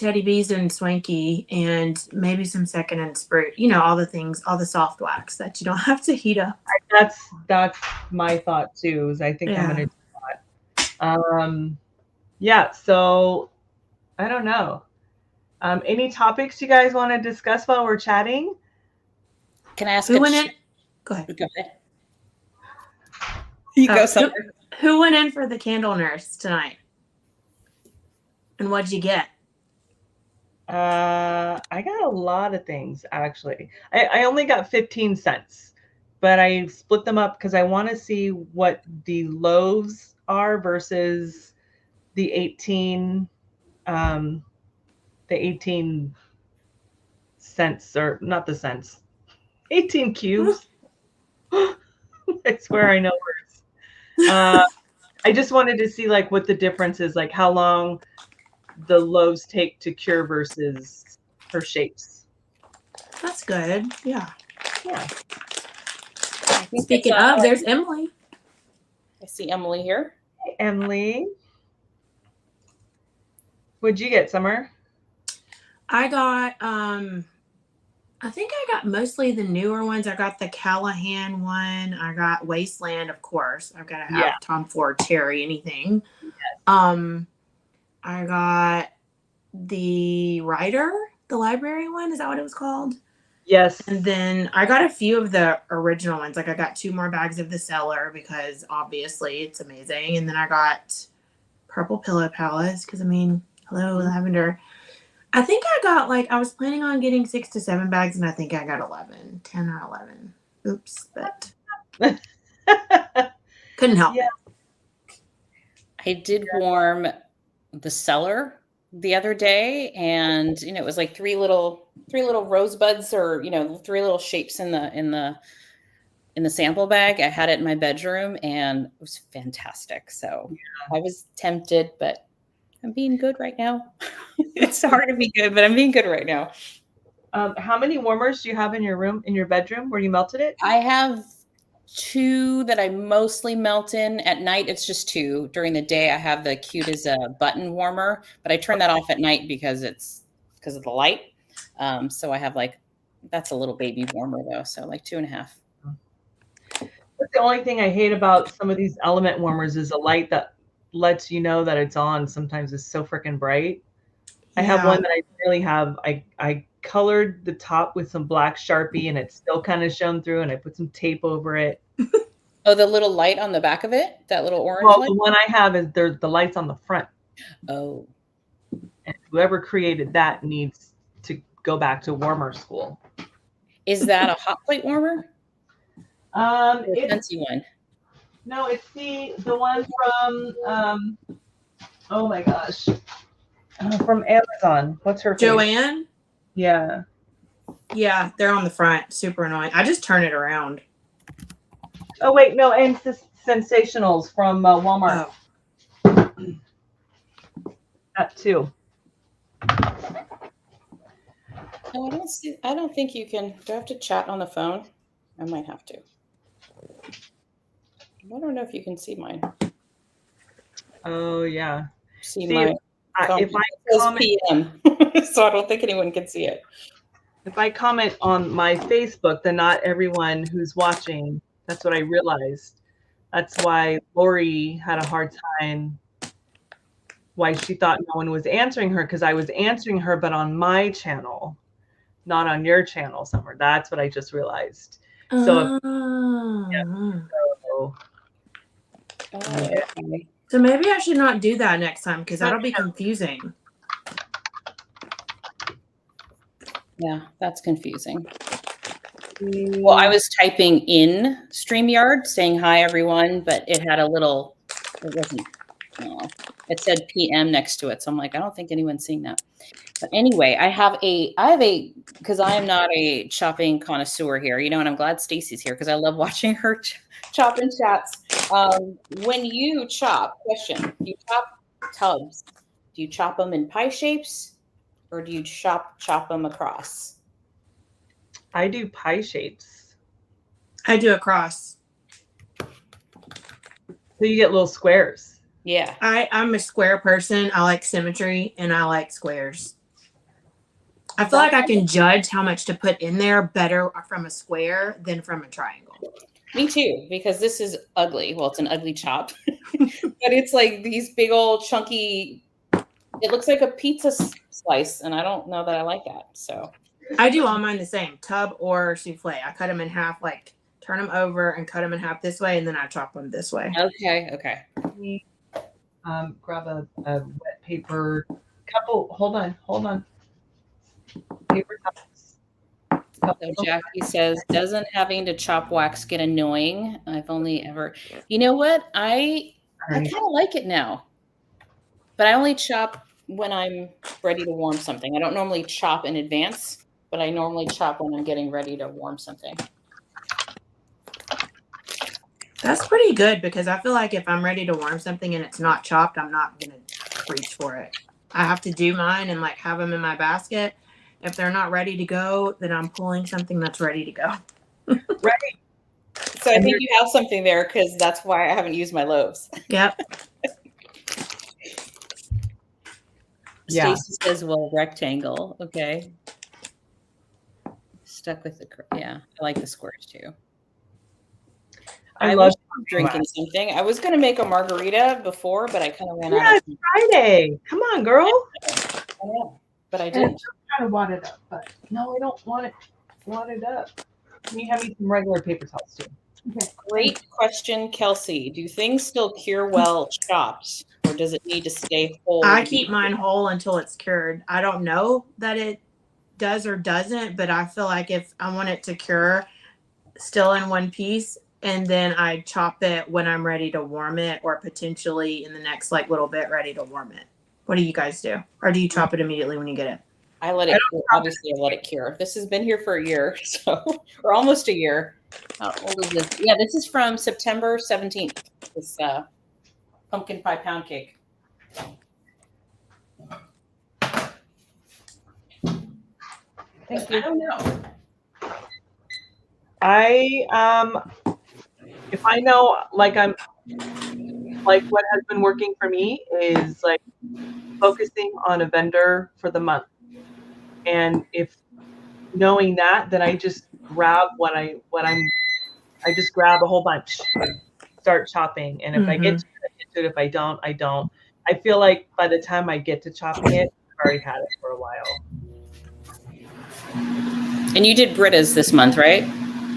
Teddy B's and Swanky and maybe some second and spray, all the things, all the soft wax that you don't have to heat up. That's my thought too, is I think I'm gonna do that. Yeah, so I don't know. Any topics you guys want to discuss while we're chatting? Can I ask who went in? Go ahead. Go ahead. You go, Summer. Who went in for the candle nurse tonight? And what'd you get? I got a lot of things, actually. I only got 15 cents, but I split them up because I want to see what the loaves are versus the 18 cents, or not the cents, 18 cubes. I swear I know words. I just wanted to see like what the difference is, like how long the loaves take to cure versus her shapes. That's good. Yeah. Yeah. Speaking of, there's Emily. I see Emily here. Hey, Emily. What'd you get, Summer? I got, I think I got mostly the newer ones. I got the Callahan one. I got Wasteland, of course. I've got to have Tom Ford Cherry, anything. Yes. I got the Writer, the library one. Is that what it was called? Yes. And then I got a few of the original ones. Like I got 2 more bags of the Cellar because obviously it's amazing. And then I got Purple Pillow Palace because, hello, lavender. I think I got I was planning on getting 6 to 7 bags and I think I got 11, 10 or 11. Oops, but couldn't help it. I did warm the Cellar the other day, and it was like three little rosebuds, or 3 little shapes in the sample bag. I had it in my bedroom and it was fantastic. So I was tempted, but I'm being good right now. It's hard to be good, but I'm being good right now. How many warmers do you have in your bedroom where you melted it? I have 2 that I mostly melt in. At night, it's just 2. During the day, I have the Cute as a Button warmer, but I turn that off at night because of the light. So I have that's a little baby warmer though. So 2.5. The only thing I hate about some of these element warmers is the light that lets you know that it's on. Sometimes it's so freaking bright. I have one that I really have. I colored the top with some black Sharpie and it's still kind of shown through, and I put some tape over it. Oh, the little light on the back of it? That little orange light? The one I have is the lights on the front. Oh. And whoever created that needs to go back to warmer school. Is that a hot plate warmer? It's a fancy one. No, it's the one from oh my gosh. From Amazon. What's her Joanne? Face? Yeah. Yeah, they're on the front. Super annoying. I just turn it around. Oh, wait. No, and Sensationals from Walmart. Oh. That too. Oh, I don't think you can. Do I have to chat on the phone? I might have to. I don't know if you can see mine. Oh, yeah. See mine. If I comment, PM, so I don't think anyone can see it. If I comment on my Facebook, then not everyone who's watching. That's what I realized. That's why Lori had a hard time. Why she thought no one was answering her, because I was answering her, but on my channel, not on your channel, Summer. That's what I just realized. So, So maybe I should not do that next time, because that'll be confusing. Yeah, that's confusing. Well, I was typing in StreamYard saying hi everyone, but it had it wasn't, it said PM next to it. So I'm like, I don't think anyone's seeing that. But anyway, I have because I am not a chopping connoisseur here, and I'm glad Stacy's here because I love watching her chop and chats. When you chop, do you chop tubs? Do you chop them in pie shapes, or do you chop them across? I do pie shapes. I do across. So you get little squares. Yeah. I'm a square person. I like symmetry and I like squares. I feel like I can judge how much to put in there better from a square than from a triangle. Me too, because this is ugly. Well, it's an ugly chop, but it's like these big old chunky, it looks like a pizza slice, and I don't know that I like that. So I do all mine the same, tub or souffle. I cut them in half, like turn them over and cut them in half this way, and then I chop them this way. Okay. Let me grab a wet paper couple. Hold on. Paper towels. So Jackie says, doesn't having to chop wax get annoying? I've only ever, you know what? I kind of like it now, but I only chop when I'm ready to warm something. I don't normally chop in advance, but I normally chop when I'm getting ready to warm something. That's pretty good because I feel like if I'm ready to warm something and it's not chopped, I'm not going to reach for it. I have to do mine and like have them in my basket. If they're not ready to go, then I'm pulling something that's ready to go. Right. So I think you have something there because that's why I haven't used my loaves. Yep. Yeah. Stacy says, well, rectangle. Okay. Stuck with the, yeah, I like the squares too. I love drinking something. I was going to make a margarita before, but I kind of ran out of time. Friday. Come on, girl. I know, but I didn't. I'm trying to wad it up, but no, I don't want it wadded up. Can you have me some regular paper towels too? Okay. Great question, Kelsey. Do things still cure well chopped, or does it need to stay whole? I keep mine whole until it's cured. I don't know that it does or doesn't, but I feel like if I want it to cure still in one piece, and then I chop it when I'm ready to warm it, or potentially in the next like little bit ready to warm it. What do you guys do? Or do you chop it immediately when you get it? I let it, obviously I let it cure. This has been here for a year, so, or almost a year. How old is this? Yeah, this is from September 17th. This pumpkin pie pound cake. Thank you. I don't know. If I know, like what has been working for me is like focusing on a vendor for the month. And if knowing that, then I just grab I just grab a whole bunch, start chopping. And if I get to it, if I don't, I don't. I feel like by the time I get to chopping it, I've already had it for a while. And you did Britta's this month, right?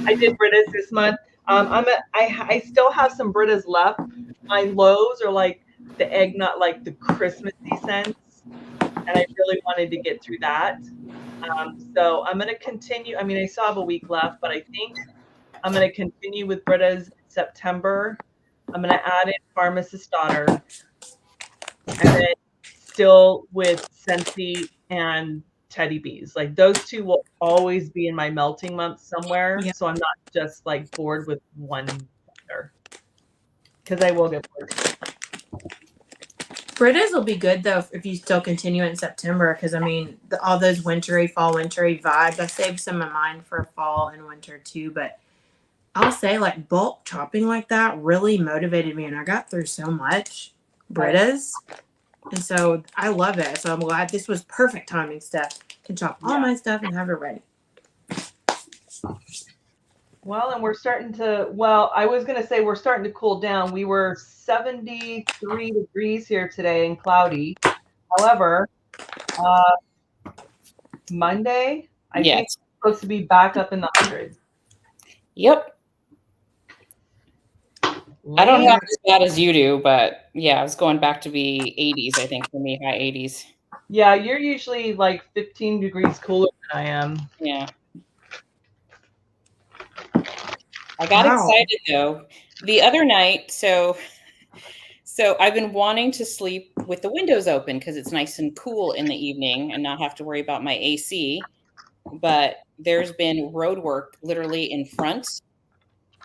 I did Britta's this month. I still have some Britta's left. My lows are like the egg, not like the Christmassy scents, and I really wanted to get through that. So I'm going to continue. I mean, I still have a week left, but I think I'm going to continue with Britta's September. I'm going to add in Pharmacist's Daughter, and then still with Scentsy and Teddy Bees. Like those two will always be in my melting month somewhere. Yeah. So I'm not just like bored with one vendor, because I will get bored. Britta's will be good though if you still continue it in September, because I mean all those fall wintry vibes. I saved some of mine for fall and winter too, but I'll say like bulk chopping like that really motivated me, and I got through so much Britta's, and so I love it. So I'm glad this was perfect timing. Steph can chop all my stuff and have it ready. Well, and we're starting to, I was going to say we're starting to cool down. We were 73 degrees here today and cloudy. However, Monday, I think it's supposed to be back up in the hundreds. Yep. I don't have as bad as you do, but yeah, it's going back to be 80s, I think, for me, high 80s. Yeah, you're usually like 15 degrees cooler than I am. Yeah. I got excited though. The other night, so I've been wanting to sleep with the windows open because it's nice and cool in the evening and not have to worry about my AC. But there's been road work literally in front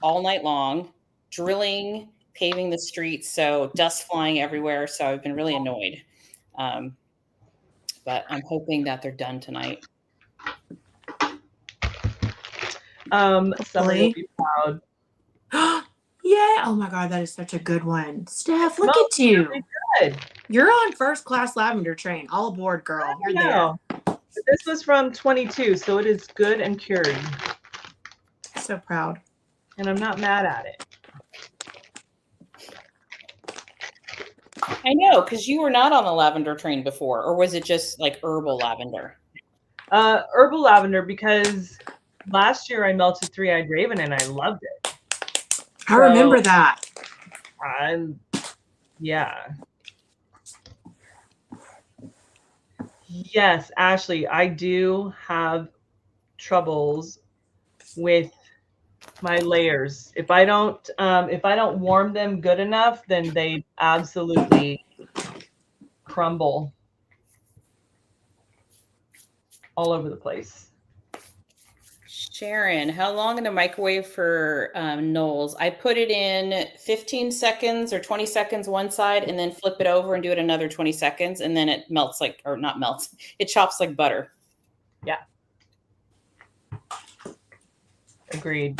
all night long, drilling, paving the streets, so dust flying everywhere. So I've been really annoyed. But I'm hoping that they're done tonight. Somebody will be proud. Yeah. Oh my God, that is such a good one. Steph, look at you. Really good. You're on first class lavender train. All aboard, girl. You're there. This was from 22, so it is good and cured. So proud. And I'm not mad at it. I know, because you were not on the lavender train before, or was it just like herbal lavender? Herbal lavender, because last year I melted three-eyed raven and I loved it. I remember that. Yeah. Yes, Ashley, I do have troubles with my layers. If I don't warm them good enough, then they absolutely crumble all over the place. Sharon, how long in the microwave for Knowles? I put it in 15 seconds or 20 seconds one side and then flip it over and do it another 20 seconds. And then it melts like, or not melts, it chops like butter. Yeah. Agreed.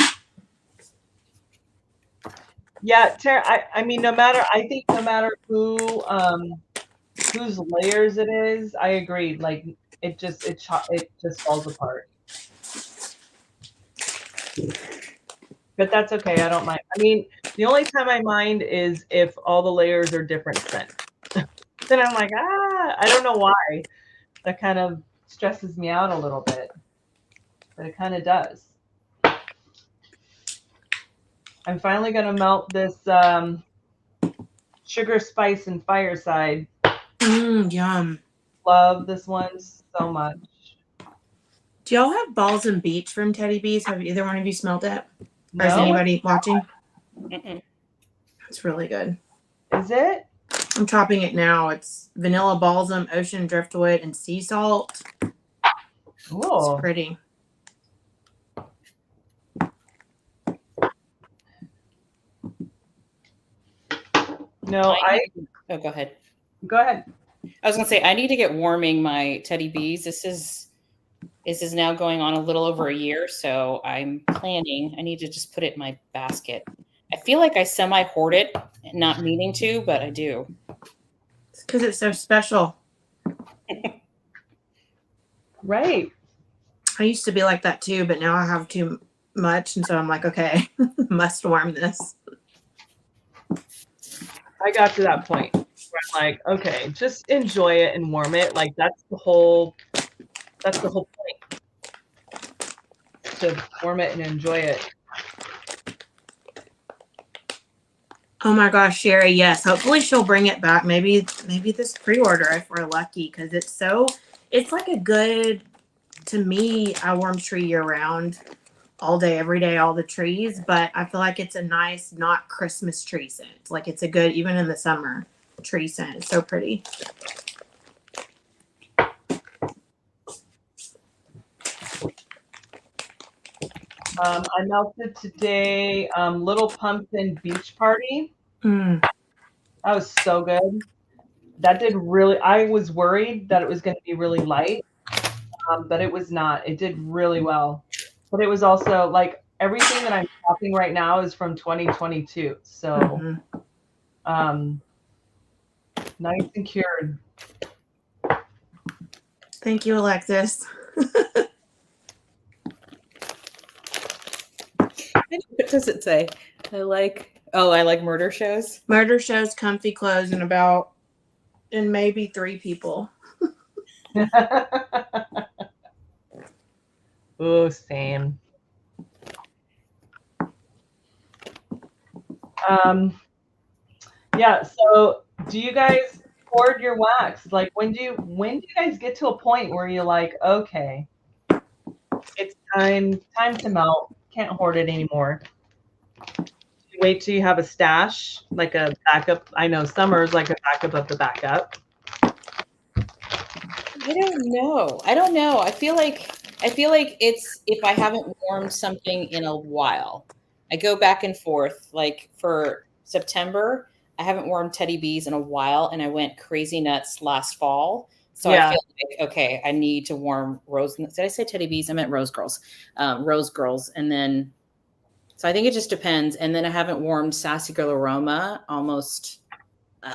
Yeah, Tara, I mean, I think no matter whose layers it is, I agree. Like it just falls apart. But that's okay. I don't mind. I mean, the only time I mind is if all the layers are different scents. Then I'm like, I don't know why. That kind of stresses me out a little bit. But it kind of does. I'm finally going to melt this sugar, spice, and fireside. Yum. Love this one so much. Do y'all have balls and beach from Teddy B's? Have either one of you smelled it? No? Or is anybody watching? Mm-mm. It's really good. Is it? I'm chopping it now. It's vanilla balsam, ocean driftwood, and sea salt. Cool. It's pretty. No, Oh, go ahead. Go ahead. I was gonna say I need to get warming my Teddy B's. This is now going on a little over a year, so I'm planning. I need to just put it in my basket. I feel like I semi-hoard it, not meaning to, but I do. It's because it's so special. Right. I used to be like that too, but now I have too much, and so I'm like, okay, must warm this. I got to that point where I'm like, okay, just enjoy it and warm it. Like that's the whole point. To warm it and enjoy it. Oh my gosh, Sherry, yes. Hopefully she'll bring it back. Maybe this pre-order if we're lucky, because it's like a good, to me, I warm tree year round, all day, every day, all the trees, but I feel like it's a nice, not Christmas tree scent. Like it's a good, even in the summer, tree scent. It's so pretty. I melted today Little Pumpkin Beach Party. Mm. That was so good. That did really, I was worried that it was going to be really light, but it was not. It did really well. But it was also like everything that I'm talking right now is from 2022. So nice and cured. Thank you, Alexis. What does it say? I like murder shows. Murder shows, comfy clothes, and maybe 3 people. Oh, same. Yeah. So, do you guys hoard your wax? Like, when do you guys get to a point where you're like, okay, it's time to melt. Can't hoard it anymore. You wait till you have a stash, like a backup. I know summer's like a backup of the backup. I don't know. I feel like it's if I haven't warmed something in a while. I go back and forth. Like for September, I haven't warmed Teddy B's in a while, and I went crazy nuts last fall. So I feel like, okay, I need to warm Rose. Did I say Teddy B's? I meant Rose Girls. Rose Girls. And then, so I think it just depends. And then I haven't warmed Sassy Girl Aroma almost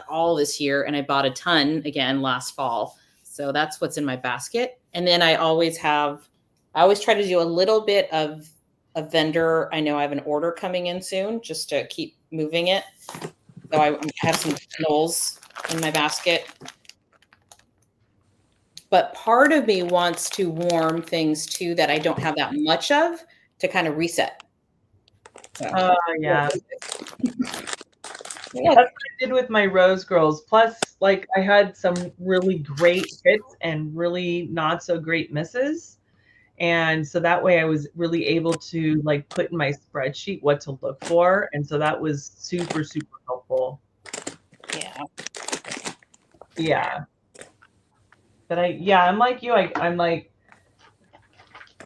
all this year. And I bought a ton again last fall. So that's what's in my basket. And then I always try to do a little bit of a vendor. I know I have an order coming in soon just to keep moving it. So I have some Knowles in my basket. But part of me wants to warm things too that I don't have that much of to kind of reset. So, yeah. That's what I did with my Rose Girls. Plus, like, I had some really great hits and really not so great misses. And so that way I was really able to like put in my spreadsheet what to look for. And so that was super, super helpful. Yeah. Yeah. But I'm like you. I'm like,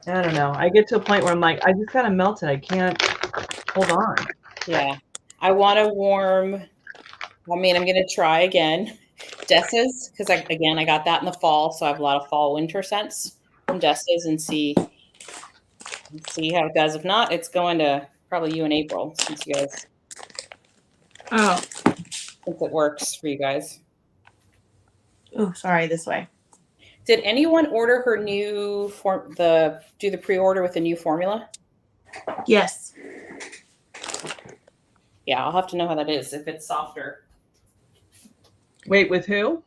I don't know. I get to a point where I'm like, I just kind of melted. I can't hold on. Yeah. I want to warm. I mean, I'm going to try again. Dessa's, because I got that in the fall. So I have a lot of fall winter scents from Dessa's and see how it does. If not, it's going to probably you in April since you guys. Oh. Since it works for you guys. Oh, sorry, this way. Did anyone order her new do the pre-order with the new formula? Yes. Yeah, I'll have to know how that is if it's softer. Wait, with who?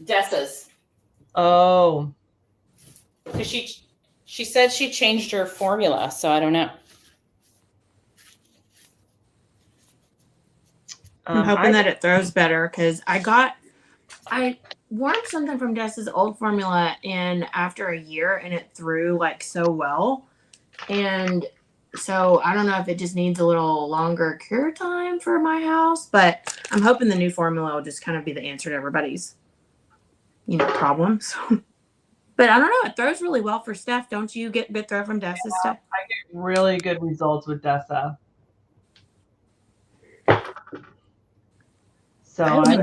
Dessa's. Oh. Because she said she changed her formula, so I don't know. I'm hoping that it throws better because I warmed something from Dessa's old formula in after a year and it threw like so well. And so I don't know if it just needs a little longer cure time for my house, but I'm hoping the new formula will just kind of be the answer to everybody's, problems. But I don't know. It throws really well for Steph. Don't you get good throw from Dessa's stuff? I get really good results with Dessa. So I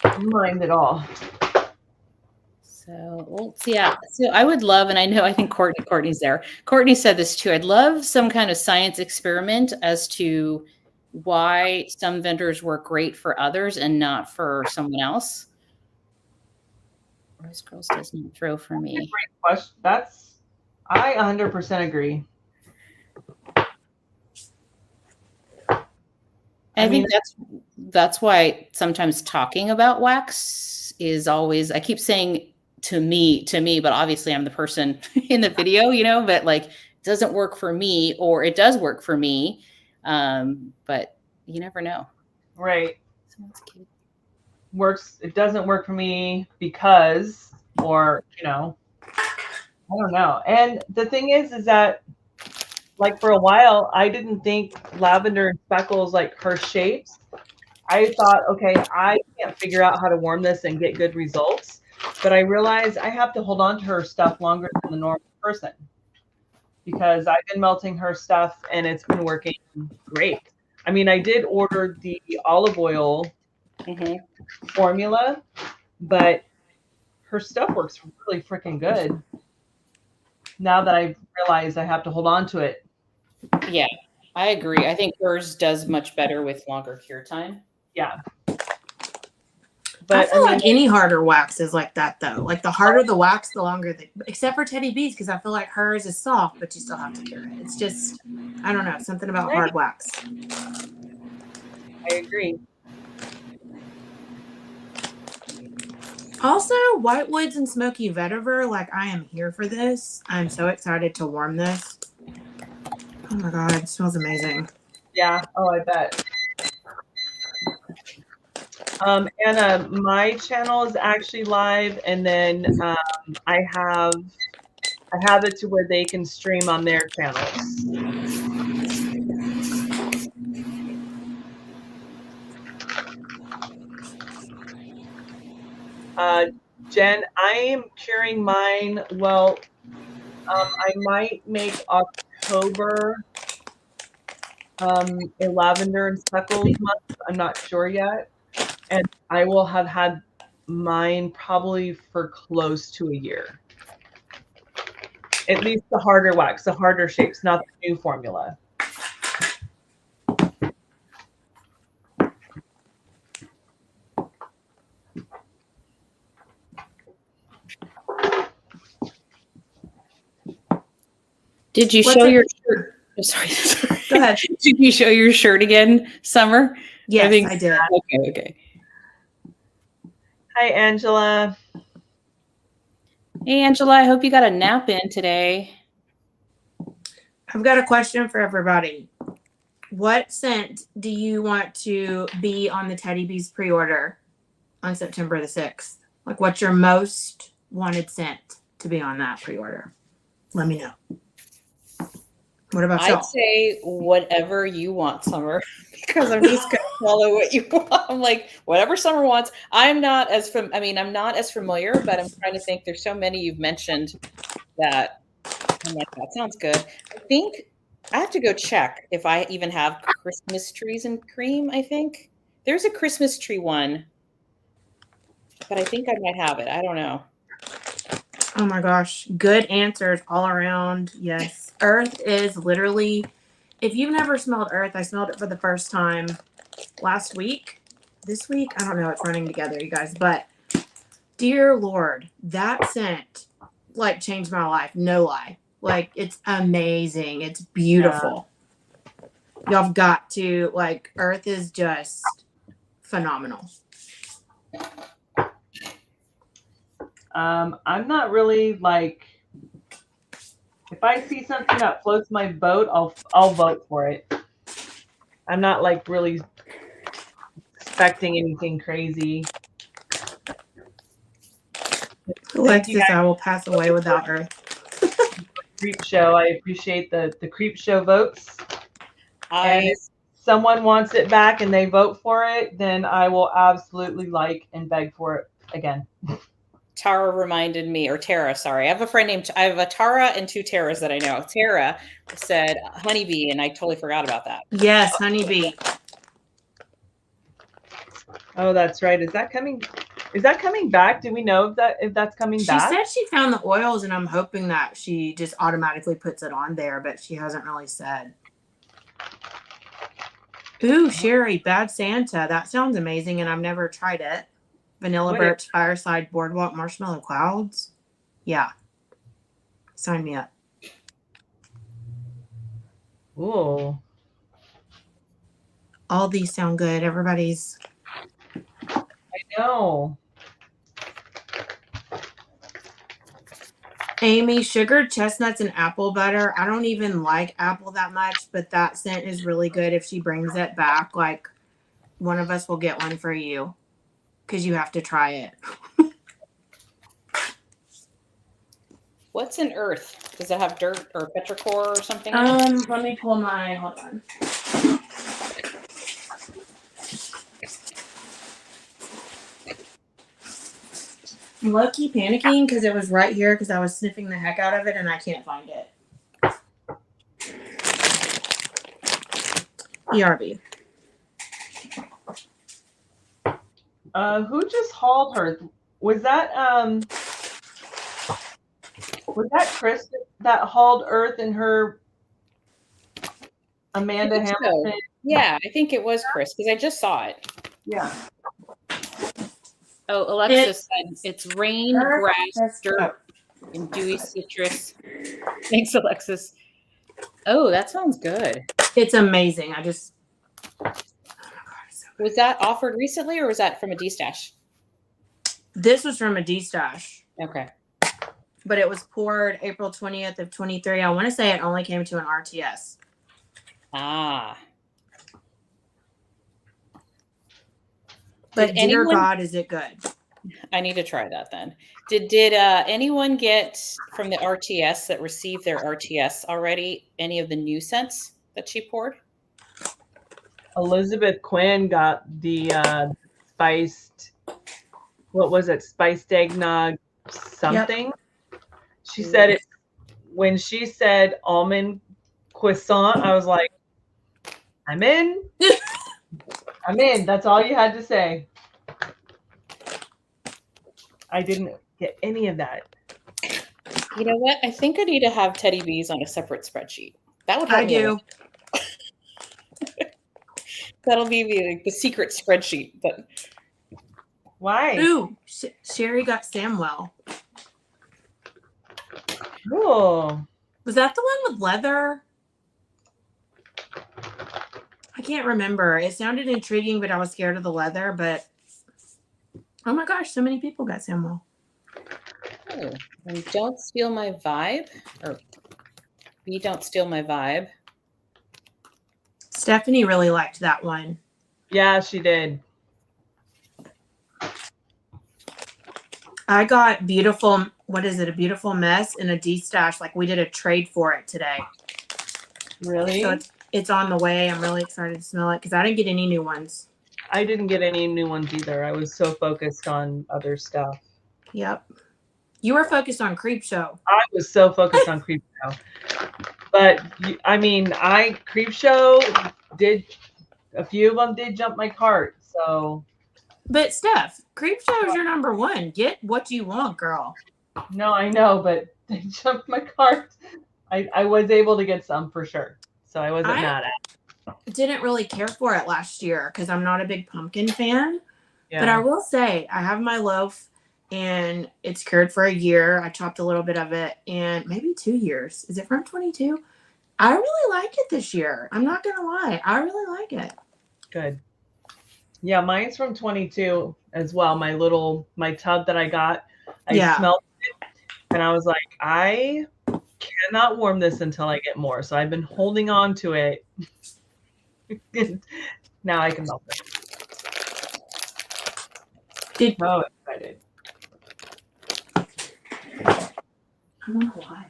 don't mind at all. So, So I would love, and I think Courtney's there. Courtney said this too. I'd love some kind of science experiment as to why some vendors work great for others and not for someone else. Rose Girls doesn't throw for me. Great question. I 100% agree. I think that's why sometimes talking about wax is always, I keep saying to me, but obviously I'm the person in the video, but like it doesn't work for me or it does work for me. But you never know. Right. It doesn't work for me because, or, I don't know. And the thing is that like for a while, I didn't think lavender and speckles, like her shapes. I thought, okay, I can't figure out how to warm this and get good results. But I realized I have to hold on to her stuff longer than the normal person because I've been melting her stuff and it's been working great. I mean, I did order the olive oil formula, but her stuff works really freaking good. Now that I've realized I have to hold on to it. Yeah, I agree. I think hers does much better with longer cure time. Yeah. But I feel like any harder wax is like that though. Like the harder the wax, the longer except for Teddy B's, because I feel like hers is soft, but you still have to cure it. It's just, I don't know, something about hard wax. I agree. Also, Whitewoods and Smoky Vetiver, like I am here for this. I'm so excited to warm this. Oh my God, it smells amazing. Yeah. Oh, I bet. Anna, my channel is actually live, and then I have it to where they can stream on their channels. Jen, I am curing mine. Well, I might make October a lavender and speckles month. I'm not sure yet. And I will have had mine probably for close to a year. At least the harder wax, the harder shapes, not the new formula. Did you What's show it- your shirt? Oh, sorry. Go ahead. Did you show your shirt again, Summer? Yes, I did. Okay. Hi, Angela. Hey, Angela, I hope you got a nap in today. I've got a question for everybody. What scent do you want to be on the Teddy Bees pre-order on September the 6th? Like, what's your most wanted scent to be on that pre-order? Let me know. What about y'all? I'd say whatever you want, Summer, because I'm just going to follow what you want. I'm like, whatever Summer wants. I'm not as familiar, but I'm trying to think. There's so many you've mentioned that I'm like, that sounds good. I think I have to go check if I even have Christmas trees and cream. I think there's a Christmas tree one, but I think I might have it. I don't know. Oh my gosh. Good answers all around. Yes. Earth is literally, if you've never smelled Earth, I smelled it for the first time last week. This week, I don't know. It's running together, you guys. But dear Lord, that scent like changed my life. No lie. Like, it's amazing. It's beautiful. Yeah. Y'all have got to, like, Earth is just phenomenal. I'm not really like, if I see something that floats my boat, I'll vote for it. I'm not like really expecting anything crazy. Alexis, I will pass away without Earth. Creep show. I appreciate the creep show votes. And if someone wants it back and they vote for it, then I will absolutely like and beg for it again. Tara reminded me, or Tara, sorry. I have a Tara and two Taras that I know. Tara said honeybee, and I totally forgot about that. Yes, honeybee. Oh, that's right. Is that coming back? Do we know if that's coming back? She said she found the oils, and I'm hoping that she just automatically puts it on there, but she hasn't really said. Ooh, Sherry, Bad Santa. That sounds amazing, and I've never tried it. Vanilla Birch, Fireside, Boardwalk, Marshmallow Clouds. Yeah. Sign me up. Ooh. All these sound good. Everybody's. I know. Amy, sugared chestnuts and apple butter. I don't even like apple that much, but that scent is really good. If she brings it back, like, one of us will get one for you because you have to try it. What's an earth? Does it have dirt or petrichor or something? Let me pull my, hold on. I'm low-key panicking because it was right here because I was sniffing the heck out of it and I can't find it. ERB. Who just hauled her? Was that Chris that hauled Earth in her Amanda Hamilton? So. Yeah, I think it was Chris because I just saw it. Yeah. Oh, Alexis said it's rain, grass, dirt, and dewy citrus. Thanks, Alexis. Oh, that sounds good. It's amazing. Was that offered recently or was that from a D-stash? This was from a D-stash. Okay. But it was poured April 20th of 23. I want to say it only came to an RTS. Ah. But dear God, is it good? I need to try that then. Did anyone get from the RTS that received their RTS already any of the new scents that she poured? Elizabeth Quinn got the spiced, what was it? Spiced eggnog something. Yep. She said it when she said almond croissant. I was like, I'm in. I'm in. That's all you had to say. I didn't get any of that. You know what? I think I need to have Teddy Bees on a separate spreadsheet. That would help. I do. That'll be the secret spreadsheet. But why? Ooh, Sherry got Samwell. Cool. Was that the one with leather? I can't remember. It sounded intriguing, but I was scared of the leather. But oh my gosh, so many people got Samuel. Oh, and Don't Steal My Vibe, or You Don't Steal My Vibe. Stephanie really liked that one. Yeah, she did. I got beautiful, what is it? A beautiful mess and a D-stash. Like we did a trade for it today. Really? So it's on the way. I'm really excited to smell it because I didn't get any new ones. I didn't get any new ones either. I was so focused on other stuff. Yep. You were focused on Creep Show. I was so focused on Creep Show. But I mean, Creep Show did, a few of them did jump my cart. So. But Steph, Creep Show is your number one. Get what you want, girl. No, I know, but they jumped my cart. I was able to get some for sure. So I wasn't mad at it. Didn't really care for it last year because I'm not a big pumpkin fan. Yeah. But I will say I have my loaf and it's cured for a year. I chopped a little bit of it and maybe 2 years. Is it from 22? I really like it this year. I'm not going to lie. I really like it. Good. Yeah, mine's from 22 as well. My tub that I got, I smelled it and I was like, I cannot warm this until I get more. So I've been holding on to it. Now I can melt it. So excited. I'm on live.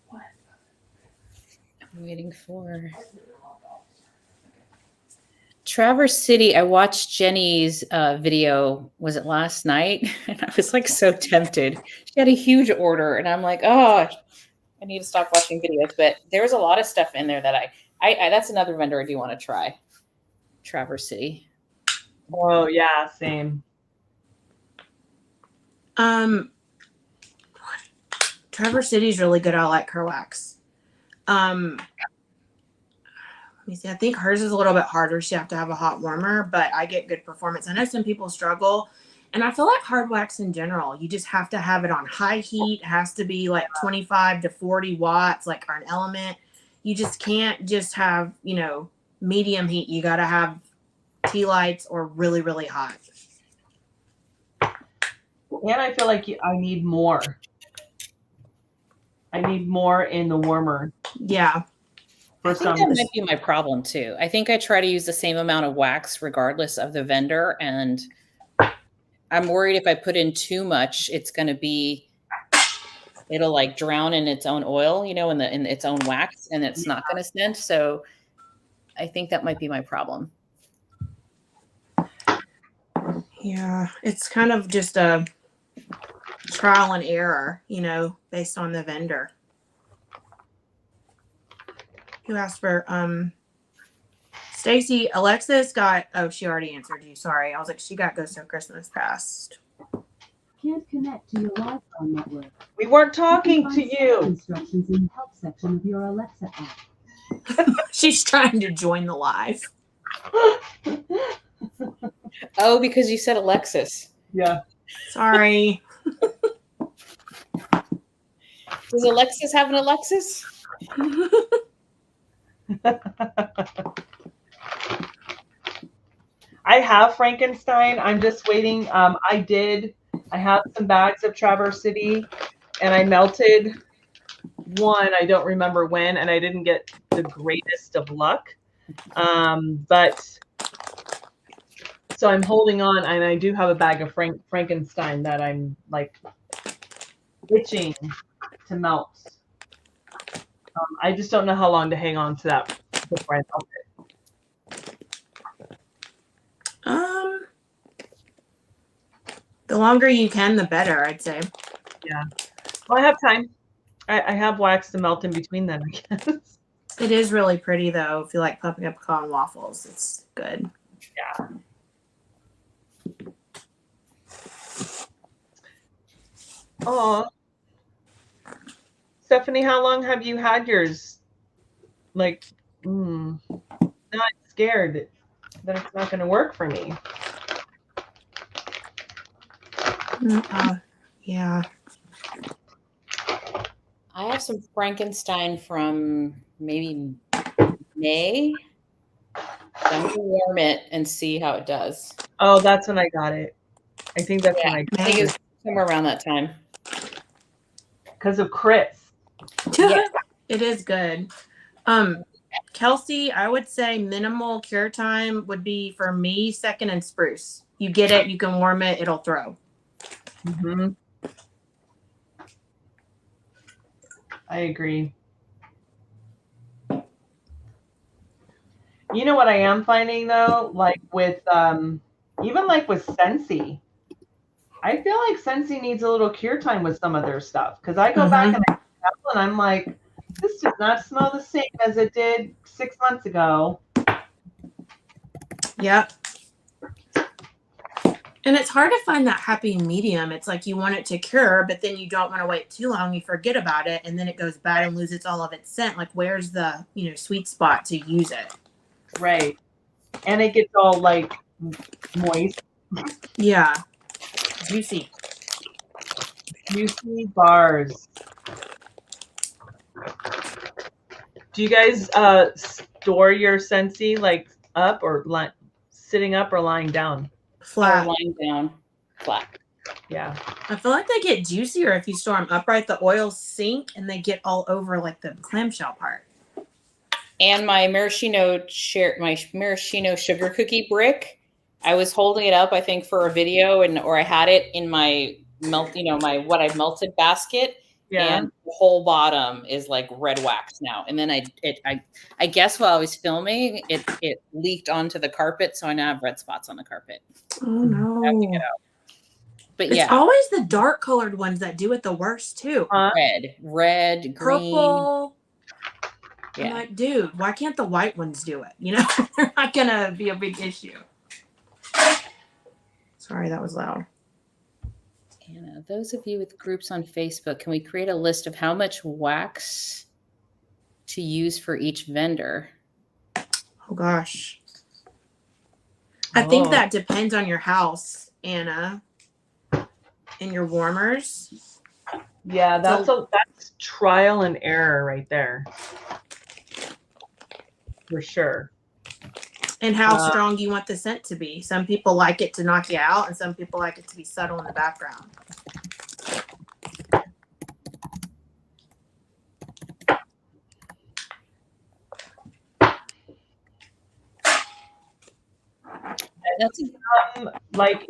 What? I'm waiting for Traverse City. I watched Jenny's video. Was it last night? And I was like so tempted. She had a huge order, and I'm like, oh, I need to stop watching videos. But there's a lot of stuff in there that I that's another vendor I do want to try. Traverse City. Oh yeah, same. Traverse City's really good. I like her wax. Let me see. I think hers is a little bit harder. She have to have a hot warmer, but I get good performance. I know some people struggle, and I feel like hard wax in general, you just have to have it on high heat. It has to be like 25 to 40 watts, like an element. You just can't just have, medium heat. You got to have tea lights or really, really hot. And I feel like I need more. I need more in the warmer. Yeah. I think that might be my problem too. I think I try to use the same amount of wax regardless of the vendor, and I'm worried if I put in too much, it'll like drown in its own oil, in its own wax, and it's not going to scent. So I think that might be my problem. Yeah, it's kind of just a trial and error, based on the vendor. Who asked for Stacy? Alexis got, she already answered you. Sorry. I was like, she got Ghost of Christmas Past. Can't connect to your Wi-Fi network. We weren't talking to you. Instructions in the help section of your Alexa app. She's trying to join the live. Oh, because you said Alexis. Yeah. Sorry. Does Alexis have an Alexis? I have Frankenstein. I'm just waiting. I have some bags of Traverse City and I melted one. I don't remember when, and I didn't get the greatest of luck. But so I'm holding on, and I do have a bag of Frankenstein that I'm like itching to melt. I just don't know how long to hang on to that before I melt it. The longer you can, the better, I'd say. Yeah. Well, I have time. I have wax to melt in between them, I guess. It is really pretty, though. If you like pumpkin pecan waffles, it's good. Yeah. Oh, Stephanie, how long have you had yours? Like, not scared that it's not going to work for me. Yeah. I have some Frankenstein from maybe May. So I'm gonna warm it and see how it does. Oh, that's when I got it. I think that's when I I think it was somewhere around that time. because of Chris. Yes. It is good. Kelsey, I would say minimal cure time would be for me second and spruce. You get it, you can warm it, it'll throw. Mm-hmm. I agree. You know what I am finding though, like with even like with Scentsy, I feel like Scentsy needs a little cure time with some of their stuff because I go back and I smell and I'm like, this does not smell the same as it did 6 months ago. Yep. And it's hard to find that happy medium. It's like you want it to cure, but then you don't want to wait too long. You forget about it, and then it goes bad and loses all of its scent. Like, where's the sweet spot to use it? Right. And it gets all like moist. Yeah. Juicy. Juicy bars. Do you guys store your Scentsy like up or sitting up or lying down? Flat. Or lying down. Flat. Yeah. I feel like they get juicier if you store them upright. The oils sink and they get all over like the clamshell part. And my maraschino sugar cookie brick, I was holding it up, I think, for a video, or I had it in my what I've melted basket. Yeah. And the whole bottom is like red wax now. And then I guess while I was filming, it leaked onto the carpet, so I now have red spots on the carpet. Oh no! I have to get out. But it's always the dark colored ones that do it the worst too. Red, green, purple. Yeah. I'm like, dude, why can't the white ones do it? They're not gonna be a big issue. Sorry, that was loud. Anna, those of you with groups on Facebook, can we create a list of how much wax to use for each vendor? Oh gosh. I think that depends on your house, Anna, and your warmers. Yeah, that's trial and error right there. For sure. And how strong you want the scent to be. Some people like it to knock you out, and some people like it to be subtle in the background. That's like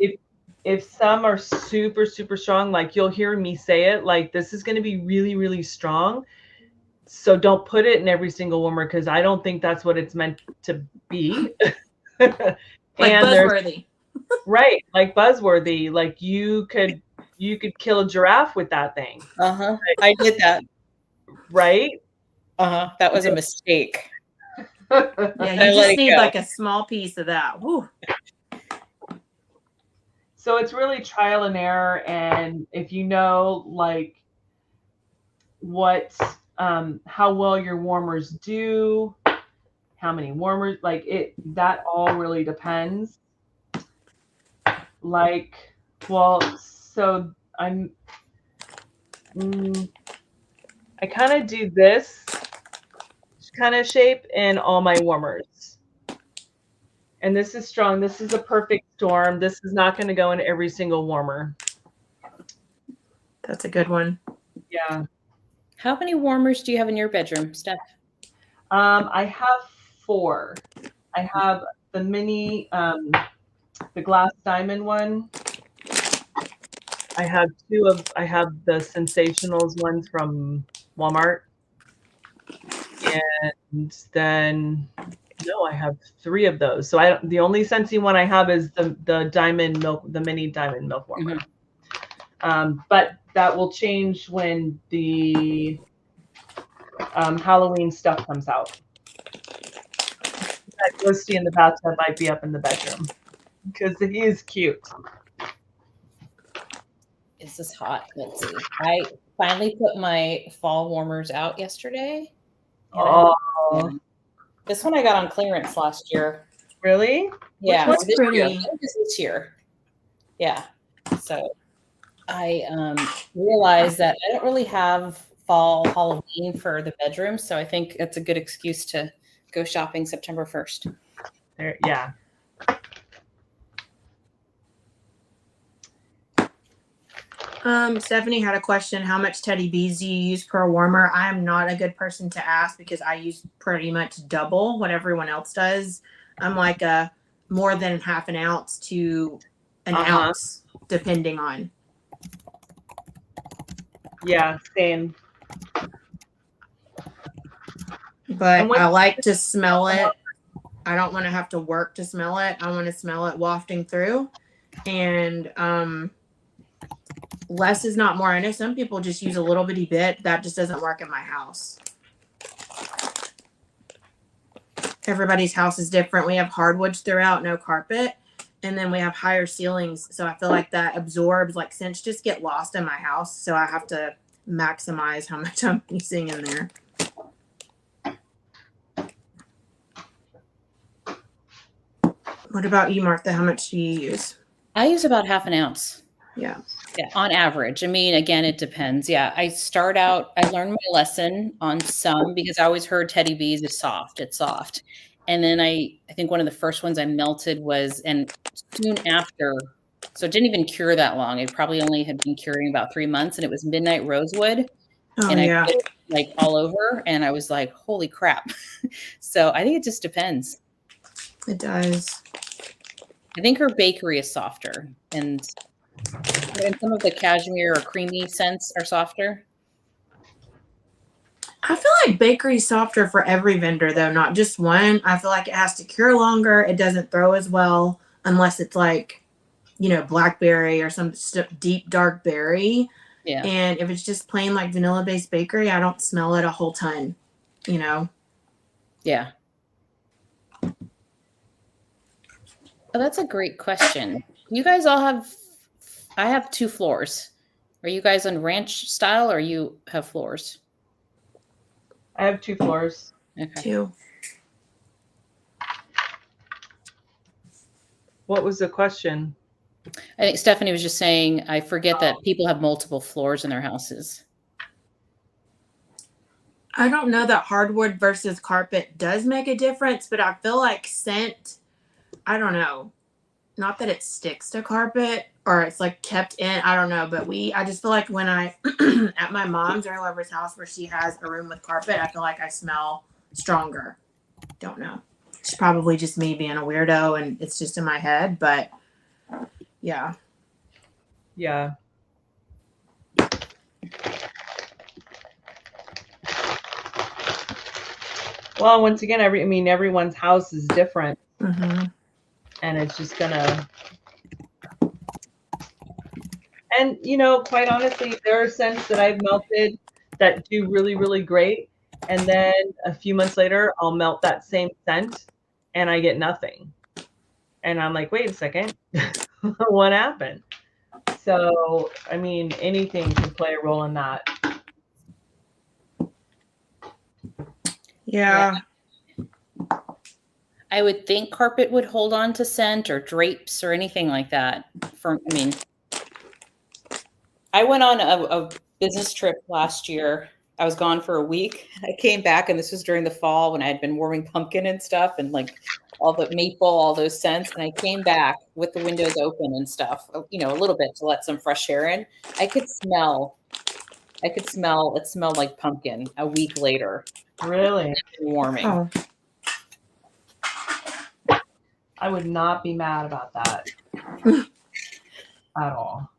if some are super, super strong, like you'll hear me say it, like this is going to be really, really strong. So don't put it in every single warmer because I don't think that's what it's meant to be. Like buzzworthy. Right, like buzzworthy. Like you could kill a giraffe with that thing. Uh-huh. I did that. Right? Uh-huh. That was a mistake. Yeah, you just need like a small piece of that. Whew. So it's really trial and error, and if you know like what how well your warmers do, how many warmers, like that all really depends. Like, well, so I kind of do this kind of shape in all my warmers. And this is strong. This is a perfect storm. This is not going to go in every single warmer. That's a good one. Yeah. How many warmers do you have in your bedroom, Steph? I have 4. I have the mini, the glass diamond one. I have the Sensationals ones from Walmart. And then I have 3 of those. So the only Scentsy one I have is the diamond milk, the mini diamond milk warmer. Mm-hmm. But that will change when the Halloween stuff comes out. That Ghosty in the bathtub might be up in the bedroom because he is cute. This is hot. Let's see. I finally put my fall warmers out yesterday. This one I got on clearance last year. Really? Yeah. Which one's pretty? This year. Yeah. So I realized that I don't really have fall Halloween for the bedroom. So I think it's a good excuse to go shopping September 1st. Yeah. Stephanie had a question. How much Teddy Bees do you use per warmer? I am not a good person to ask because I use pretty much double what everyone else does. I'm like a more than half an ounce to an ounce, depending on. Yeah, same. But I like to smell it. I don't want to have to work to smell it. I want to smell it wafting through. And less is not more. I know some people just use a little bitty bit. That just doesn't work in my house. Everybody's house is different. We have hardwoods throughout, no carpet. And then we have higher ceilings. So I feel like that absorbs, like scents just get lost in my house. So I have to maximize how much I'm using in there. What about you, Martha? How much do you use? I use about half an ounce. Yeah. Yeah, on average. I mean, again, it depends. Yeah, I learned my lesson on some because I always heard Teddy Bees is soft. It's soft. And then I think one of the first ones I melted was, and soon after, so it didn't even cure that long. It probably only had been curing about 3 months, and it was Midnight Rosewood. Oh, and yeah. I put it like all over, and I was like, holy crap. So I think it just depends. It does. I think her bakery is softer, and some of the cashmere or creamy scents are softer. I feel like bakery's softer for every vendor, though, not just one. I feel like it has to cure longer. It doesn't throw as well unless it's like, you know, blackberry or some deep dark berry. Yeah. And if it's just plain like vanilla based bakery, I don't smell it a whole ton, you know? Yeah. Oh, that's a great question. You guys all I have 2 floors. Are you guys on ranch style or you have floors? I have 2 floors. Okay. 2. What was the question? I think Stephanie was just saying, I forget that people have multiple floors in their houses. I don't know that hardwood versus carpet does make a difference, but I feel like scent, I don't know. Not that it sticks to carpet or it's like kept in. I don't know. But I just feel like when I, at my mom's or whoever's house where she has a room with carpet, I feel like I smell stronger. Don't know. It's probably just me being a weirdo and it's just in my head. But yeah. Yeah. Well, once again, everyone's house is different. Mm-hmm. And it's just gonna, and you know, quite honestly, there are scents that I've melted that do really, really great. And then a few months later, I'll melt that same scent and I get nothing. And I'm like, wait a second, what happened? So, I mean, anything can play a role in that. Yeah. I would think carpet would hold on to scent or drapes or anything like that. I went on a business trip last year. I was gone for a week. I came back, and this was during the fall when I had been warming pumpkin and stuff and like all the maple, all those scents. And I came back with the windows open and stuff, you know, a little bit to let some fresh air in. I could smell it smelled like pumpkin a week later. Really? Warming. Oh. I would not be mad about that at all.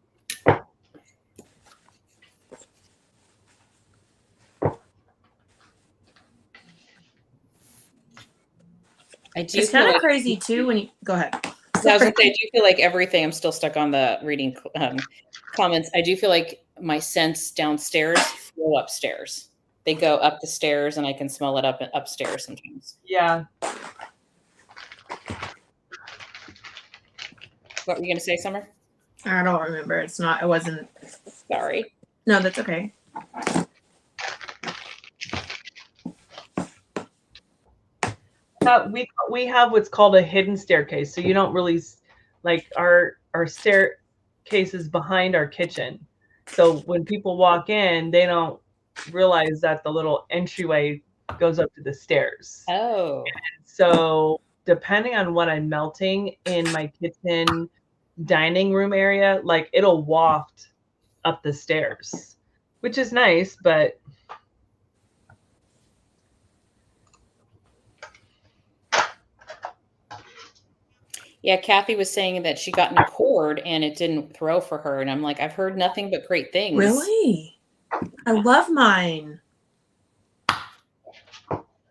It's kind of crazy too when you go ahead. I was gonna say, I do feel like everything. I'm still stuck on the reading comments. I do feel like my scents downstairs go upstairs. They go up the stairs, and I can smell it upstairs sometimes. Yeah. What were you gonna say, Summer? I don't remember. It wasn't. Sorry. No, that's okay. We have what's called a hidden staircase, so you don't really like our staircase is behind our kitchen. So when people walk in, they don't realize that the little entryway goes up to the stairs. Oh. So depending on what I'm melting in my kitchen dining room area, like it'll waft up the stairs, which is nice, but Yeah, Kathy was saying that she got in a cord and it didn't throw for her. And I'm like, I've heard nothing but great things. Really? I love mine.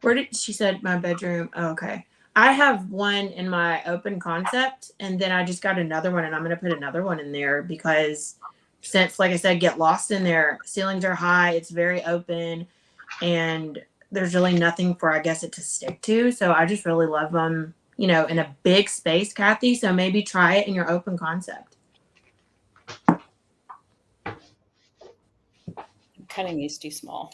Where did she said my bedroom? Oh, okay. I have one in my open concept, and then I just got another one, and I'm going to put another one in there because since, like I said, get lost in there. Ceilings are high. It's very open, and there's really nothing for, I guess, it to stick to. So I just really love them, you know, in a big space, Kathy. So maybe try it in your open concept. I'm cutting these too small.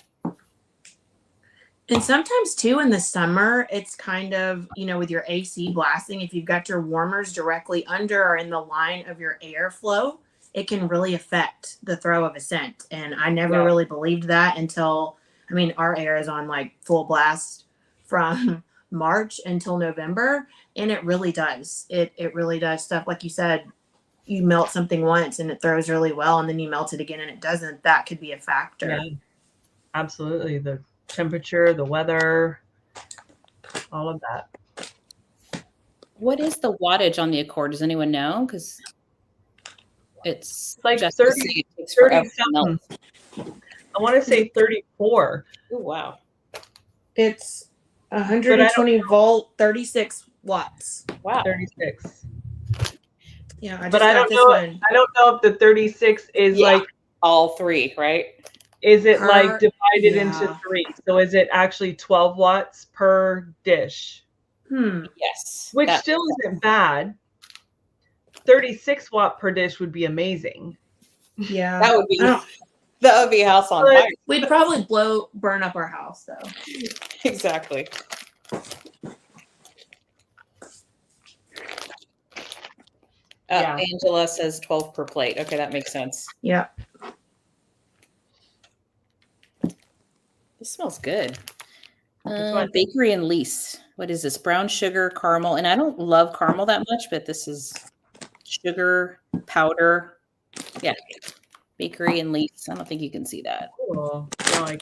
And sometimes too in the summer, it's kind of, you know, with your AC blasting, if you've got your warmers directly under or in the line of your airflow, it can really affect the throw of a scent. And I never really believed that until, I mean, our air is on like full blast from March until November. And it really does. It really does stuff. Like you said, you melt something once and it throws really well, and then you melt it again and it doesn't. That could be a factor. yeah, absolutely. The temperature, the weather, all of that. What is the wattage on the Accord? Does anyone know? Because it's like just 30, it takes 30 forever to melt. something. I want to say 34. Oh, wow. It's 120 volt, 36 watts. Wow. 36. Yeah, I just But I got don't this know. one. I don't know if the 36 is Yeah. like, All three, right? is it like Per- divided yeah. into 3? So is it actually 12 watts per dish? Yes. Which still isn't bad. 36 watt per dish would be amazing. Yeah. That would be a house on But- fire. We'd probably burn up our house though. Exactly. Yeah. Angela says 12 per plate. Okay, that makes sense. Yeah. This smells good. one? Bakery and Lease. What is this? Brown sugar, caramel. And I don't love caramel that much, but this is sugar powder. Yeah. Bakery and Lease. I don't think you can see that. Cool. No, I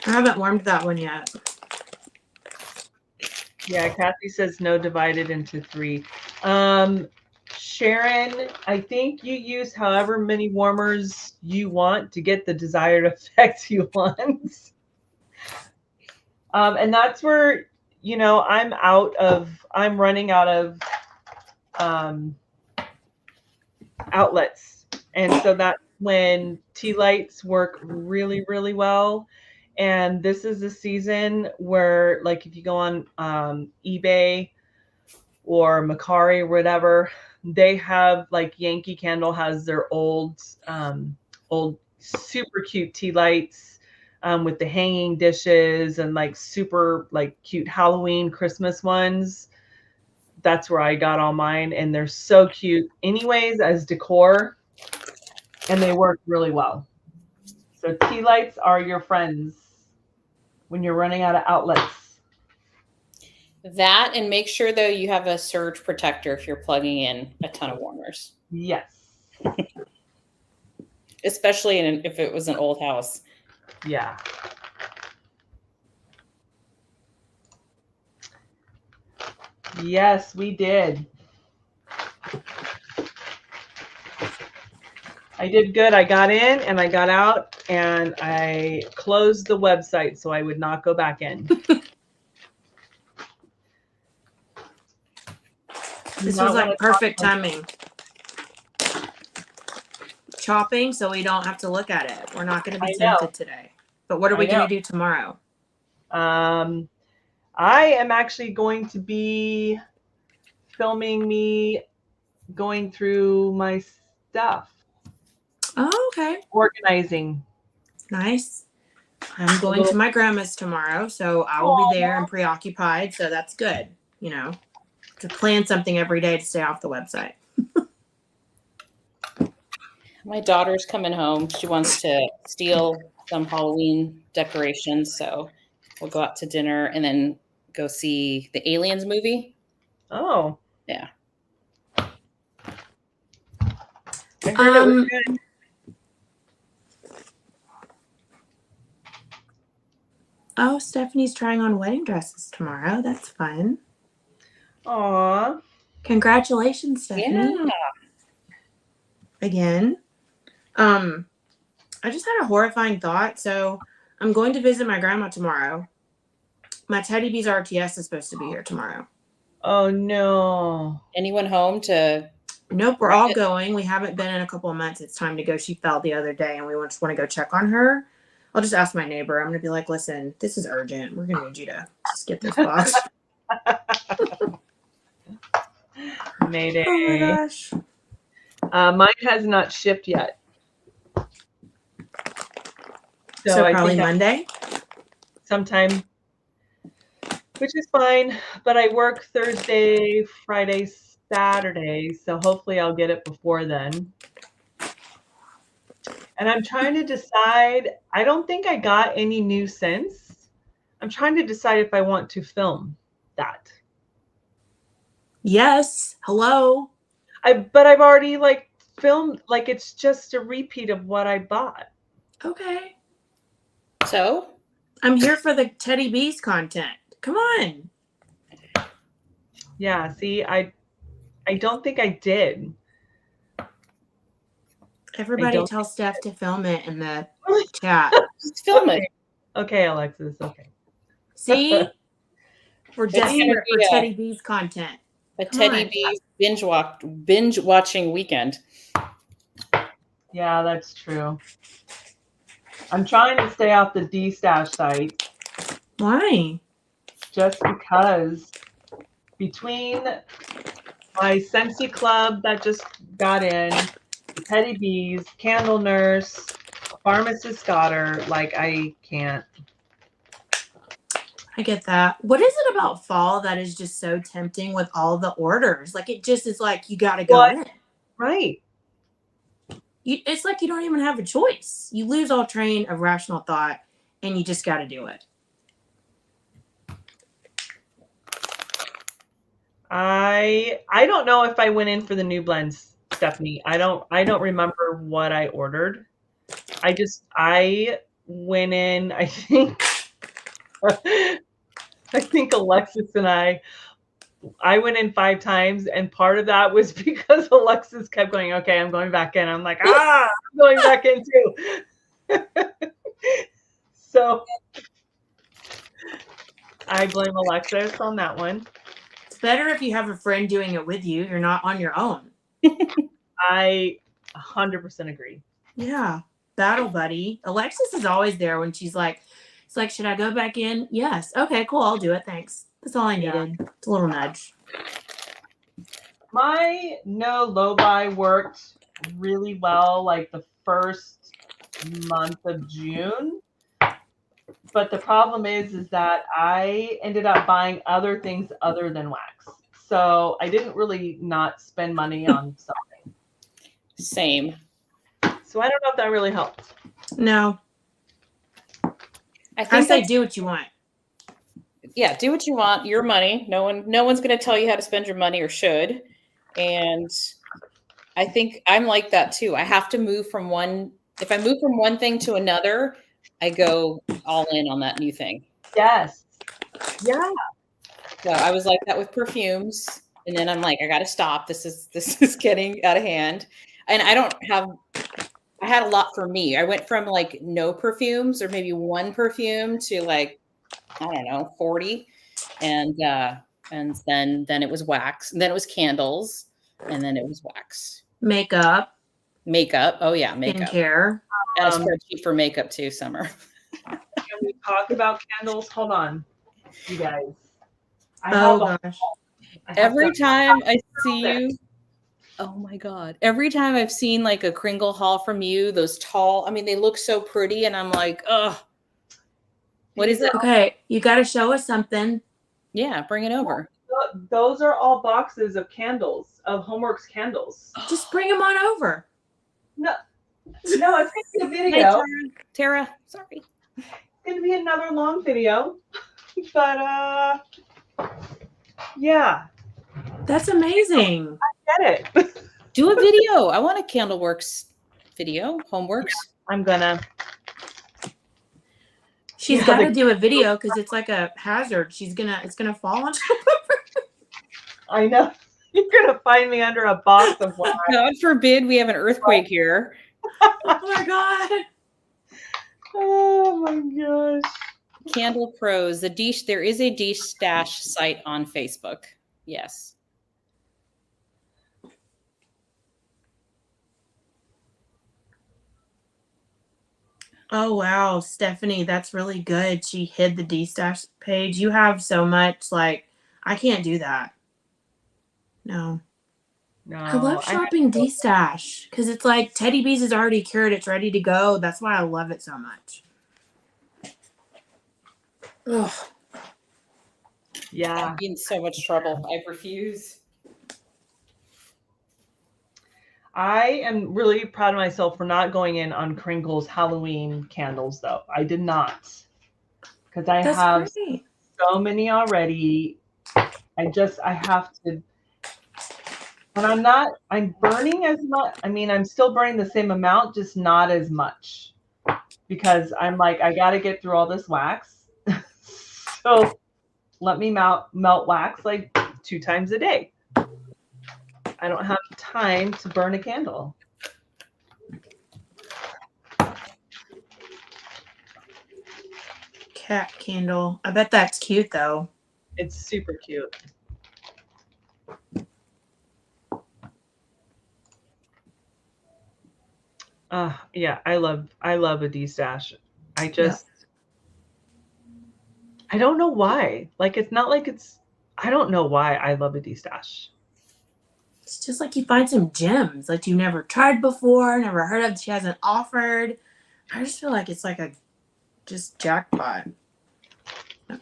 haven't warmed that one yet. Yeah, Kathy says no divided into 3. Sharon, I think you use however many warmers you want to get the desired effect you want. And that's where, you know, I'm running out of outlets. And so that's when tea lights work really, really well. And this is a season where, like, if you go on eBay or Macari or whatever, they have, like, Yankee Candle has their old super cute tea lights with the hanging dishes and like super like cute Halloween Christmas ones. That's where I got all mine, and they're so cute anyways as decor, and they work really well. So tea lights are your friends when you're running out of outlets. That, and make sure though you have a surge protector if you're plugging in a ton of warmers. Yes. Especially if it was an old house. Yeah. Yes, we did. I did good. I got in and I got out and I closed the website so I would not go back in. This was like perfect timing. Chopping so we don't have to look at it. We're not going to be tempted today. But what are we going to do tomorrow? I am actually going to be filming me going through my stuff. Oh, okay. Organizing. Nice. I'm going to my grandma's tomorrow, so I will be there and preoccupied. So that's good, you know, to plan something every day to stay off the website. My daughter's coming home. She wants to steal some Halloween decorations, so we'll go out to dinner and then go see the Aliens movie. Oh. Yeah. I heard it was good. Oh, Stephanie's trying on wedding dresses tomorrow. That's fun. Aw. Congratulations, Stephanie. Yeah. Again. I just had a horrifying thought. So I'm going to visit my grandma tomorrow. My Teddy B's RTS is supposed to be here tomorrow. Oh no. Anyone home to? Nope, we're all going. We haven't been in a couple of months. It's time to go. She fell the other day and we just want to go check on her. I'll just ask my neighbor. I'm going to be like, listen, this is urgent. We're going to need you to just get this box. Mayday. Oh my gosh. Mine has not shipped yet. So I probably think Monday? sometime, which is fine. But I work Thursday, Friday, Saturday. So hopefully I'll get it before then. And I'm trying to decide. I don't think I got any new scents. I'm trying to decide if I want to film that. Yes. Hello. But I've already like filmed, like it's just a repeat of what I bought. Okay. So I'm here for the Teddy B's content. Come on. Yeah, see, I don't think I did. Everybody tell Steph to film it in the chat. just film it. Okay, Alexis. Okay. See? We're desperate for be Teddy B's content. A Come Teddy on. B binge watching weekend. Yeah, that's true. I'm trying to stay off the D-Stash site Why? just because between my Scentsy Club that just got in, the Teddy B's, Candle Nurse, Pharmacist Daughter, like I can't. I get that. What is it about fall that is just so tempting with all the orders? Like it just is like you got to go in. Right. It's like you don't even have a choice. You lose all train of rational thought and you just got to do it. I don't know if I went in for the new blends, Stephanie. I don't remember what I ordered. I went in, I think Alexis and I went in 5 times, and part of that was because Alexis kept going, okay, I'm going back in. I'm like, I'm going back in too. So I blame Alexis on that one. It's better if you have a friend doing it with you. You're not on your own. I 100% agree. Yeah. Battle buddy. Alexis is always there when she's like, it's like, should I go back in? Yes. Okay, cool. I'll do it. Thanks. That's all I needed. Yeah. It's a little nudge. My no low buy worked really well like the first month of June. But the problem is that I ended up buying other things other than wax. So I didn't really not spend money on something. Same. So I don't know if that really helped. No. I say do what you want. Yeah, do what you want. Your money. No one's going to tell you how to spend your money or should. And I think I'm like that too. I have to move from one. If I move from one thing to another, I go all in on that new thing. Yes. Yeah. So I was like that with perfumes. And then I'm like, I got to stop. This is getting out of hand. And I had a lot for me. I went from like no perfumes or maybe one perfume to like, I don't know, 40. And then it was wax. And then it was candles. And then it was wax. Makeup. Oh yeah, makeup. Skincare. And a spreadsheet for makeup too, Summer. Can we talk about candles? Hold on, you guys. Gosh. Every time I see you, oh my God. Every time I've seen like a Kringle haul from you, those tall, I mean, they look so pretty. And I'm like, ugh. What is it? Okay, you got to show us something. Yeah, bring it over. Those are all boxes of candles, of Homeworks candles. Just bring them on over. No, No, it's going to be a Hi, video. Tara. Sorry. It's going to be another long video. But, yeah. That's amazing. Get it. Do a video. I want a Candleworks video. Homeworks. I'm going to. She's Yeah, got to do a video because it's like a hazard. It's gonna fall on top of her. I know. You're going to find me under a box of wax. God forbid we have an earthquake here. Oh my god. Oh my gosh. Candle Pros. There is a de-stash site on Facebook. Yes. Oh wow, Stephanie, that's really good. She hid the de-stash page. You have so much, like, I can't do that. No. No. I love shopping de-stash because it's like Teddy Bees is already cured. It's ready to go. That's why I love it so much. Ugh. Yeah. I'm in so much trouble. I refuse. I am really proud of myself for not going in on Kringle's Halloween candles, though. I did not. Because I have great. so many already. I have to. And I'm burning as much. I mean, I'm still burning the same amount, just not as much. Because I'm like, I got to get through all this wax. So let me melt wax like 2 times a day. I don't have time to burn a candle. Cat candle. I bet that's cute though. It's super cute. Yeah, I love a de-stash. I don't know why. Like, it's not like I don't know why I love a de-stash. It's just like you find some gems that you never tried before, never heard of, she hasn't offered. I just feel like it's like a just jackpot.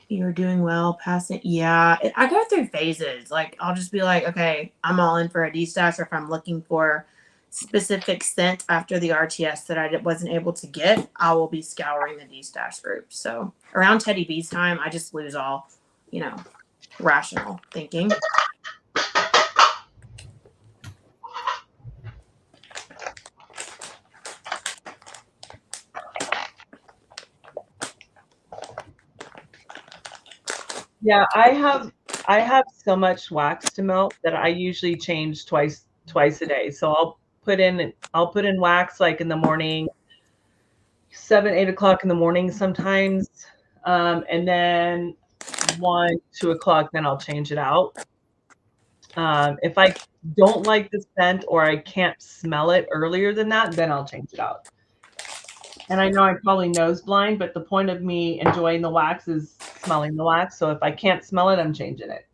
You're doing well, passing. Yeah, I go through phases. Like, I'll just be like, okay, I'm all in for a de-stash, or if I'm looking for specific scent after the RTS that I wasn't able to get, I will be scouring the de-stash group. So around Teddy B's time, I just lose all, rational thinking. Yeah, I have so much wax to melt that I usually change twice a day. So I'll put in wax like in the morning, 7, 8 o'clock in the morning sometimes, and then 1, 2 o'clock. Then I'll change it out. If I don't like the scent or I can't smell it earlier than that, then I'll change it out. And I know I'm probably nose blind, but the point of me enjoying the wax is smelling the wax. So if I can't smell it, I'm changing it.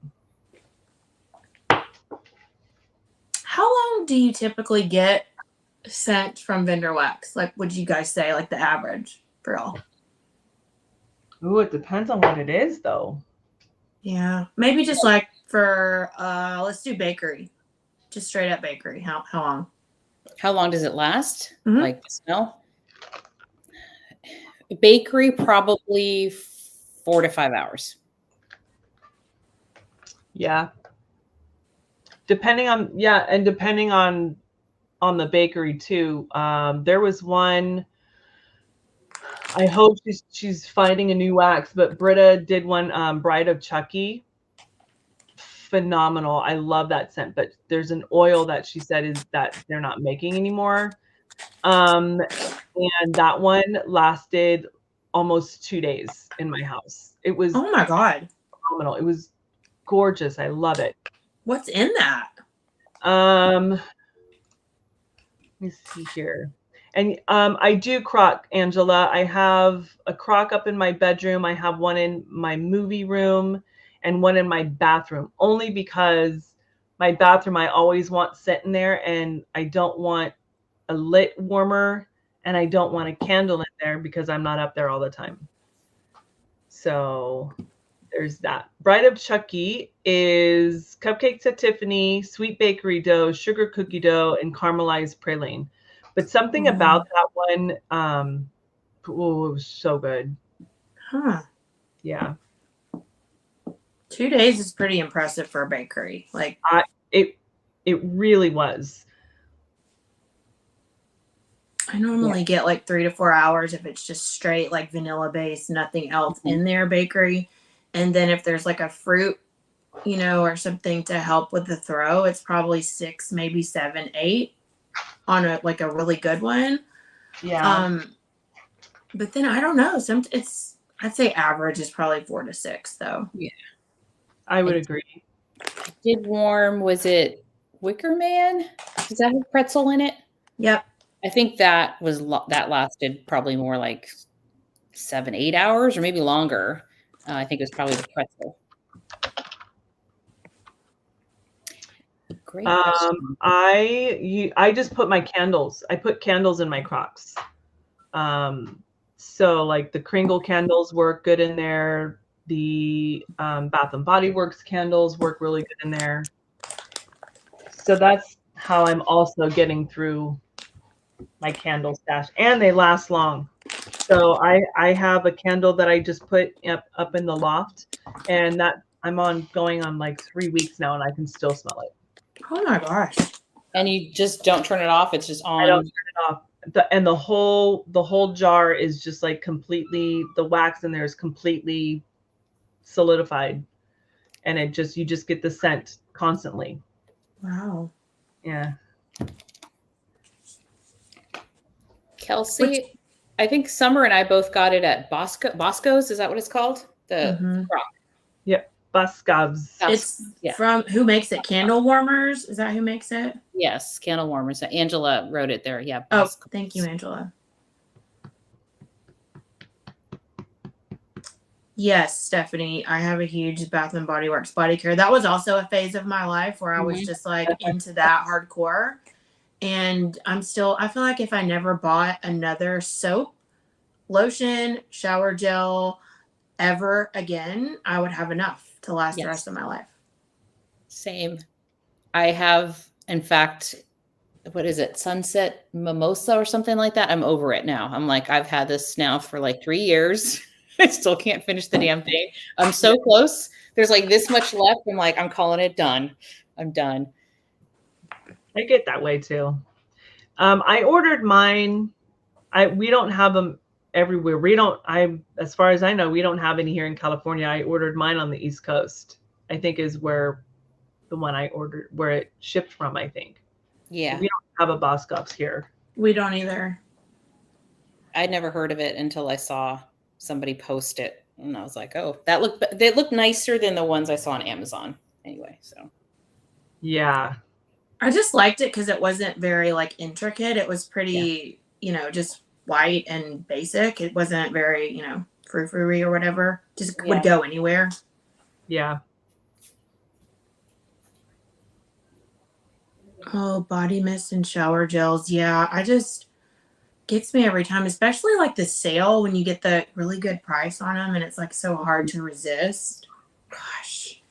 How long do you typically get scent from vendor wax? Like, would you guys say like the average for all? Ooh, it depends on what it is, though. Yeah, maybe just like for let's do bakery, just straight up bakery. How long? How long does it last? Mm-hmm. Like the smell? Bakery, probably 4 to 5 hours. Yeah. Depending on the bakery too. There was one. I hope she's finding a new wax, but Britta did one, Bride of Chucky. Phenomenal. I love that scent, but there's an oil that she said is that they're not making anymore. And that one lasted almost 2 days in my house. It was, oh my God, phenomenal. It was gorgeous. I love it. What's in that? Let me see here. And I do crock, Angela. I have a crock up in my bedroom. I have one in my movie room and one in my bathroom, only because my bathroom I always want sitting there, and I don't want a lit warmer, and I don't want a candle in there because I'm not up there all the time. So there's that. Bride of Chucky is cupcakes at Tiffany, sweet bakery dough, sugar cookie dough, and caramelized praline. But something about that one, it was so good. Huh. Yeah. 2 days is pretty impressive for a bakery. Like it really was. I normally get like 3 to 4 hours if it's just straight like vanilla based, nothing else in their bakery. And then if there's like a fruit, or something to help with the throw, it's probably 6, maybe 7, 8 on a really good one. Yeah. But then I don't know. I'd say average is probably 4 to 6 though. Yeah. I would agree. Did warm, was it Wicker Man? Does that have pretzel in it? Yep. I think that that lasted probably more like 7, 8 hours or maybe longer. I think it was probably the pretzel. Great question. I just put my candles. I put candles in my Crocs. So like the Kringle candles work good in there. The Bath and Body Works candles work really good in there. So that's how I'm also getting through my candle stash, and they last long. So I have a candle that I just put up in the loft, and that I'm going on like 3 weeks now, and I can still smell it. Oh my gosh. And you just don't turn it off. It's just on. I don't turn it off. The whole jar is just like completely, the wax in there is completely solidified, and you just get the scent constantly. Wow. Yeah. Kelsey, I think Summer and I both got it at Bosco's. Is that what it's called? The Croc. Yep. Boscov's. It's from who makes it? Candle Warmers? Is that who makes it? Yes, Candle Warmers. Angela wrote it there. Yeah. Oh, thank you, Angela. Yes, Stephanie, I have a huge Bath and Body Works body care. That was also a phase of my life where I was just like into that hardcore. And I feel like if I never bought another soap, lotion, shower gel ever again, I would have enough to last the rest of my life. Same. I have, in fact, what is it? Sunset Mimosa or something like that. I'm over it now. I'm like, I've had this now for like 3 years. I still can't finish the damn thing. I'm so close. There's like this much left. I'm like, I'm calling it done. I'm done. I get that way too. I ordered mine. We don't have them everywhere. As far as I know, we don't have any here in California. I ordered mine on the East Coast. I think is where the one I ordered, where it shipped from, I think. Yeah. We don't have a Boscov's here. We don't either. I'd never heard of it until I saw somebody post it. And I was like, oh, they look nicer than the ones I saw on Amazon anyway. So yeah. I just liked it because it wasn't very like intricate. It was pretty, just white and basic. It wasn't very, frou-frou-y or whatever. Just would go anywhere. Yeah. Oh, body mist and shower gels. Yeah, gets me every time, especially like the sale when you get the really good price on them and it's like so hard to resist. Gosh.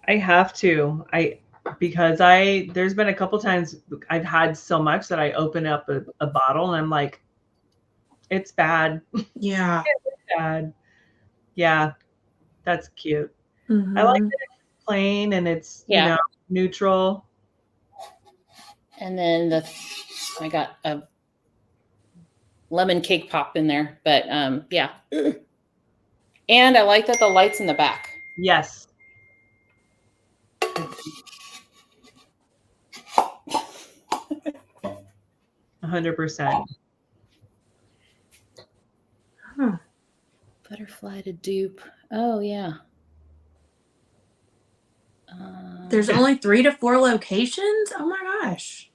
I have to. Because there's been a couple times I've had so much that I open up a bottle and I'm like, it's bad. Yeah. It's bad. Yeah. That's cute. Mm-hmm. I like that it's plain and it's, neutral. And then I got a lemon cake pop in there, but yeah. And I like that the light's in the back. Yes. $100%. Huh. Butterfly to dupe. Oh yeah. There's only 3 to 4 locations? Oh my gosh.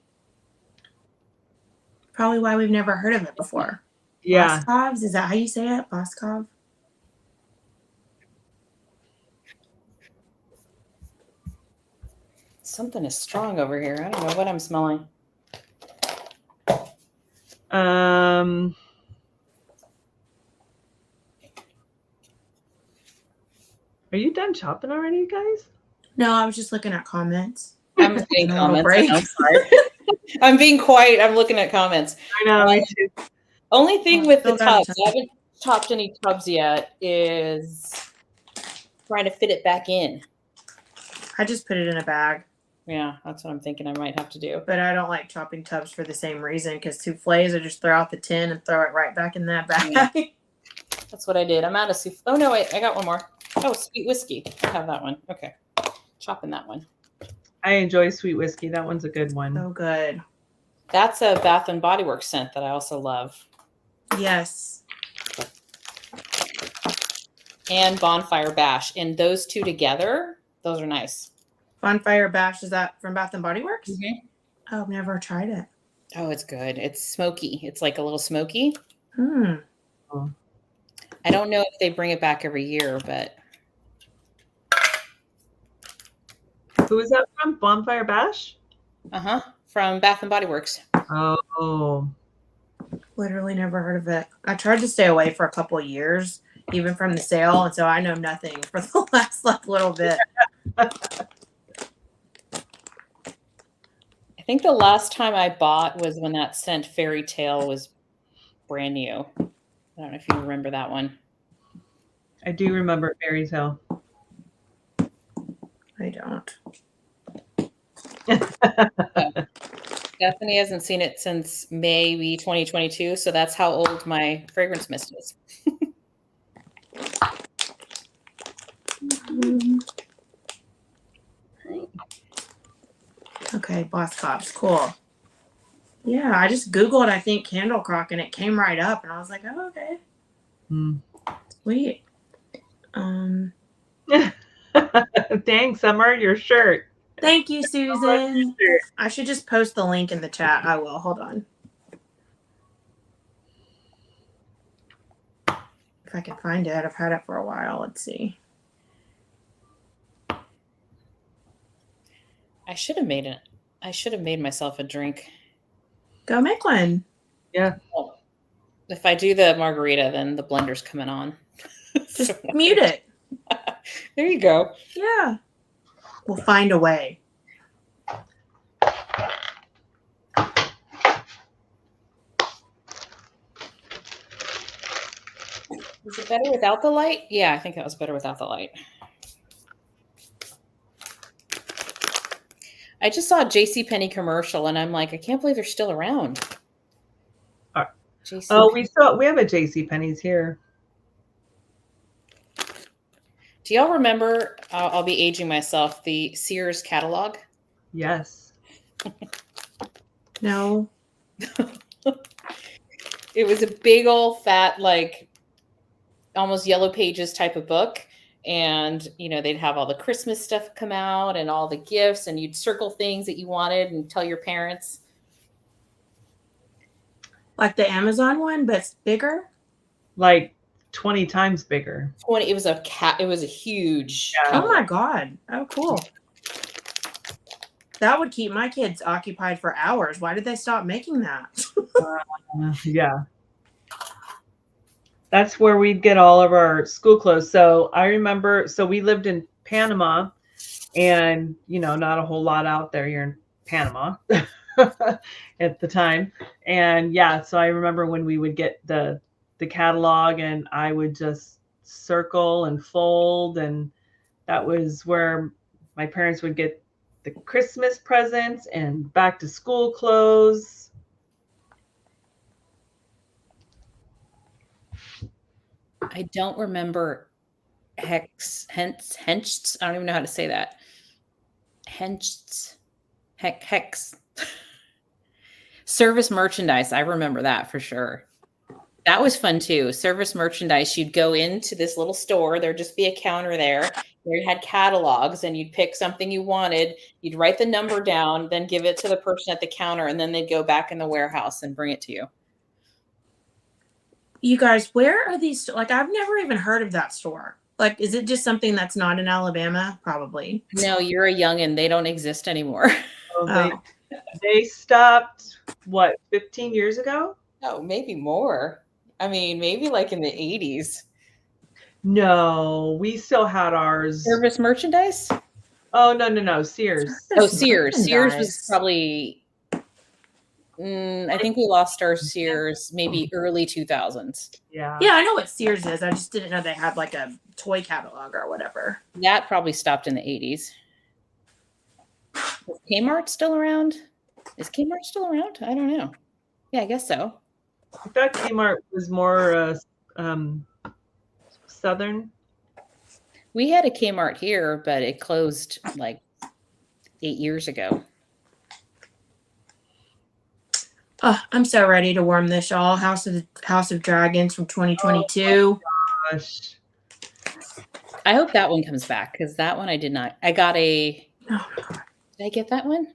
Probably why we've never heard of it before. Yeah. Boscov's? Is that how you say it? Boscov? Something is strong over here. I don't know what I'm smelling. Are you done chopping already, you guys? No, I was just looking at comments. I'm getting comments. I'm sorry. I'm being quiet. I'm looking at comments. I know. Me too. Only thing with the Still got a tubs, I haven't topped any tubs yet, is trying to fit it back in. I just put it in a bag. Yeah, that's what I'm thinking I might have to do. But I don't like chopping tubs for the same reason, because souffles, I just throw out the tin and throw it right back in that bag. Yeah. That's what I did. I'm out of souffle. Oh, no, wait. I got one more. Oh, sweet whiskey. I have that one. Okay. Chopping that one. I enjoy sweet whiskey. That one's a good one. So good. That's a Bath and Body Works scent that I also love. Yes. And Bonfire Bash. And those two together, those are nice. Bonfire Bash, is that from Bath and Body Works? Mm-hmm. Oh, I've never tried it. Oh, it's good. It's smoky. It's like a little smoky. Hmm. Oh. I don't know if they bring it back every year, but. Who is that from? Bonfire Bash? Uh-huh. From Bath and Body Works. Oh. Literally never heard of it. I tried to stay away for a couple of years, even from the sale, and so I know nothing for the last little bit. I think the last time I bought was when that scent Fairy Tale was brand new. I don't know if you remember that one. I do remember Fairy Tale. I don't. Stephanie hasn't seen it since maybe 2022, so that's how old my fragrance mist is. Okay, Boss Cops, cool. Yeah, I just Googled, I think, candle crock, and it came right up, and I was like, oh, okay. Sweet. Dang, Summer, your shirt. Thank you, Susan. I should just post the link in the chat. I will. Hold on. If I can find it. I've had it for a while. Let's see. I should have made it. I should have made myself a drink. Go make one. Yeah. Well, if I do the margarita, then the blender's coming on. Just mute it. There you go. Yeah. We'll find a way. Is it better without the light? Yeah, I think that was better without the light. I just saw a JCPenney commercial, and I'm like, I can't believe they're still around. Oh, we have a JCPenney's here. Do y'all remember, I'll be aging myself, the Sears catalog? Yes. No. It was a big old fat, like almost Yellow Pages type of book. And, you know, they'd have all the Christmas stuff come out and all the gifts, and you'd circle things that you wanted and tell your parents. Like the Amazon one, but bigger? Like 20 times bigger. 20. It was a huge. Yeah. Oh my God. Oh, cool. That would keep my kids occupied for hours. Why did they stop making that? Yeah. That's where we'd get all of our school clothes. So I remember, so we lived in Panama, and, you know, not a whole lot out there. You're in Panama at the time. And yeah, so I remember when we would get the catalog, and I would just circle and fold. And that was where my parents would get the Christmas presents and back to school clothes. I don't remember Hex. I don't even know how to say that. Hex. Service merchandise. I remember that for sure. That was fun too. Service merchandise. You'd go into this little store. There'd just be a counter there. They had catalogs, and you'd pick something you wanted. You'd write the number down, then give it to the person at the counter, and then they'd go back in the warehouse and bring it to you. You guys, where are these? Like, I've never even heard of that store. Like, is it just something that's not in Alabama? Probably. No, you're a youngin'. They don't exist anymore. They stopped, what, 15 years ago? Oh, maybe more. I mean, maybe like in the 80s. No, we still had ours. Service merchandise? Oh, no. Sears. Oh, Sears. Sears was probably I think we lost our Sears maybe early 2000s. Yeah. Yeah, I know what Sears is. I just didn't know they had like a toy catalog or whatever. That probably stopped in the 80s. Is Kmart still around? Is Kmart still around? I don't know. Yeah, I guess so. I thought Kmart was more southern. We had a Kmart here, but it closed like 8 years ago. Oh, I'm so ready to warm this, y'all. House of Dragons from 2022. Oh gosh. I hope that one comes back because that one I did not. I got a. Oh, Did I get that one?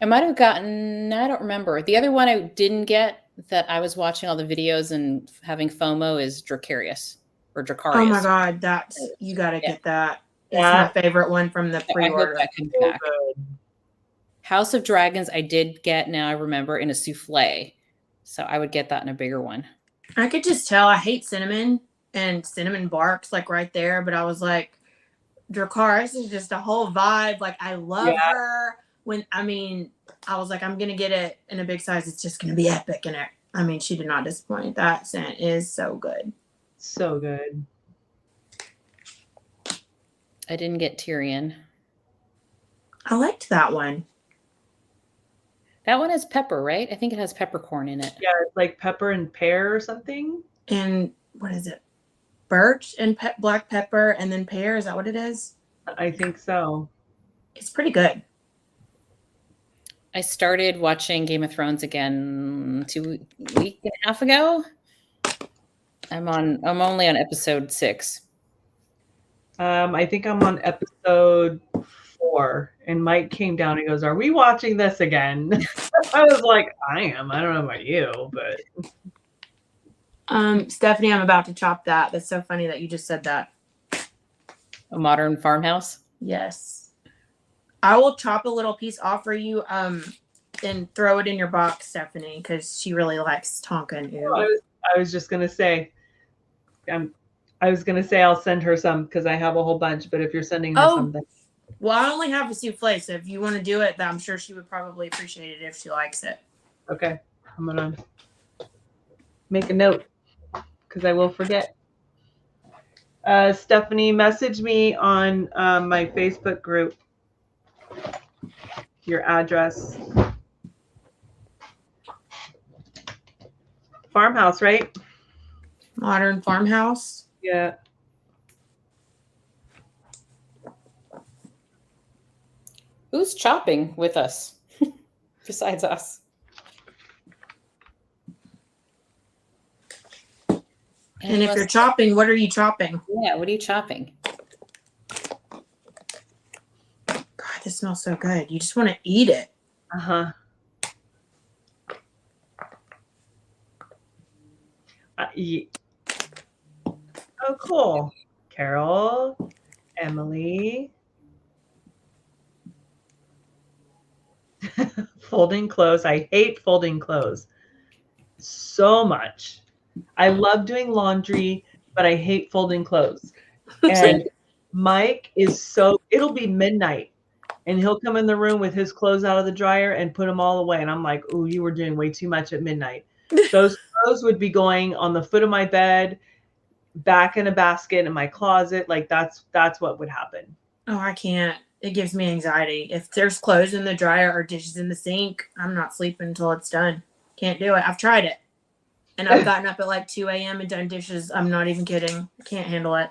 I might have gotten. I don't remember. The other one I didn't get that I was watching all the videos and having FOMO is Dracarius or Dracarius. oh my God, you got to get that. It's Yeah. my favorite one from the I hope pre-order. that comes So back. good. House of Dragons, I did get. Now I remember in a souffle, so I would get that in a bigger one. I could just tell I hate cinnamon, and cinnamon barks like right there. But I was like, Dracarys is just a whole vibe. Like I love her. I was like, I'm gonna get it in a big size. It's just gonna be epic. And she did not disappoint. That scent is so good. So good. I didn't get Tyrion. I liked that one. That one has pepper, right? I think it has peppercorn in it. Yeah, it's like pepper and pear or something. And what is it? Birch and black pepper and then pear. Is that what it is? I think so. It's pretty good. I started watching Game of Thrones again 2 weeks and a half ago. I'm only on episode 6. I think I'm on episode 4, and Mike came down and goes, "Are we watching this again?" I was like, "I am. I don't know about you, but." Stephanie, I'm about to chop that. That's so funny that you just said that. A Modern Farmhouse. Yes. I will chop a little piece off for you and throw it in your box, Stephanie, because she really likes Tonkin. I was just gonna say, I'll send her some because I have a whole bunch. But if you're sending her something, well, I only have a souffle, so if you want to do it, I'm sure she would probably appreciate it if she likes it. okay, I'm gonna make a note because I will forget. Stephanie, message me on my Facebook group your address. Farmhouse, right? Modern Farmhouse. Yeah. Who's chopping with us besides us? And if you're chopping, what are you chopping? Yeah, what are you chopping? God, this smells so good. You just want to eat it. Uh-huh. Oh, cool. Carol, Emily. Folding clothes. I hate folding clothes so much. I love doing laundry, but I hate folding clothes. And Mike it'll be midnight and he'll come in the room with his clothes out of the dryer and put them all away. And I'm like, "Ooh, you were doing way too much at midnight." Those clothes would be going on the foot of my bed, back in a basket in my closet. Like that's what would happen. Oh, I can't. It gives me anxiety. If there's clothes in the dryer or dishes in the sink, I'm not sleeping until it's done. Can't do it. I've tried it. And I've gotten up at like 2 a.m. and done dishes. I'm not even kidding. I can't handle it.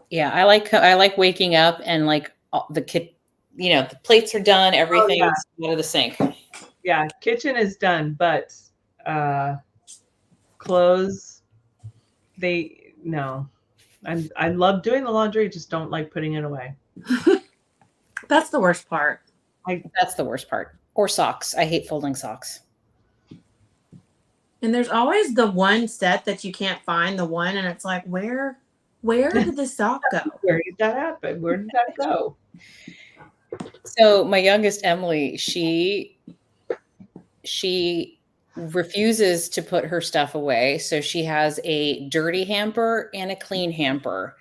Yeah, I like waking up and like the plates are done, everything's out of the sink. Yeah, kitchen is done, but clothes, I love doing the laundry, just don't like putting it away. That's the worst part. That's the worst part. Or socks. I hate folding socks. And there's always the one set that you can't find the one, and it's like, where did the sock go? Where did that happen? Where did that go? So my youngest Emily, she refuses to put her stuff away. So she has a dirty hamper and a clean hamper.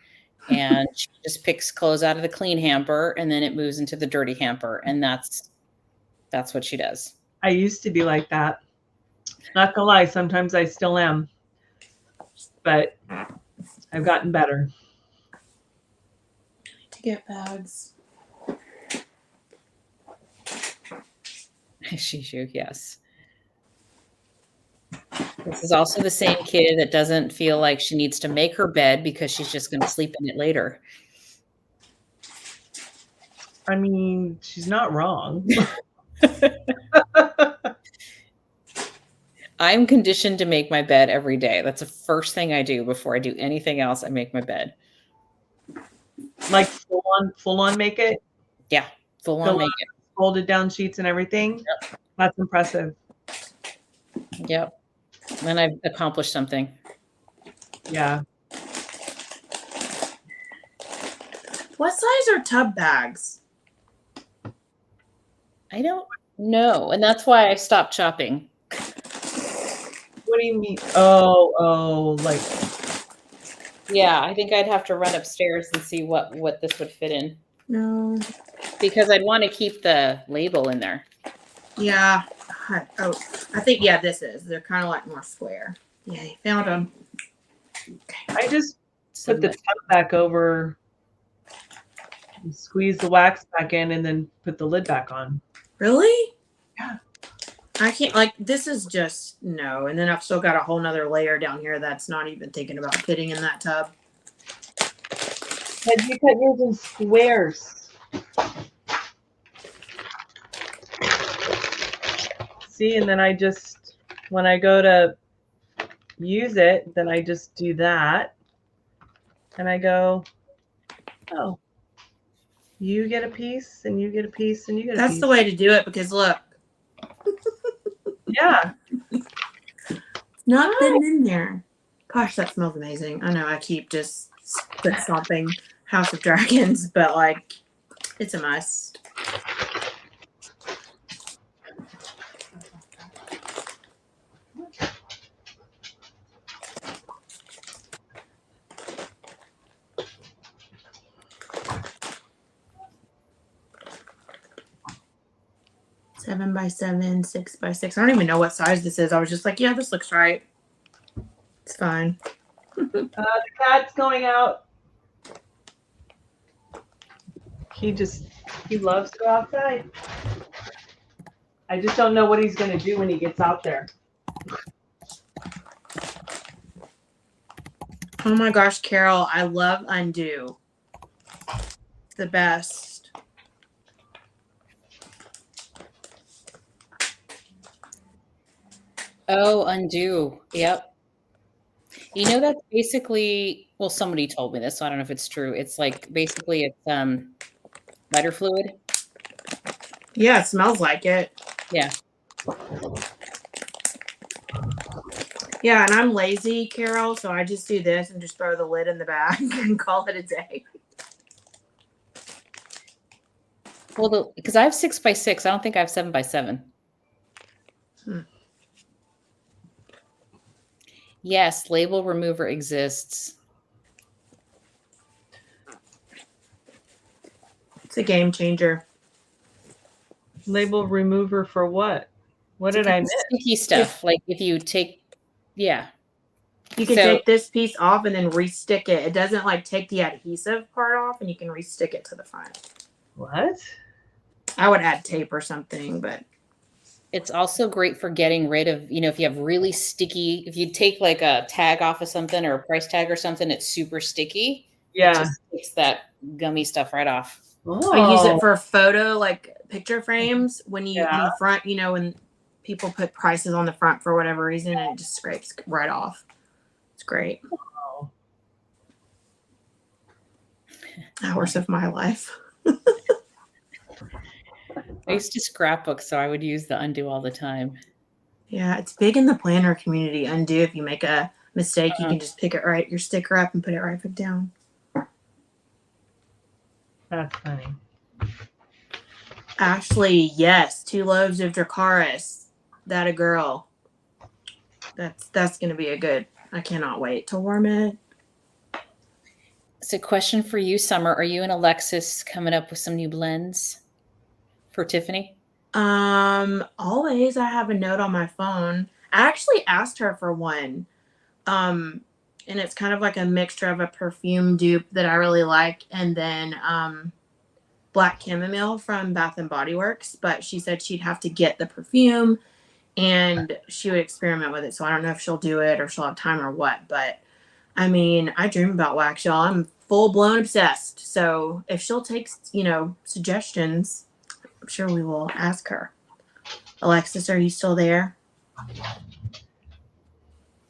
And she just picks clothes out of the clean hamper and then it moves into the dirty hamper. And that's what she does. I used to be like that. Not gonna lie, sometimes I still am. But I've gotten better. To get bags. Shishu, yes. This is also the same kid that doesn't feel like she needs to make her bed because she's just going to sleep in it later. I mean, she's not wrong. I'm conditioned to make my bed every day. That's the first thing I do before I do anything else. I make my bed. Like full on make it? Yeah, full on make it. Folded down sheets and everything? Yep. That's impressive. Yep. And I've accomplished something. Yeah. What size are tub bags? I don't know. And that's why I stopped shopping. What do you mean? Oh, like. Yeah, I think I'd have to run upstairs and see what this would fit in. No. Because I'd want to keep the label in there. Yeah. Oh, I think, yeah, this is. They're kind of like more square. Yeah, you found them. Okay. I just put the tub back over, squeeze the wax back in, and then put the lid back on. Really? Yeah. I can't, like, this is just, no. And then I've still got a whole nother layer down here that's not even thinking about fitting in that tub. But you cut yours in squares. See, and then I just, when I go to use it, then I just do that. And I go, oh, you get a piece, and you get a piece, and you get a piece. That's the way to do it, because look. Yeah. Not fitting in there. Gosh, that smells amazing. I know I keep just foot stomping House of Dragons, but like, it's a must. Seven by 7, 6 by 6. I don't even know what size this is. I was just like, yeah, this looks right. It's fine. The cat's going out. He loves to go outside. I just don't know what he's going to do when he gets out there. Oh my gosh, Carol, I love Undo. It's the best. Oh, Undo. Yep. You know, that's basically, well, somebody told me this, so I don't know if it's true. It's like, basically it's lighter fluid. Yeah, it smells like it. Yeah. Yeah, and I'm lazy, Carol, so I just do this and just throw the lid in the bag and call it a day. Well, because I have 6 by 6. I don't think I have 7 by 7. Yes, label remover exists. It's a game changer. Label remover for what? What did I miss? Sticky stuff. Like if you take, yeah. You can take this piece off and then re-stick it. It doesn't like take the adhesive part off, and you can re-stick it to the front. What? I would add tape or something, but it's also great for getting rid of, you know, if you have really sticky, if you take like a tag off of something or a price tag or something, it's super sticky. Yeah. It just takes that gummy stuff right off. Oh. I use it for photo, like picture frames when you on the front, you know, when people put prices on the front for whatever reason, and it just scrapes right off. It's great. Oh. Hours of my life. I used to scrapbook, so I would use the Undo all the time. Yeah, it's big in the planner community. Undo, if you make a mistake, you can just pick it right, your sticker up, and put it right back down. That's funny. Ashley, yes, 2 loaves of Dracaris. That a girl. That's gonna be a good. I cannot wait to warm it. It's a question for you, Summer. Are you and Alexis coming up with some new blends for Tiffany? Always. I have a note on my phone. I actually asked her for one. And it's kind of like a mixture of a perfume dupe that I really like, and then black chamomile from Bath and Body Works. But she said she'd have to get the perfume and she would experiment with it. So I don't know if she'll do it or she'll have time or what. But I mean, I dream about wax, y'all. I'm full blown obsessed. So if she'll take, suggestions, I'm sure we will ask her. Alexis, are you still there?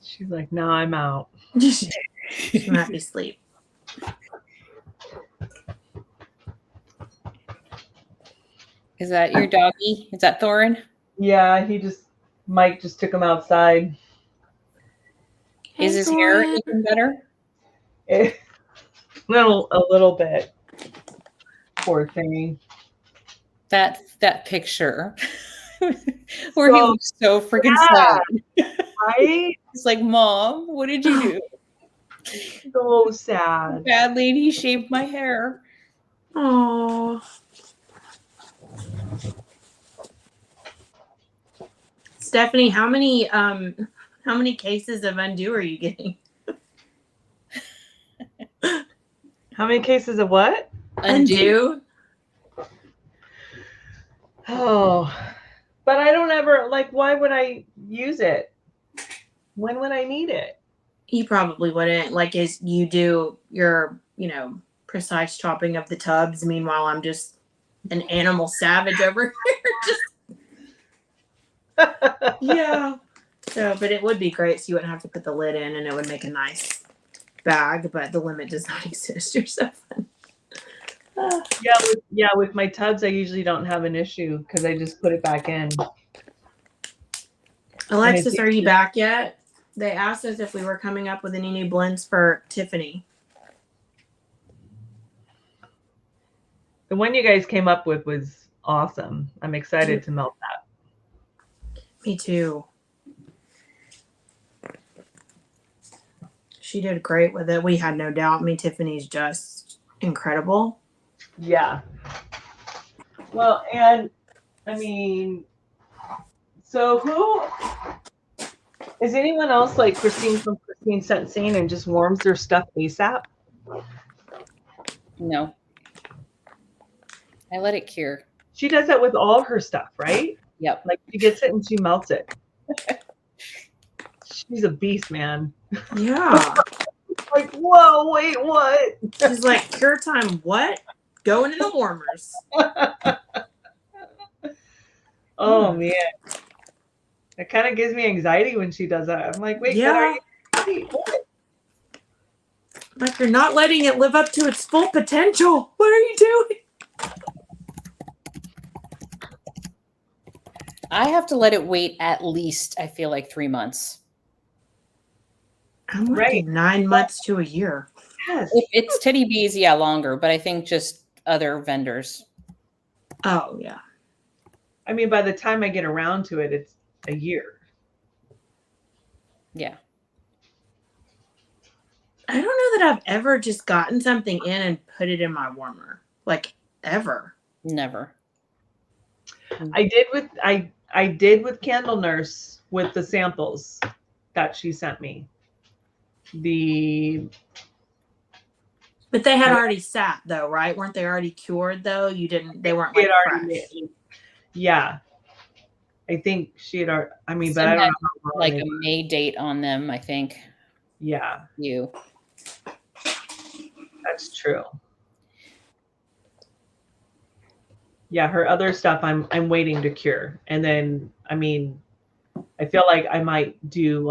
She's like, no, I'm out. She might be asleep. Is that your doggy? Is that Thorin? Yeah, Mike just took him outside. Hey, Is his hair Thorin. even better? A little bit. Poor thing. That picture where he looks so freaking sad. Right? It's like, Mom, what did you do? So sad. Bad lady shaved my hair. Oh. Stephanie, how many cases of undo are you getting? How many cases of what? Undo? Oh, but I don't ever, why would I use it? When would I need it? You probably wouldn't. As you do your, precise chopping of the tubs. Meanwhile, I'm just an animal savage over here. Yeah. So, but it would be great. So you wouldn't have to put the lid in and it would make a nice bag, but the limit does not exist. You're so fun. With my tubs, I usually don't have an issue because I just put it back in. Alexis, are you back yet? They asked us if we were coming up with any new blends for Tiffany. The one you guys came up with was awesome. I'm excited to melt that. Me too. She did great with it. We had no doubt. Tiffany's just incredible. Yeah. Well, and so who is anyone else like Christine from Christine Sensing and just warms their stuff ASAP? No. I let it cure. She does that with all her stuff, right? Yep. She gets it and she melts it. She's a beast, man. Yeah. Whoa, wait, what? She's like, cure time, what? Going in the warmers. Oh, man. It kind of gives me anxiety when she does that. I'm like, wait, yeah. what? You're not letting it live up to its full potential. What are you doing? I have to let it wait at least, I feel like, 3 months. I'm like 9 months to a year. Yes. If it's Teddy Bees, yeah, longer, but I think just other vendors. Oh, yeah. By the time I get around to it, it's a year. Yeah. I don't know that I've ever just gotten something in and put it in my warmer. Ever. Never. I did with Candle Nurse with the samples that she sent me. But they had already sat though, right? Weren't they already cured though? They weren't fresh. Yeah. I think she had already, but I don't know. Like a May date on them, I think. Yeah. You. That's true. Yeah, her other stuff I'm waiting to cure. And then I feel like I might do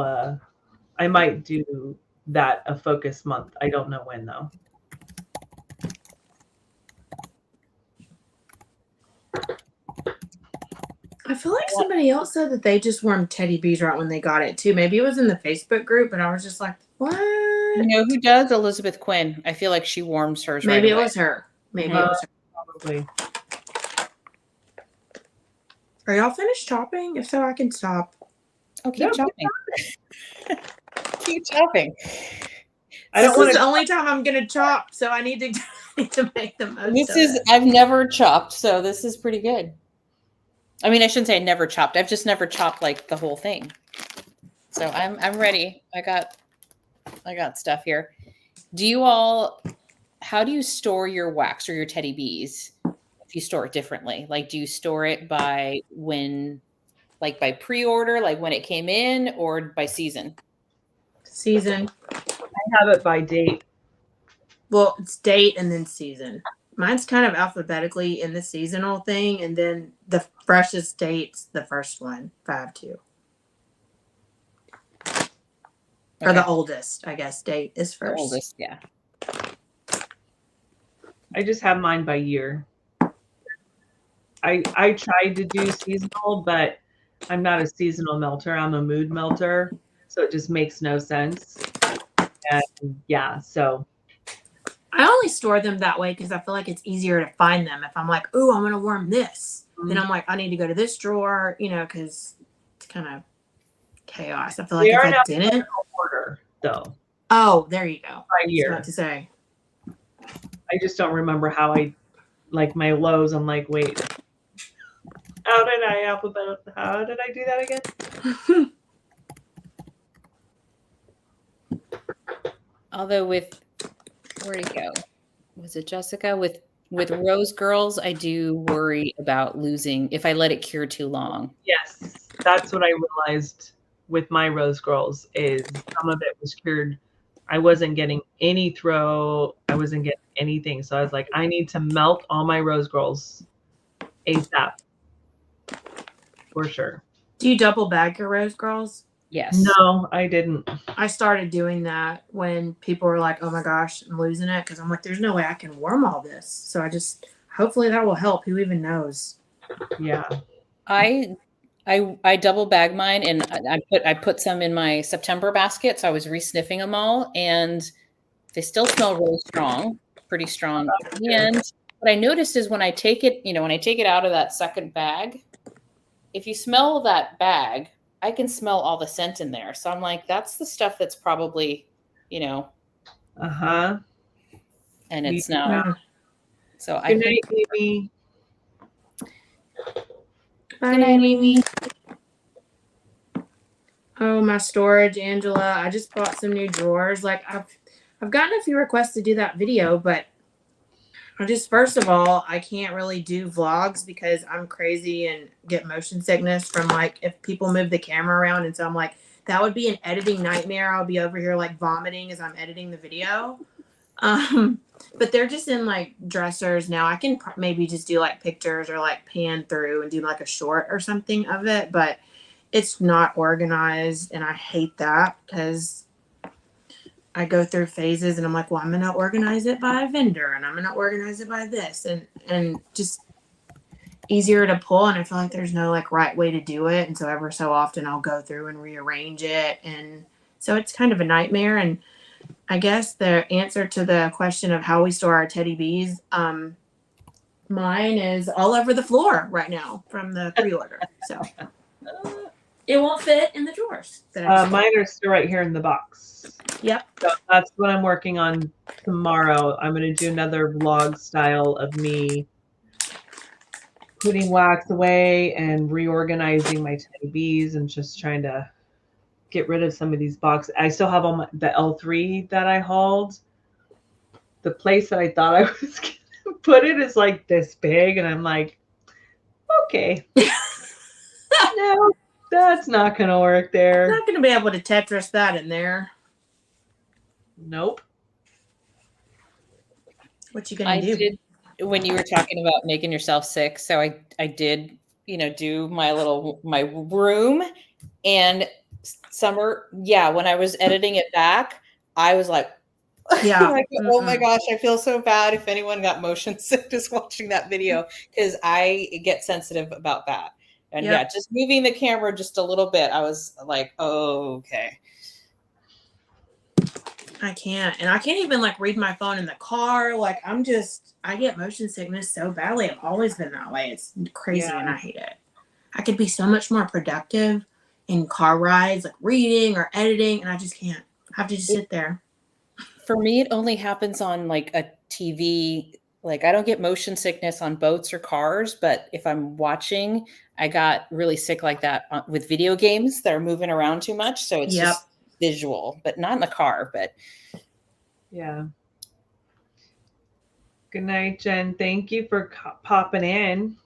that a focus month. I don't know when though. I feel like somebody else said that they just warmed Teddy Bees right when they got it too. Maybe it was in the Facebook group, but I was just like, what? You know who does? Elizabeth Quinn. I feel like she warms hers right away. Maybe it was her. Maybe it was her. Probably. Are y'all finished chopping? If so, I can stop. Oh, keep chopping. Keep chopping. This is the only time I'm going to chop, so I need to make the most of it. I've never chopped, so this is pretty good. I mean, I shouldn't say I never chopped. I've just never chopped like the whole thing. So I'm ready. I got stuff here. How do you store your wax or your teddy bees if you store it differently? Like, do you store it by by pre-order, like when it came in, or by season? Season. I have it by date. Well, it's date and then season. Mine's kind of alphabetically in the seasonal thing, and then the freshest date's the first one, 5/2. Or the oldest, I guess, date is first. The oldest, yeah. I just have mine by year. I tried to do seasonal, but I'm not a seasonal melter. I'm a mood melter, so it just makes no sense. And yeah, so I only store them that way because I feel like it's easier to find them. If I'm like, oh, I'm gonna warm this, then I'm like, I need to go to this drawer, because it's kind of chaos. I feel like if I didn't order though. Oh, there you go. By year. About to say. I just don't remember how I like my lows. I'm like, wait, how did I do that again? Although where'd it go? Was it Jessica? With rose girls, I do worry about losing if I let it cure too long. Yes, that's what I realized with my rose girls is some of it was cured. I wasn't getting any throw. I wasn't getting anything. So I was like, I need to melt all my rose girls ASAP. For sure. Do you double bag your rose girls? Yes. No, I didn't. I started doing that when people were like, oh my gosh, I'm losing it. Because I'm like, there's no way I can worm all this. So hopefully that will help. Who even knows? Yeah. I double bag mine, and I put some in my September basket. So I was re-sniffing them all, and they still smell really strong, pretty strong. And what I noticed is when I take it, when I take it out of that second bag, if you smell that bag, I can smell all the scent in there. So I'm like, that's the stuff that's probably, Uh-huh. And it's not. So I think. Good night, Amy. Good night, Amy. Oh, my storage, Angela. I just bought some new drawers. Like I've gotten a few requests to do that video, but first of all, I can't really do vlogs because I'm crazy and get motion sickness from like if people move the camera around. And so I'm like, that would be an editing nightmare. I'll be over here like vomiting as I'm editing the video. But they're just in like dressers now. I can maybe just do like pictures or like pan through and do like a short or something of it, but it's not organized. And I hate that because I go through phases and I'm like, well, I'm going to organize it by a vendor and I'm going to organize it by this and just easier to pull. And I feel like there's no like right way to do it. And so ever so often I'll go through and rearrange it. And so it's kind of a nightmare. And I guess the answer to the question of how we store our teddy bees, mine is all over the floor right now from the pre-order. So it won't fit in the drawers. Mine are still right here in the box. Yep. So that's what I'm working on tomorrow. I'm going to do another vlog style of me putting wax away and reorganizing my teddy bees and just trying to get rid of some of these boxes. I still have all the L3 that I hauled. The place that I thought I was going to put it is like this big. And I'm like, okay. No, that's not going to work there. I'm not going to be able to Tetris that in there. Nope. What you going to do? When you were talking about making yourself sick. So I did, do my room, and when I was editing it back, I was like, yeah, like, oh my gosh, I feel so bad if anyone got motion sick just watching that video, because I get sensitive about that. And just moving the camera just a little bit, I was like, oh, okay. I can't. And I can't even like read my phone in the car. Like I get motion sickness so badly. I've always been that way. It's crazy and I hate it. I could be so much more productive in car rides, like reading or editing, and I just can't. I have to just sit there. For me, it only happens on like a TV, Like I don't get motion sickness on boats or cars, but if I'm watching, I got really sick like that with video games that are moving around too much. So it's Yep. just visual, but not in the car. But Yeah. Good night, Jen. Thank you for popping in.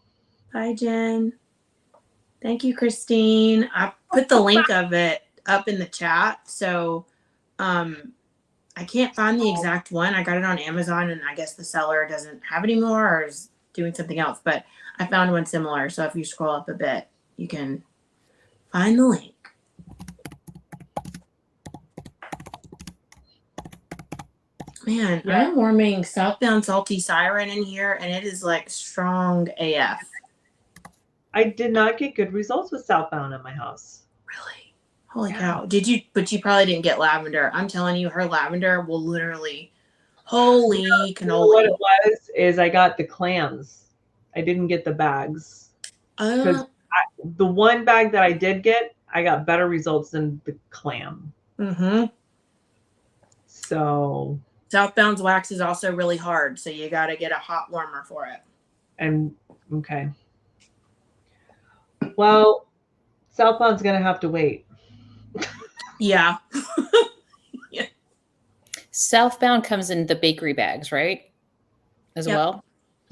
Bye, Jen. Thank you, Christine. I put the link of it up in the chat. So I can't find the exact one. I got it on Amazon, and I guess the seller doesn't have it anymore or is doing something else. But I found one similar. So if you scroll up a bit, you can find the link. Man, Yeah. I'm warming Southbound Salty Siren in here, and it is like strong AF. I did not get good results with Southbound in my house. Really? Holy cow. Did you? But you probably didn't get lavender. I'm telling you, her lavender will literally, holy cannoli. What it was is I got the clams. I didn't get the bags. Because the one bag that I did get, I got better results than the clam. Mm-hmm. So Southbound's wax is also really hard, so you got to get a hot warmer for it. And okay. Well, Southbound's gonna have to wait. Yeah. Southbound comes in the bakery bags, right? As well?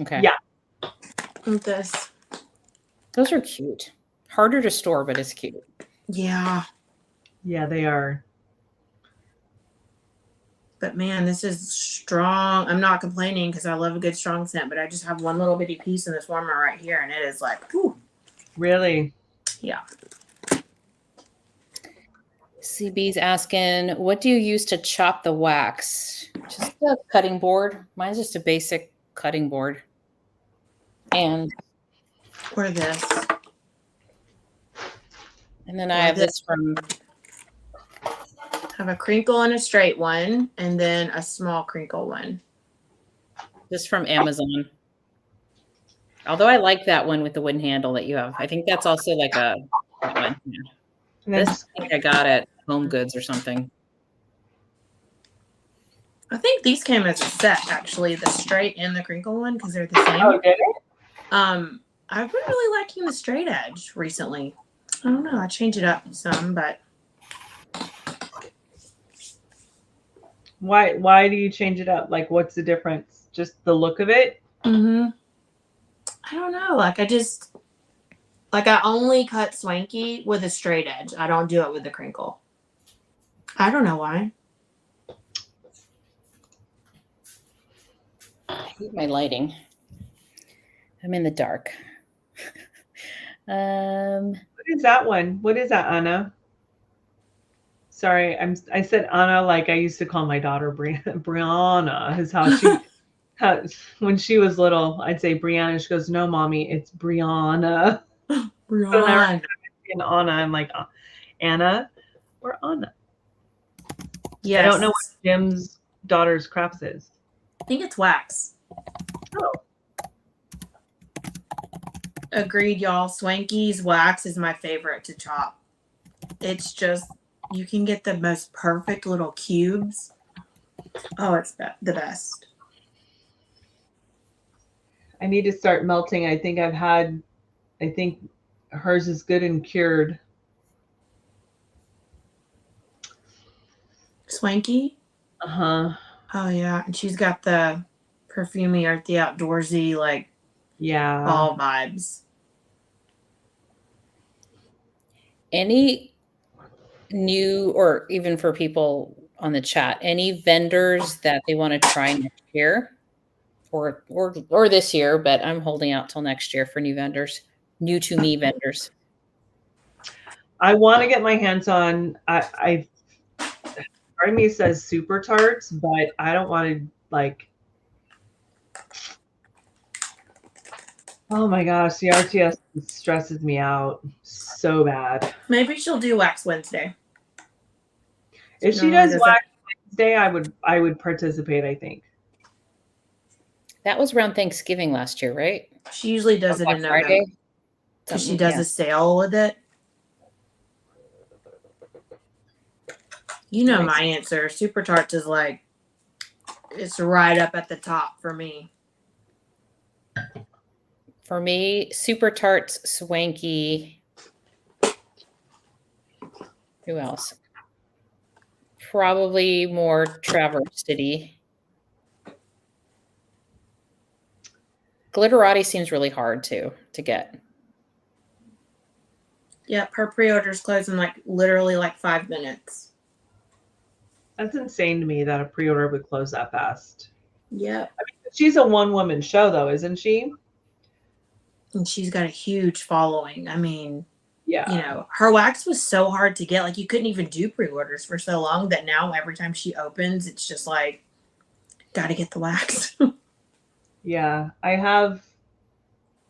Okay. Yeah. This. Those are cute. Harder to store, but it's cute. Yeah. Yeah, they are. But man, this is strong. I'm not complaining because I love a good strong scent, but I just have one little bitty piece in this warmer right here, and it is like, whew. Really? Yeah. CB's asking, what do you use to chop the wax? Just a cutting board. Mine's just a basic cutting board. And Or this. And then I have this from... I have a crinkle and a straight one, and then a small crinkle one. This from Amazon. Although I like that one with the wooden handle that you have. I think that's also like a... That one. Yeah. This I think I got at Home Goods or something. I think these came as a set, actually, the straight and the crinkle one, because they're the same. Oh, did it? I've been really liking the straight edge recently. I don't know. I change it up some, but why do you change it up? Like, what's the difference? Just the look of it? I don't know. I only cut swanky with a straight edge. I don't do it with the crinkle. I don't know why. I hate my lighting. I'm in the dark. What is that one? What is that, Anna? Sorry, I said Anna like I used to call my daughter Brianna. Is how she when she was little, I'd say Brianna. She goes, "No, mommy, it's Brianna." Brianna. So now in Anna, I'm like Anna or Anna. Yes. I don't know what Jim's daughter's crafts is. I think it's wax. Oh. Agreed, y'all. Swanky's wax is my favorite to chop. It's just, you can get the most perfect little cubes. Oh, it's the best. I need to start melting. I think hers is good and cured. Swanky? Uh-huh. Oh, yeah. And she's got the perfumey, earthy, outdoorsy, all vibes. Any new, or even for people on the chat, any vendors that they want to try next year or this year, but I'm holding out till next year for new vendors, new to me vendors. I want to get my hands on, part of me says super tarts, but I don't want to oh my gosh, the RTS stresses me out so bad. Maybe she'll do Wax Wednesday. If she does Wax Wednesday, I would participate, I think. That was around Thanksgiving last year, right? She usually does it in November. Because she does a sale with it. You know my answer. Super Tarts is it's right up at the top for me. For me, Super Tarts, Swanky. Who else? Probably more Traverse City. Glitterati seems really hard to get. Yep, her pre-orders close in like literally like 5 minutes. That's insane to me that a pre-order would close that fast. Yep. I mean, she's a one-woman show, though, isn't she? And she's got a huge following. I mean, Yeah. you know, her wax was so hard to get. Like, you couldn't even do pre-orders for so long that now every time she opens, it's just like, gotta get the wax. Yeah, I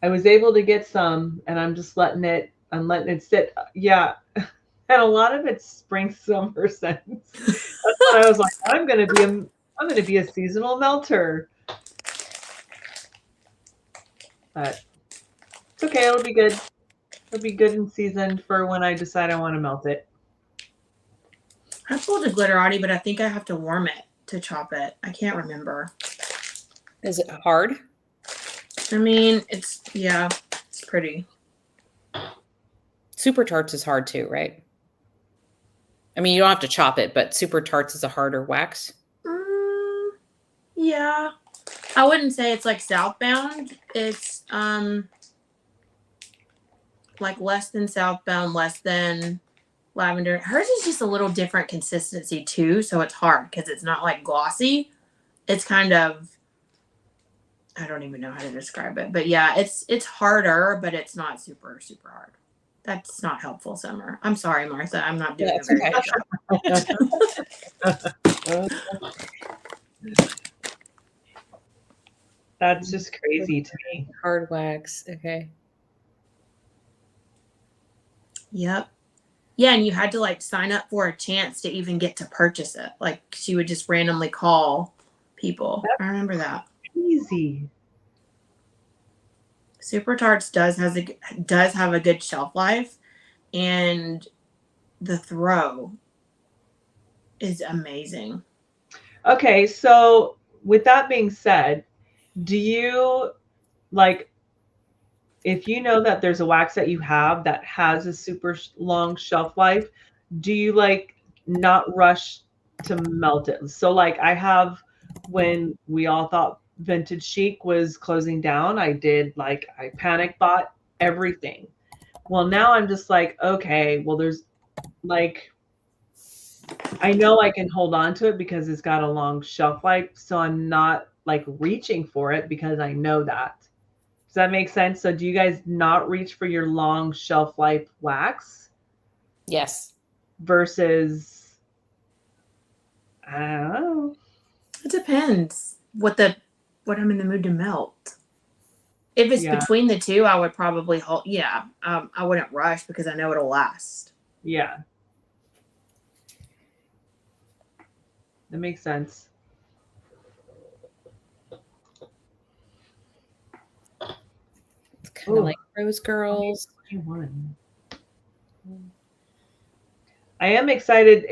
was able to get some, and I'm letting it sit. Yeah, and a lot of it's spring summer scents. That's what I was like. I'm gonna be a seasonal melter. But it's okay. It'll be good. It'll be good and seasoned for when I decide I want to melt it. I pulled a glitterati, but I think I have to warm it to chop it. I can't remember. Is it hard? I mean, it's pretty. Super Tarts is hard too, right? I mean, you don't have to chop it, but Super Tarts is a harder wax. Yeah. I wouldn't say it's like Southbound. It's like less than Southbound, less than Lavender. Hers is just a little different consistency too, so it's hard because it's not like glossy. It's kind of, I don't even know how to describe it, but yeah, it's harder, but it's not super super hard. That's not helpful, Summer. I'm sorry, Martha. I'm not doing a very good job. That's just crazy to me. Hard wax. Okay. Yep. Yeah, and you had to like sign up for a chance to even get to purchase it. Like she would just randomly call people. I remember that. Easy. Super Tarts does have a good shelf life, and the throw is amazing. Okay, so with that being said, do you like, if you know that there's a wax that you have that has a super long shelf life, do you like not rush to melt it? So like I have, when we all thought Vintage Chic was closing down, I panic bought everything. Well, now I'm just like, okay, well, there's like, I know I can hold on to it because it's got a long shelf life. So I'm not like reaching for it because I know that. Does that make sense? So do you guys not reach for your long shelf life wax? Yes. Versus, I don't know. It depends what I'm in the mood to melt. If it's between the two, I would probably hold. Yeah, I wouldn't rush because I know it'll last. Yeah, that makes sense. It's kind of like Rose Girls. 21. I am excited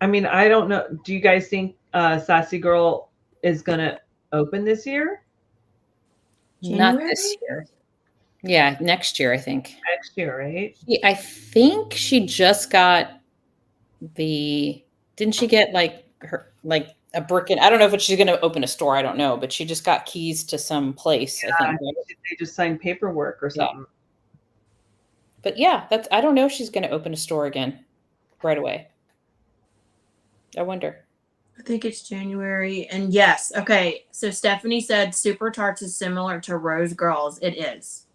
I don't know. Do you guys think Sassy Girl is going to open this year? Not this year. Yeah, next year, I think. Next year, right? I think she just got didn't she get like a brick I don't know if she's going to open a store. I don't know, but she just got keys to some place. I think they just signed paperwork or something. Yeah. But yeah, I don't know if she's going to open a store again right away. I wonder. I think it's January. And yes, okay. So Stephanie said Super Tarts is similar to Rose Girls. It is.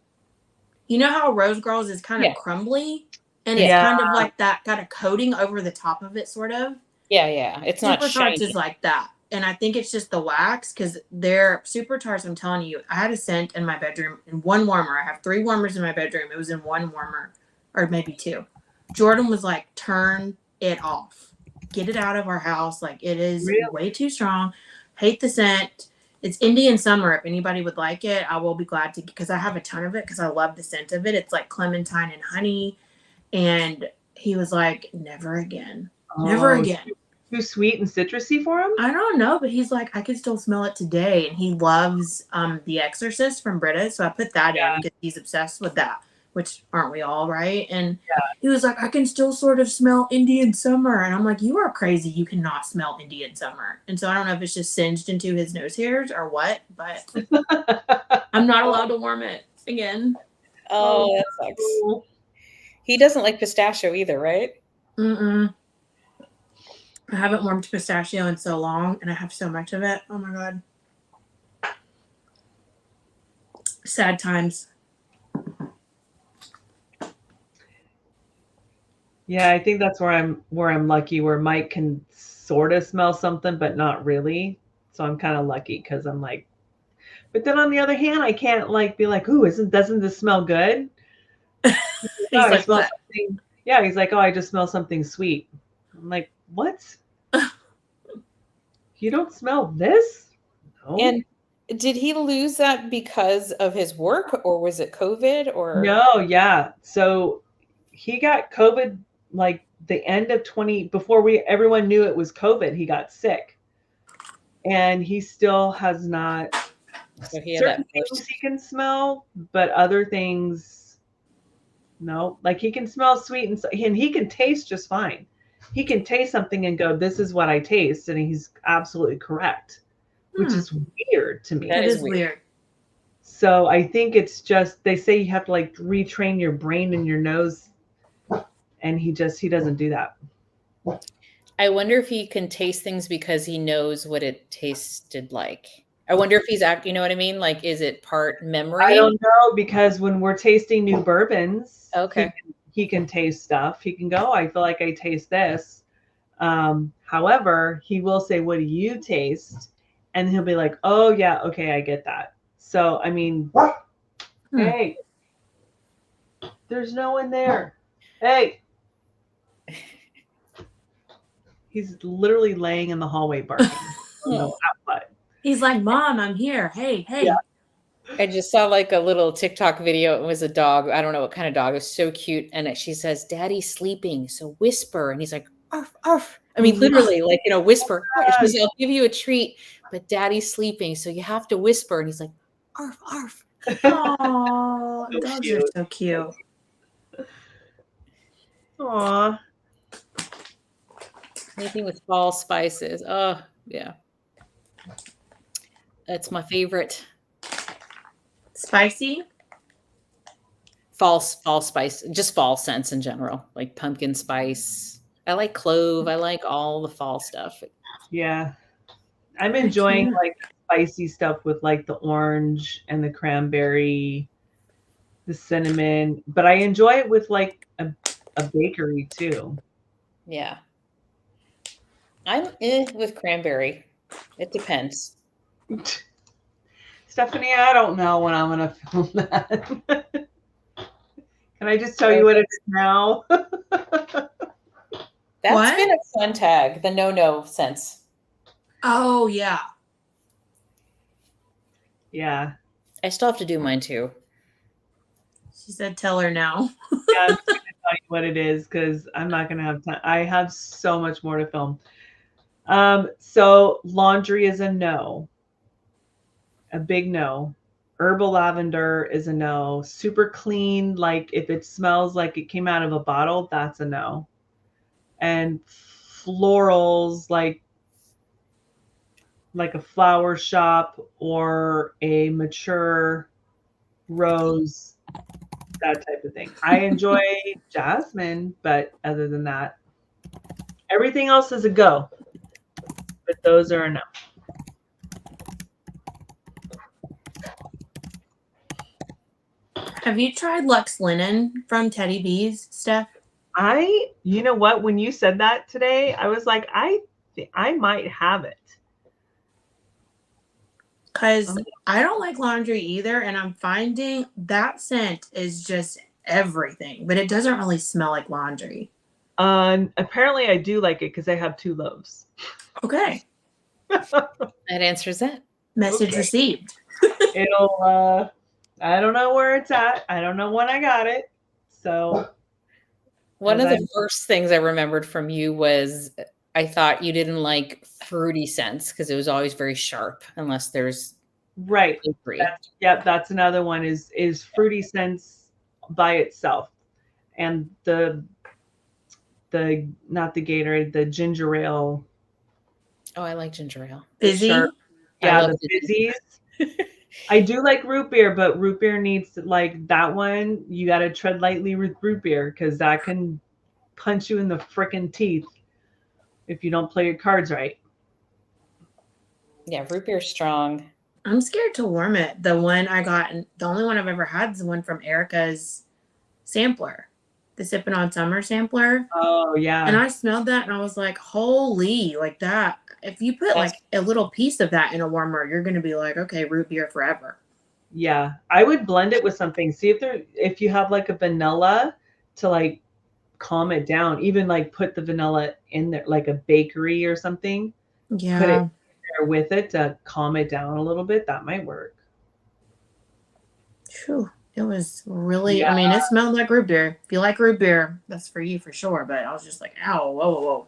You know how Rose Girls is kind of crumbly? And it's kind of like that, got a coating over the top of it, sort of. Yeah. It's not Super Tarts is like that. And I think it's just the wax because they're Super Tarts. I'm telling you, I had a scent in my bedroom in one warmer. I have 3 warmers in my bedroom. It was in one warmer, or maybe 2. Jordan was like, turn it off. Get it out of our house. Like, it is way too strong. Hate the scent. It's Indian Summer. If anybody would like it, I will be glad to, because I have a ton of it because I love the scent of it. It's like clementine and honey. And he was like, never again. Never again. too sweet and citrusy for him? I don't know, but he's like, I can still smell it today. And he loves The Exorcist from Brita. So I put that in because he's obsessed with that, which aren't we all, right? And he was like, I can still sort of smell Indian summer. And I'm like, you are crazy. You cannot smell Indian summer. And so I don't know if it's just singed into his nose hairs or what, but I'm not allowed to warm it again. Oh, that sucks. He doesn't like pistachio either, right? Mm-mm. I haven't warmed pistachio in so long, and I have so much of it. Oh my god. Sad times. Yeah, I think that's where I'm lucky, where Mike can sort of smell something, but not really. So I'm kind of lucky because I'm like, but then on the other hand, I can't like be like, ooh, doesn't this smell good? He's like, smell something. Yeah, he's like, oh, I just smell something sweet. I'm like, what? You don't smell this? No. And did he lose that because of his work, or was it COVID? Or no, yeah. So he got COVID like the end of before everyone knew it was COVID. He got sick, and he still has not. So he had certain that things he can smell, but other things, no. Like he can smell sweet and he can taste just fine. He can taste something and go, "This is what I taste," and he's absolutely correct, which is weird to me. That is weird. So I think it's just they say you have to like retrain your brain and your nose, and he doesn't do that. I wonder if he can taste things because he knows what it tasted like. I wonder if he's you know what I mean? Like, is it part memory? I don't know, because when we're tasting new bourbons, okay, he can taste stuff. He can go, I feel like I taste this. However, he will say, what do you taste? And he'll be like, oh yeah, okay, I get that. So, I mean, hey, there's no one there. Hey. He's literally laying in the hallway barking. He's like, Mom, I'm here. Hey. Yeah. I just saw like a little TikTok video. It was a dog. I don't know what kind of dog. It was so cute. And she says, Daddy's sleeping. So whisper. And he's like, arf, arf. I mean, literally, like, whisper. She says, I'll give you a treat, but Daddy's sleeping. So you have to whisper. And he's like, arf, arf. Oh, dogs are so cute. Aw. Anything with fall spices. Oh, yeah. That's my favorite. Spicy? Fall spice, just fall scents in general, like pumpkin spice. I like clove. I like all the fall stuff. Yeah. I'm enjoying like spicy stuff with like the orange and the cranberry, the cinnamon, but I enjoy it with like a bakery too. Yeah. I'm with cranberry. It depends. Stephanie, I don't know when I'm going to film that. Can I just tell you what it is now? That's been a fun tag, the no sense. Oh, yeah. Yeah. I still have to do mine too. She said, tell her now. Yeah, I'm just going to tell you what it is because I'm not going to have time. I have so much more to film. So laundry is a no. A big no. Herbal lavender is a no. Super clean, like if it smells like it came out of a bottle, that's a no. And florals, like a flower shop or a mature rose, that type of thing. I enjoy jasmine, but other than that, everything else is a go. But those are a no. Have you tried Luxe Linen from Teddy B's, Steph? You know what? When you said that today, I was like, I might have it. Because I don't like laundry either, and I'm finding that scent is just everything, but it doesn't really smell like laundry. Apparently I do like it because I have 2 loaves. Okay. That answers that. Message received. It'll, I don't know where it's at. I don't know when I got it. So one of the first things I remembered from you was I thought you didn't like fruity scents because it was always very sharp unless there's Right. bakery. That's another one is fruity scents by itself. And the not the Gatorade, the ginger ale. Oh, I like ginger ale. Fizzy. Sharp. I Yeah, love the fizzies. I do like root beer, but root beer needs to, like that one, you got to tread lightly with root beer because that can punch you in the frickin' teeth if you don't play your cards right. Yeah, root beer's strong. I'm scared to warm it. The one I got, the only one I've ever had is the one from Erica's sampler, the Sippin' on Summer sampler. Oh, yeah. And I smelled that and I was like, holy, like that. If you put like a little piece of that in a warmer, you're going to be like, okay, root beer forever. Yeah. I would blend it with something. See if you have like a vanilla to like calm it down, even like put the vanilla in there, like a bakery or something. Yeah. Put it there with it to calm it down a little bit. That might work. Whew. It was really, I mean, it smelled like root beer. If you like root beer, that's for you for sure. But I was just like, ow, whoa.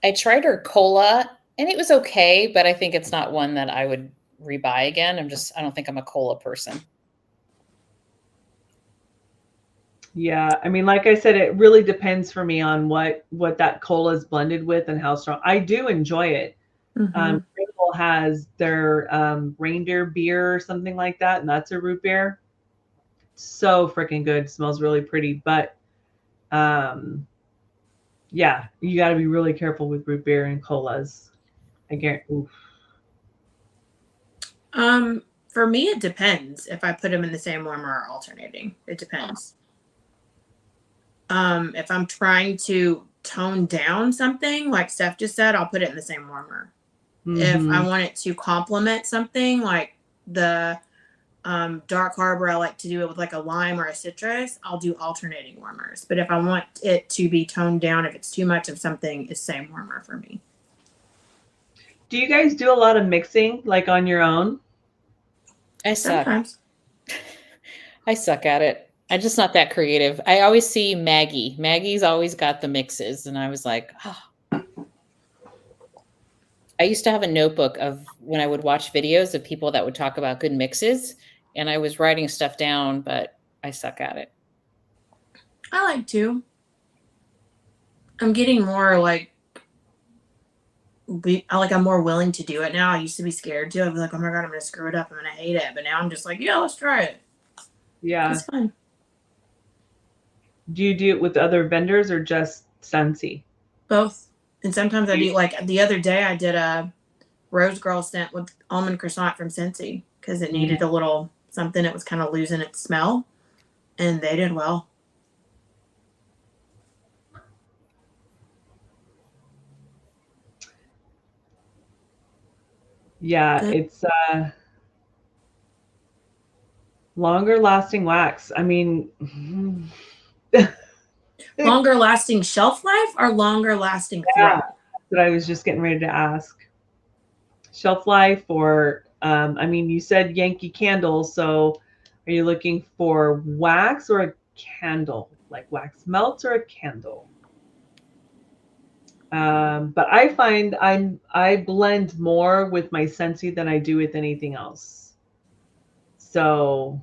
I tried her cola and it was okay, but I think it's not one that I would rebuy again. I don't think I'm a cola person. Yeah, I mean, like I said, it really depends for me on what that cola is blended with and how strong. I do enjoy it. Mm-hmm. Critical has their reindeer beer or something like that, and that's a root beer. So freaking good. Smells really pretty, but yeah, you got to be really careful with root beer and colas. I guarantee. Oof. For me, it depends if I put them in the same warmer or alternating. It depends. If I'm trying to tone down something, like Steph just said, I'll put it in the same warmer. Mm-hmm. If I want it to complement something, like the dark harbor, I like to do it with like a lime or a citrus, I'll do alternating warmers. But if I want it to be toned down, if it's too much of something, it's same warmer for me. Do you guys do a lot of mixing, like on your own? I suck. Sometimes. I suck at it. I'm just not that creative. I always see Maggie. Maggie's always got the mixes. And I was like, oh. I used to have a notebook of when I would watch videos of people that would talk about good mixes. And I was writing stuff down, but I suck at it. I like to. I'm getting more like, I'm more willing to do it now. I used to be scared to. I'd be like, oh my God, I'm going to screw it up. I'm going to hate it. But now I'm just like, yeah, let's try it. Yeah. It's fun. Do you do it with other vendors or just Scentsy? Both. And sometimes I do, like the other day I did a Rose Girl scent with almond croissant from Scentsy because it needed a little something. It was kind of losing its smell. And they did well. Yeah, good. It's longer lasting wax. I mean, longer lasting shelf life or longer lasting throw? That's what I was just getting ready to ask. Shelf life or, I mean, you said Yankee Candle. So are you looking for wax or a candle? Like wax melts or a candle? But I find I blend more with my Scentsy than I do with anything else. So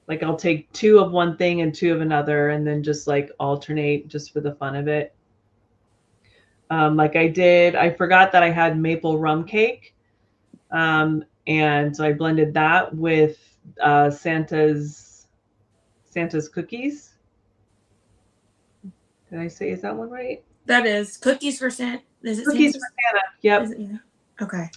like I'll take 2 of one thing and 2 of another and then just like alternate just for the fun of it. Like I forgot that I had maple rum cake. And so I blended that with Santa's cookies. Did I say, is that one right? That is cookies for Santa. Is it cookies Santa's? for Santa? Yep. Yeah. Okay.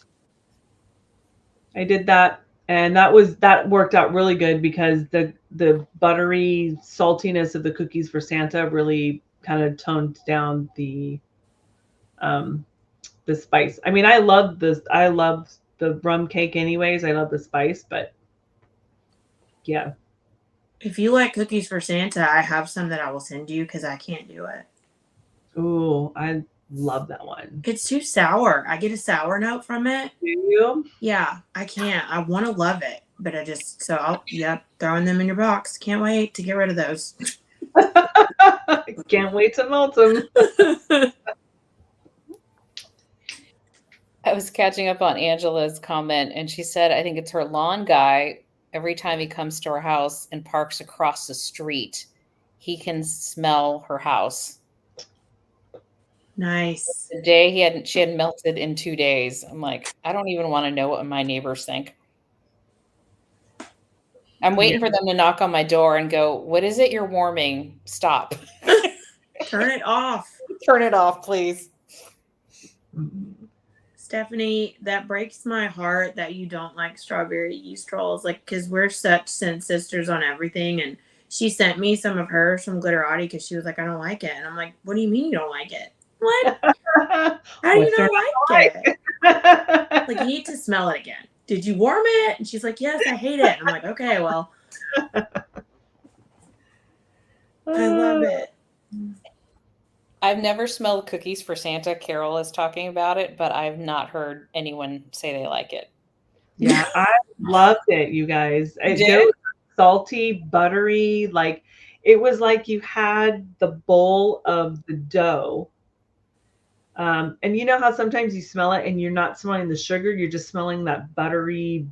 I did that, and that worked out really good because the buttery saltiness of the cookies for Santa really kind of toned down the spice. I mean, I love the rum cake anyways. I love the spice, but yeah. If you like cookies for Santa, I have some that I will send you because I can't do it. Ooh, I love that one. It's too sour. I get a sour note from it. Do you? Yeah, I can't. I want to love it, but throwing them in your box. Can't wait to get rid of those. Can't wait to melt them. was catching up on Angela's comment, and she said, I think it's her lawn guy. Every time he comes to her house and parks across the street, he can smell her house. Nice. The day she had melted in 2 days. I'm like, I don't even want to know what my neighbors think. I'm waiting for them to knock on my door and go, what is it you're warming? Stop. Turn it off. Turn it off, please. Stephanie, that breaks my heart that you don't like strawberry yeast rolls. Like, because we're such scent sisters on everything. And she sent me some of hers from Glitterati because she was like, I don't like it. And I'm like, what do you mean you don't like it? What? How do you not like it? Like, you need to smell it again. Did you warm it? And she's like, yes, I hate it. I'm like, okay, well. I love it. I've never smelled cookies for Santa. Carol is talking about it, but I've not heard anyone say they like it. Yeah, I loved it, you guys. They were salty, buttery. Like, it was like you had the bowl of the dough. And you know how sometimes you smell it and you're not smelling the sugar, you're just smelling that buttery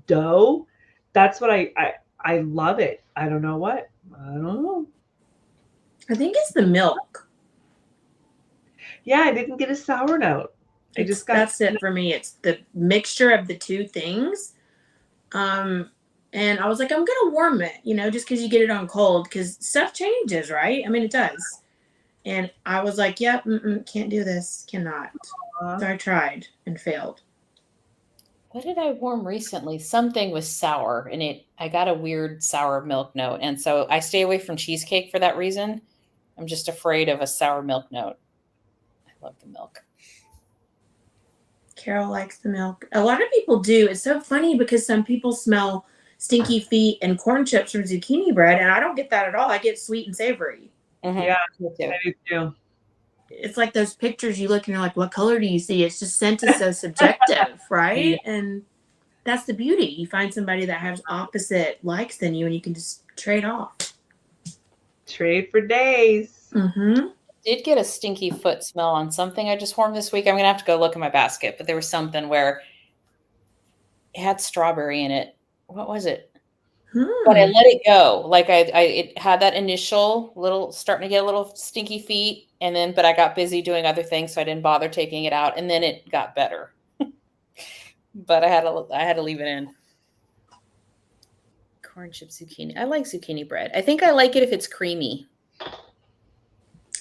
dough. That's what I love it. I don't know what. I don't know. I think it's the milk. Yeah, I didn't get a sour note. That's it for me. It's the mixture of the two things. And I was like, I'm gonna warm it, just because you get it on cold, because stuff changes, right? I mean, it does. And I was like, yep, can't do this, cannot. So I tried and failed. What did I warm recently? Something was sour, and I got a weird sour milk note, and so I stay away from cheesecake for that reason. I'm just afraid of a sour milk note. I love the milk. Carol likes the milk. A lot of people do. It's so funny because some people smell stinky feet and corn chips from zucchini bread, and I don't get that at all. I get sweet and savory. Mm-hmm. Yeah, I do too. It's like those pictures you look and you're like, what color do you see? It's just scent is so subjective, right? Yeah. And that's the beauty. You find somebody that has opposite likes than you, and you can just trade off. Trade for days. Mm-hmm. Did get a stinky foot smell on something I just warmed this week. I'm gonna have to go look in my basket, but there was something where it had strawberry in it. What was it? But I let it go. Like it had that initial little starting to get a little stinky feet, and then but I got busy doing other things, so I didn't bother taking it out, and then it got better. But I had to leave it in. Corn chip zucchini. I like zucchini bread. I think I like it if it's creamy.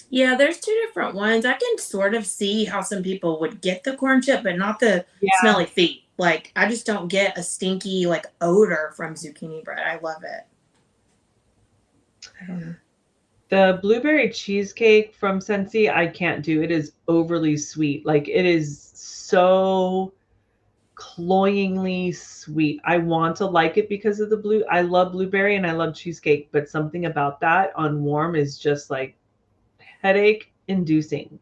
Yeah, there's two different ones. I can sort of see how some people would get the corn chip, but not the smelly feet. Like, I just don't get a stinky, odor from zucchini bread. I love it. I don't know. The blueberry cheesecake from Scentsy, I can't do. It is overly sweet. Like, it is so cloyingly sweet. I want to like it because of I love blueberry and I love cheesecake, but something about that on warm is just like headache inducing.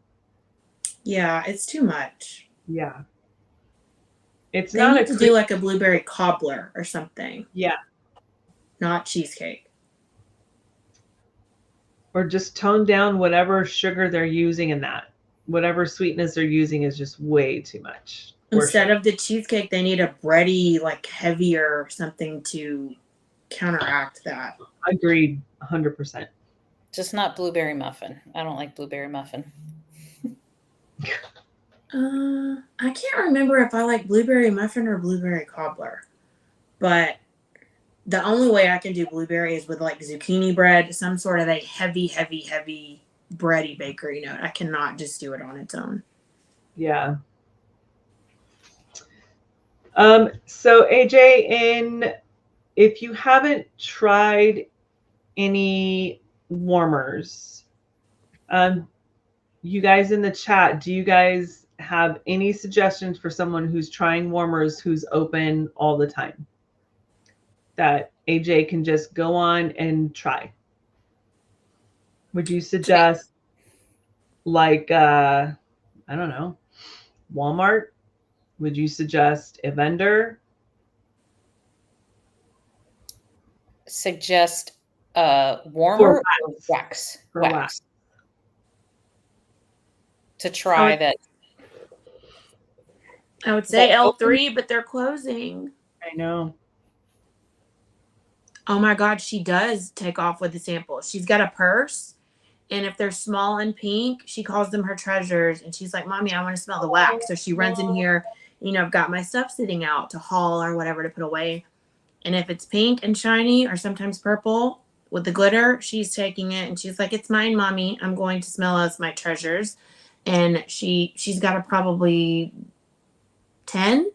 Yeah, it's too much. Yeah. They need to do like a blueberry cobbler or something. Yeah. Not cheesecake. Or just tone down whatever sugar they're using in that. Whatever sweetness they're using is just way too much. Instead of the cheesecake, they need a bready, heavier something to counteract that. Agreed, 100%. Just not blueberry muffin. I don't like blueberry muffin. I can't remember if I like blueberry muffin or blueberry cobbler. But the only way I can do blueberry is with zucchini bread, some sort of a heavy, heavy, heavy bready bakery note. I cannot just do it on its own. Yeah. So AJ, if you haven't tried any warmers, you guys in the chat, do you guys have any suggestions for someone who's trying warmers who's open all the time that AJ can just go on and try? Would you suggest I don't know, Walmart? Would you suggest a vendor? Suggest warmer or wax? Wax. To try that. I would Is say that open? L3, but they're closing. I know. Oh my God, she does take off with the samples. She's got a purse, and if they're small and pink, she calls them her treasures. And she's like, Mommy, I want to smell the wax. So she runs in here. I've got my stuff sitting out to haul or whatever to put away. And if it's pink and shiny or sometimes purple with the glitter, she's taking it and she's like, It's mine, Mommy. I'm going to smell as my treasures. And she's got a probably 10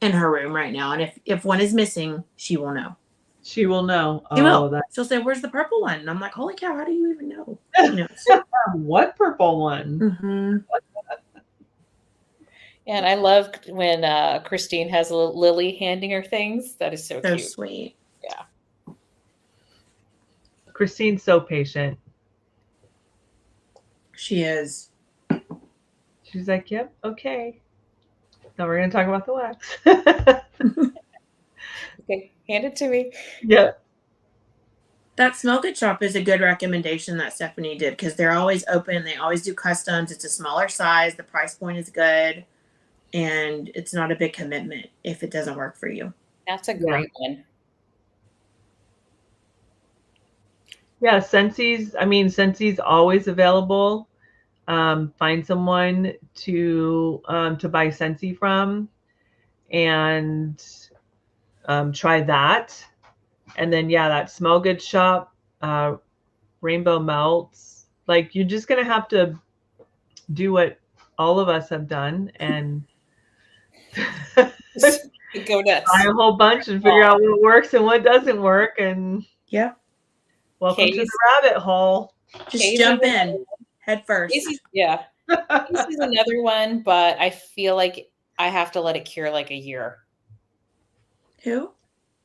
in her room right now. And if one is missing, she will know. She will know. She will. That. She'll say, Where's the purple one? And I'm like, Holy cow, how do you even know? What purple one? Mm-hmm. And I love when Christine has a little Lily handing her things. That is so cute. Sweet. Yeah. Christine's so patient. She is. She's like, yep, okay. Now we're going to talk about the wax. Okay, hand it to me. Yeah. That Smell Good shop is a good recommendation that Stephanie did because they're always open. They always do customs. It's a smaller size. The price point is good. And it's not a big commitment if it doesn't work for you. That's a great one. Yeah, Scentsy's always available. Find someone to buy Scentsy from and try that. And then that Smell Good shop, Rainbow Melts. Like, you're just gonna have to do what all of us have done and go nuts. Buy a whole bunch and figure out what works and what doesn't work. And welcome to the rabbit hole. Just jump in head first. This is another one, but I feel like I have to let it cure like a year. Who?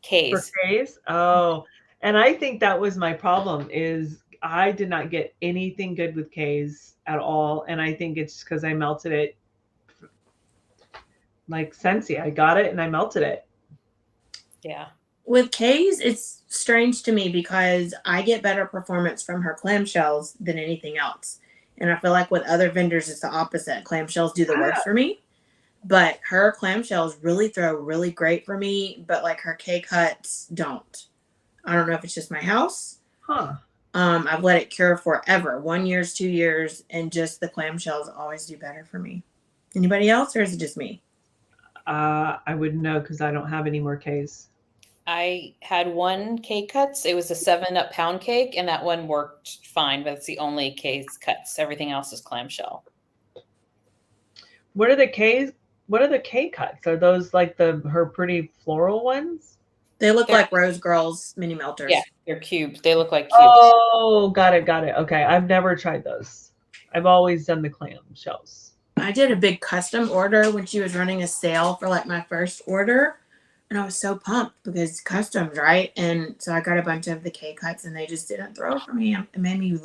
K's. For K's? Oh, and I think that was my problem is I did not get anything good with K's at all. And I think it's because I melted it like Scentsy. I got it and I melted it. Yeah. With K's, it's strange to me because I get better performance from her clamshells than anything else. And I feel like with other vendors, it's the opposite. Clamshells do the work for me. But her clamshells really throw really great for me, but like her K-cuts don't. I don't know if it's just my house. Huh. I've let it cure forever. 1 year, 2 years, and just the clamshells always do better for me. Anybody else, or is it just me? I wouldn't know because I don't have any more K's. I had one K cuts. It was a 7-Up pound cake, and that one worked fine, but it's the only K cuts. Everything else is clamshell. What are the K's? What are the K cuts? Are those like her pretty floral ones? They look like Rose Girls mini melters. Yeah, they're cubes. They look like cubes. Oh, got it. Okay, I've never tried those. I've always done the clam shells. I did a big custom order when she was running a sale for like my first order. And I was so pumped because customs, right? And so I got a bunch of the K cuts and they just didn't throw for me. It made me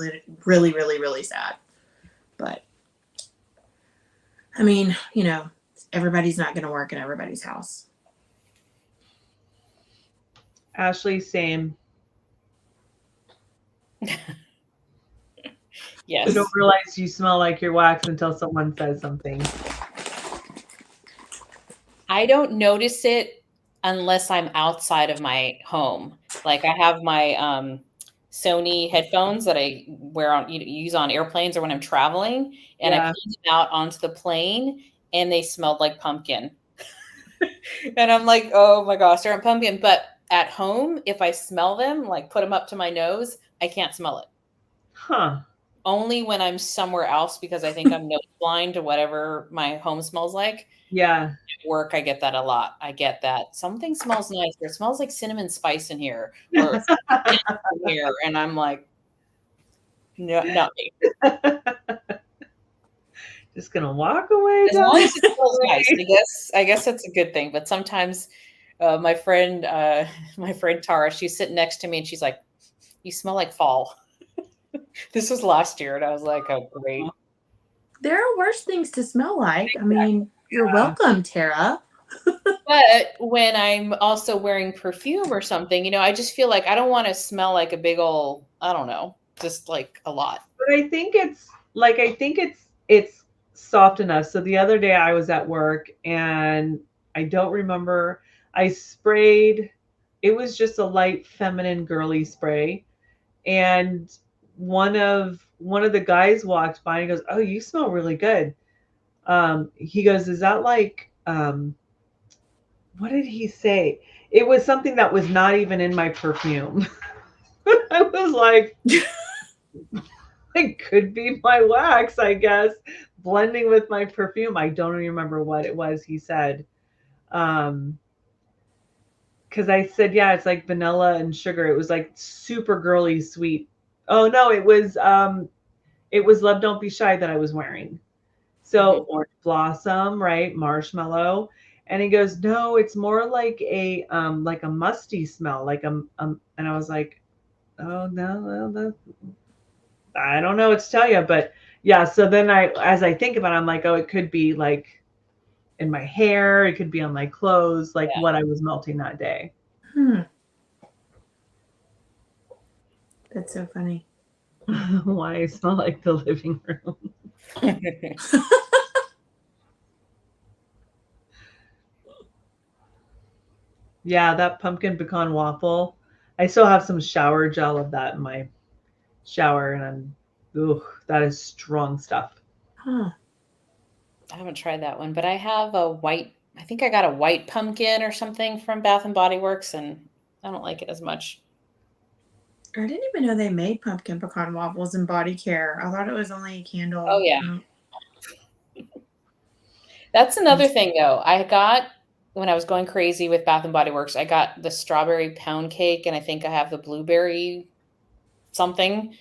really, really, really sad. But I mean, everybody's not going to work in everybody's house. Ashley, same. Yes. You don't realize you smell like your wax until someone says something. I don't notice it unless I'm outside of my home. Like I have my Sony headphones that I wear on use on airplanes or when I'm traveling, and I pulled them out onto the plane and they smelled like pumpkin. And I'm like, oh my gosh, they're a pumpkin. But at home, if I smell them, like put them up to my nose, I can't smell it. Huh. Only when I'm somewhere else because I think I'm nose blind to whatever my home smells like. Yeah. At work, I get that a lot. I get that something smells nice. Or it smells like cinnamon spice in here, or in here, and I'm like, no, not me. Just gonna walk away. As long as it smells nice, I guess that's a good thing. But sometimes, my friend Tara, she's sitting next to me, and she's like, "You smell like fall." This was last year, and I was like, "Oh, great." There are worse things to smell like. I mean, you're welcome, Tara. But when I'm also wearing perfume or something, I just feel like I don't want to smell like a big old, I don't know, just like a lot. But I think it's soft enough. So the other day I was at work and I don't remember. I sprayed. It was just a light feminine girly spray, and one of the guys walked by and goes, "Oh, you smell really good." He goes, "Is that like what did he say?" It was something that was not even in my perfume. I was like, it could be my wax, I guess, blending with my perfume. I don't remember what it was he said. Because I said, yeah, it's like vanilla and sugar. It was like super girly sweet. Oh no, it was Love Don't Be Shy that I was wearing. So orange blossom, right? Marshmallow. And he goes, no, it's more like a musty smell, and I was like, oh no, I don't know what to tell you, but yeah. So then as I think about it, I'm like, oh, it could be like in my hair, it could be on my clothes, like what I was melting that day. That's so funny. Why I smell like the living room. Yeah, that pumpkin pecan waffle. I still have some shower gel of that in my shower, and that is strong stuff. Huh. I haven't tried that one, but I have I think I got a white pumpkin or something from Bath and Body Works, and I don't like it as much. I didn't even know they made pumpkin pecan waffles in body care. I thought it was only a candle. Oh, yeah. That's another thing, though. When I was going crazy with Bath and Body Works, I got the strawberry pound cake, and I think I have the blueberry something.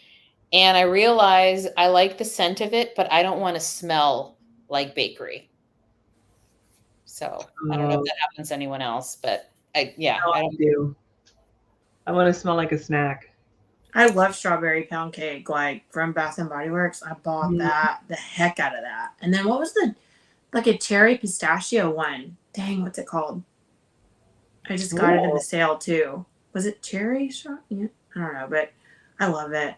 And I realized I like the scent of it, but I don't want to smell like bakery. So I don't know if that happens to anyone else, but I don't do. I want to smell like a snack. I love strawberry pound cake, like from Bath and Body Works. I bought that, the heck out of that. And then what was like a cherry pistachio one? Dang, what's it called? I just got it in the sale too. Was it cherry? Yeah, I don't know, but I love it.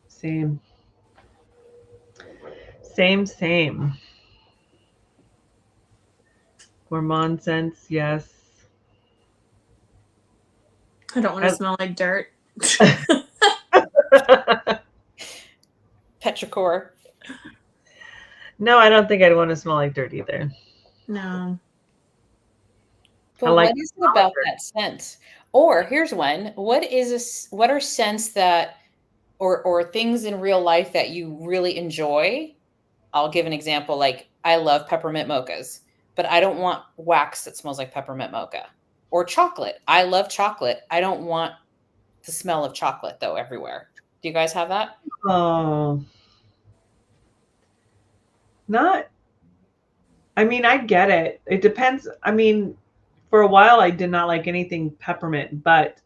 Same. Gourmand scents, yes. I don't want to smell like dirt. Petrichor. No, I don't think I'd want to smell like dirt either. No. But what is it about that scent? Or here's one. What are scents that or things in real life that you really enjoy? I'll give an example. Like I love peppermint mochas, but I don't want wax that smells like peppermint mocha. Or chocolate. I love chocolate. I don't want the smell of chocolate though everywhere. Do you guys have that? Oh. I mean, I get it. It depends. I mean, for a while I did not like anything peppermint, but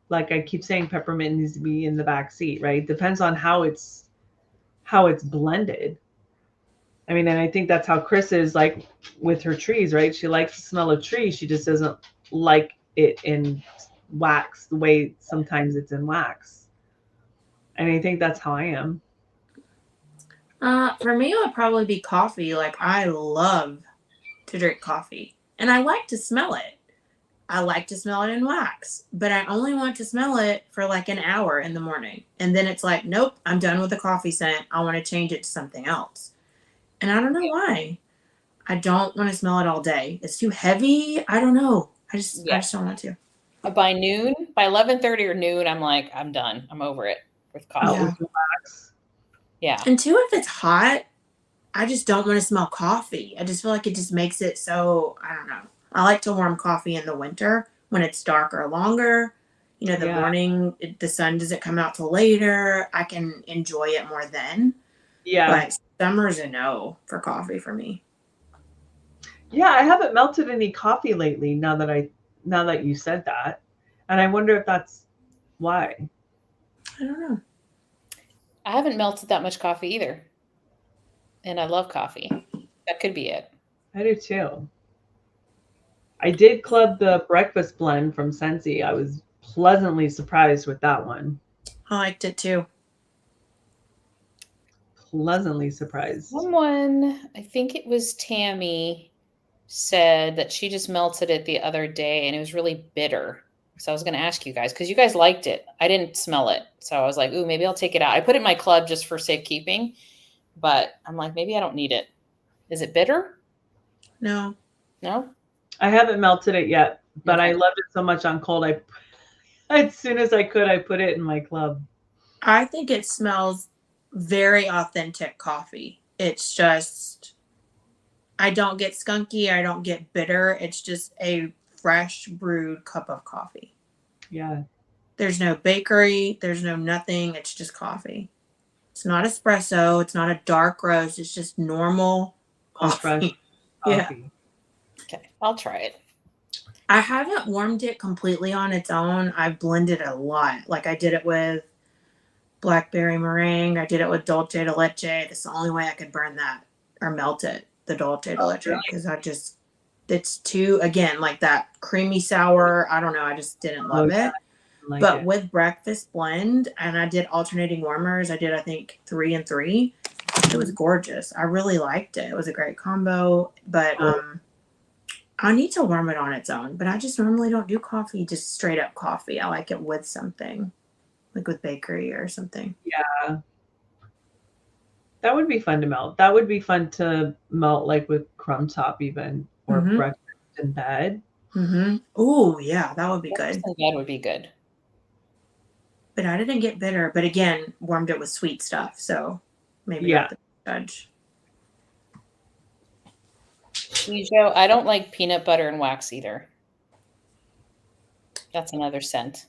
like I keep saying, peppermint needs to be in the back seat, right? Depends on how it's blended. I mean, and I think that's how Chris is like with her trees, right? She likes the smell of trees. She just doesn't like it in wax the way sometimes it's in wax. And I think that's how I am. For me, it would probably be coffee. Like I love to drink coffee, and I like to smell it. I like to smell it in wax, but I only want to smell it for like an hour in the morning. And then it's like, nope, I'm done with the coffee scent. I want to change it to something else. And I don't know why. I don't want to smell it all day. It's too heavy. I don't know. I just don't want to. By noon, by 11:30 or noon, I'm like, I'm done. I'm over it with coffee. Yeah. And two, if it's hot, I just don't want to smell coffee. I just feel like it just makes it so, I don't know. I like to warm coffee in the winter when it's darker longer. You know, the morning, the sun doesn't come out till later. I can enjoy it more then. Yeah. But summer's a no for coffee for me. Yeah, I haven't melted any coffee lately now that you said that. And I wonder if that's why. I don't know. I haven't melted that much coffee either. And I love coffee. That could be it. I do too. I did club the breakfast blend from Scentsy. I was pleasantly surprised with that one. I liked it too. pleasantly surprised. Someone, I think it was Tammy, said that she just melted it the other day and it was really bitter. So I was going to ask you guys because you guys liked it. I didn't smell it. So I was like, ooh, maybe I'll take it out. I put it in my club just for safekeeping, but I'm like, maybe I don't need it. Is it bitter? No. No? I haven't melted it yet, but Okay. I loved it so much on cold. As soon as I could, I put it in my club. I think it smells very authentic coffee. It's just, I don't get skunky. I don't get bitter. It's just a fresh brewed cup of coffee. Yeah. There's no bakery. There's no nothing. It's just coffee. It's not espresso. It's not a dark roast. It's just normal All coffee. fresh Yeah. coffee. Okay. I'll try it. I haven't warmed it completely on its own. I've blended a lot. Like I did it with blackberry meringue. I did it with dulce de leche. That's the only way I could burn that or melt it, the dulce de leche, because it's too, again, like that creamy sour. I don't know. I just didn't love it. Like But it. with breakfast blend, and I did alternating warmers. I did, I think, 3 and 3. It was gorgeous. I really liked it. It was a great combo. But I need to warm it on its own. But I just normally don't do coffee, just straight up coffee. I like it with something, like with bakery or something. Yeah. That would be fun to melt. That would be fun to melt like with crumb top even, or breakfast in bed. Oh, yeah, that would be good. That would be good. But I didn't get bitter. But again, warmed it with sweet stuff. So maybe not the judge. Joe, I don't like peanut butter and wax either. That's another scent.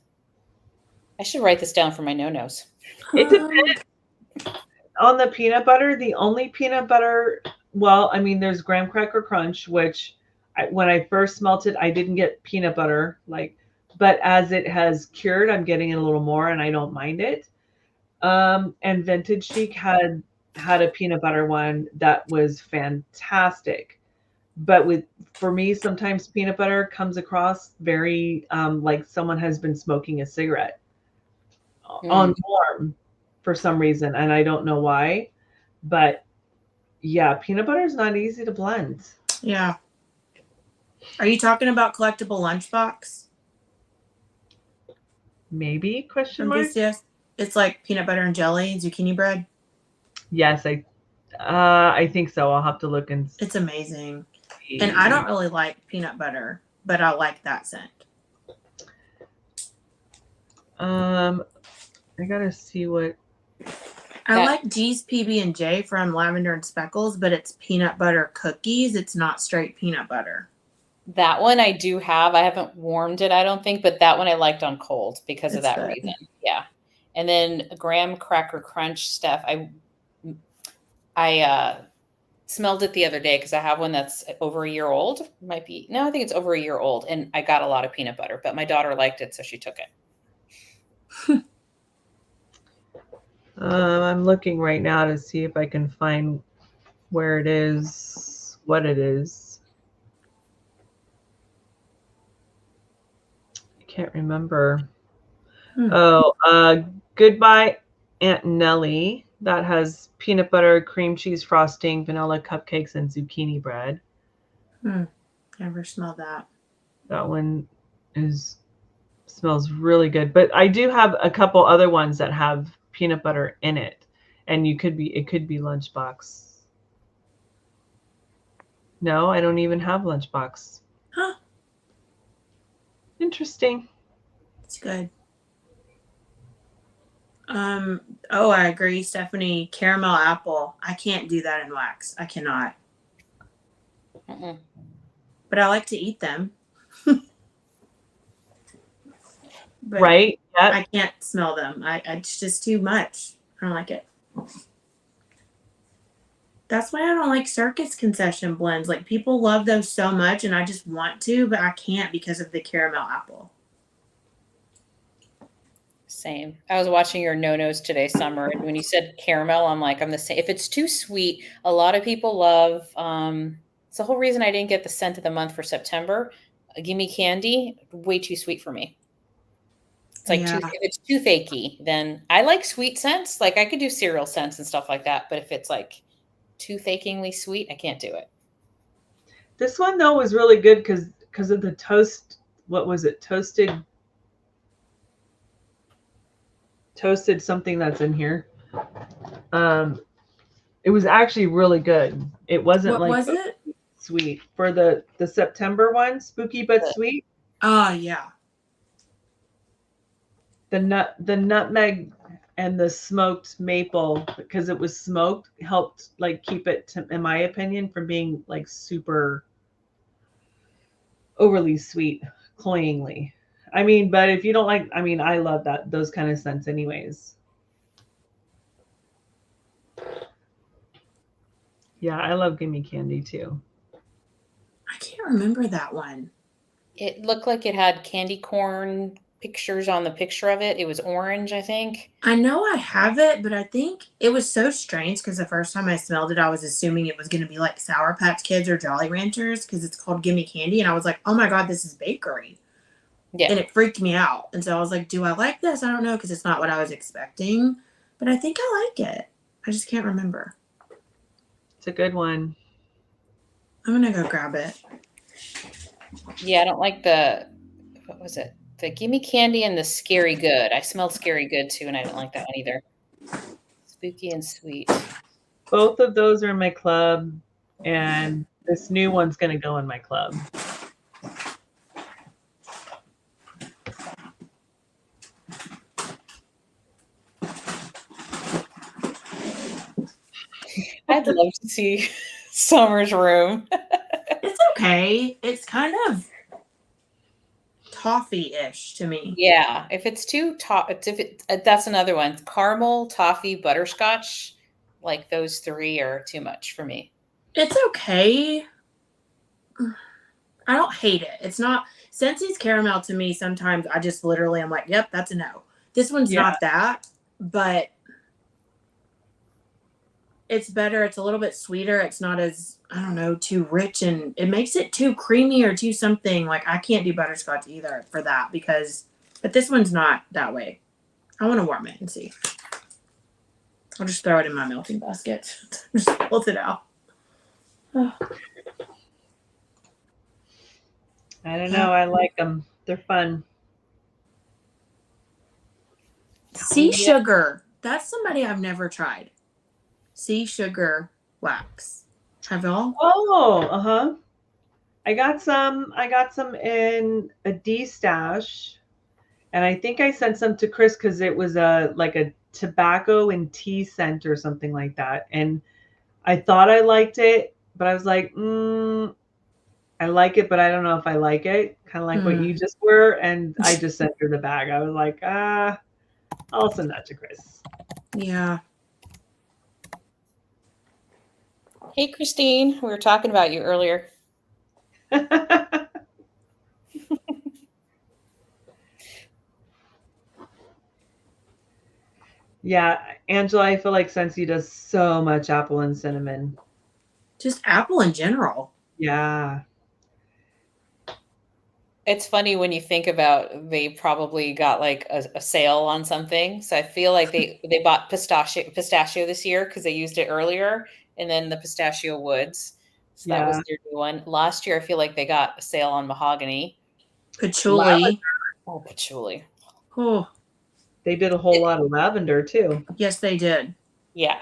I should write this down for my no-nos. It depends on the peanut butter. The only peanut butter, well, I mean, there's graham cracker crunch, which when I first smelt it, I didn't get peanut butter, but as it has cured, I'm getting a little more, and I don't mind it. And Vintage Chic had a peanut butter one that was fantastic. But for me, sometimes peanut butter comes across very like someone has been smoking a cigarette on warm for some reason, and I don't know why. But yeah, peanut butter is not easy to blend. Yeah. Are you talking about collectible lunchbox? Maybe question mark? Yes. It's like peanut butter and jelly, zucchini bread. Yes, I think so. I'll have to look and see. It's amazing. And I don't really like peanut butter, but I like that scent. I gotta see what. I like G's PB&J from Lavender and Speckles, but it's peanut butter cookies. It's not straight peanut butter. That one I do have. I haven't warmed it, I don't think, but that one I liked on cold because of that reason. Yeah. And then graham cracker crunch stuff. I smelled it the other day because I have one that's over a year old. I think it's over a year old, and I got a lot of peanut butter, but my daughter liked it, so she took it. I'm looking right now to see if I can find where it is, what it is. I can't remember. Goodbye, Aunt Nellie. That has peanut butter, cream cheese frosting, vanilla cupcakes, and zucchini bread. Never smelled that. That one smells really good. But I do have a couple other ones that have peanut butter in it, and it could be Lunchbox. No, I don't even have Lunchbox. Huh. Interesting. It's good. I agree, Stephanie. Caramel apple. I can't do that in wax. I cannot. But I like to eat them. Right? Yep. I can't smell them. It's just too much. I don't like it. That's why I don't like circus concession blends. Like, people love those so much, and I just want to, but I can't because of the caramel apple. Same. I was watching your no-nos today, Summer, and when you said caramel, I'm like, I'm the same. If it's too sweet, a lot of people love. It's the whole reason I didn't get the scent of the month for September. Gimme Candy, way too sweet for me. It's like Yeah. if it's toothache, then I like sweet scents. Like I could do cereal scents and stuff like that. But if it's like toothachingly sweet, I can't do it. This one though was really good because of the toast. What was it? Toasted something that's in here. It was actually really good. It wasn't What like was it? sweet for the September one, spooky but sweet. Oh yeah. The nutmeg and the smoked maple, because it was smoked, helped like keep it in my opinion, from being like super overly sweet, cloyingly. I mean, but if you don't like, I mean, I love those kind of scents anyways. Yeah, I love gimme candy too. I can't remember that one. It looked like it had candy corn pictures on the picture of it. It was orange, I think. I know I have it, but I think it was so strange because the first time I smelled it, I was assuming it was going to be like Sour Patch Kids or Jolly Ranchers because it's called Gimme Candy. And I was like, oh my God, this is bakery. Yeah. And it freaked me out. And so I was like, do I like this? I don't know because it's not what I was expecting. But I think I like it. I just can't remember. It's a good one. I'm going to go grab it. Yeah, I don't like what was it? The Gimme Candy and the Scary Good. I smelled Scary Good too, and I didn't like that one either. Spooky and sweet. Both of those are in my club, and this new one's going to go in my club. I'd love to see Summer's room. It's okay. It's kind of toffee-ish to me. Yeah, if it's too that's another one. Caramel, toffee, butterscotch, like those three are too much for me. It's okay. I don't hate it. It's not Scentsy's caramel to me. Sometimes I just literally I'm like, yep, that's a no. This one's not that, but it's better. It's a little bit sweeter. It's not as, I don't know, too rich, and it makes it too creamy or too something. Like I can't do butterscotch either for that but this one's not that way. I want to warm it and see. I'll just throw it in my melting basket. Just pull it out. Oh. I don't know. I like them. They're fun. Sea Sugar. That's somebody I've never tried. Sea Sugar wax. Have y'all? Oh, uh-huh. I got some in a D stash, and I think I sent some to Chris because it was like a tobacco and tea scent or something like that. And I thought I liked it, but I was like, I like it, but I don't know if I like it. Kind of like what you just were. And I just sent her the bag. I was like, I'll send that to Chris. Yeah. Hey, Christine, we were talking about you earlier. Yeah, Angela, I feel like Scentsy does so much apple and cinnamon. Just apple in general. Yeah. It's funny when you think about they probably got like a sale on something. So I feel like they bought pistachio this year because they used it earlier, and then the pistachio woods. So that was their new one. Last year, I feel like they got a sale on mahogany. Patchouli. Oh, patchouli. Oh. They did a whole lot of lavender too. Yes, they did. Yeah.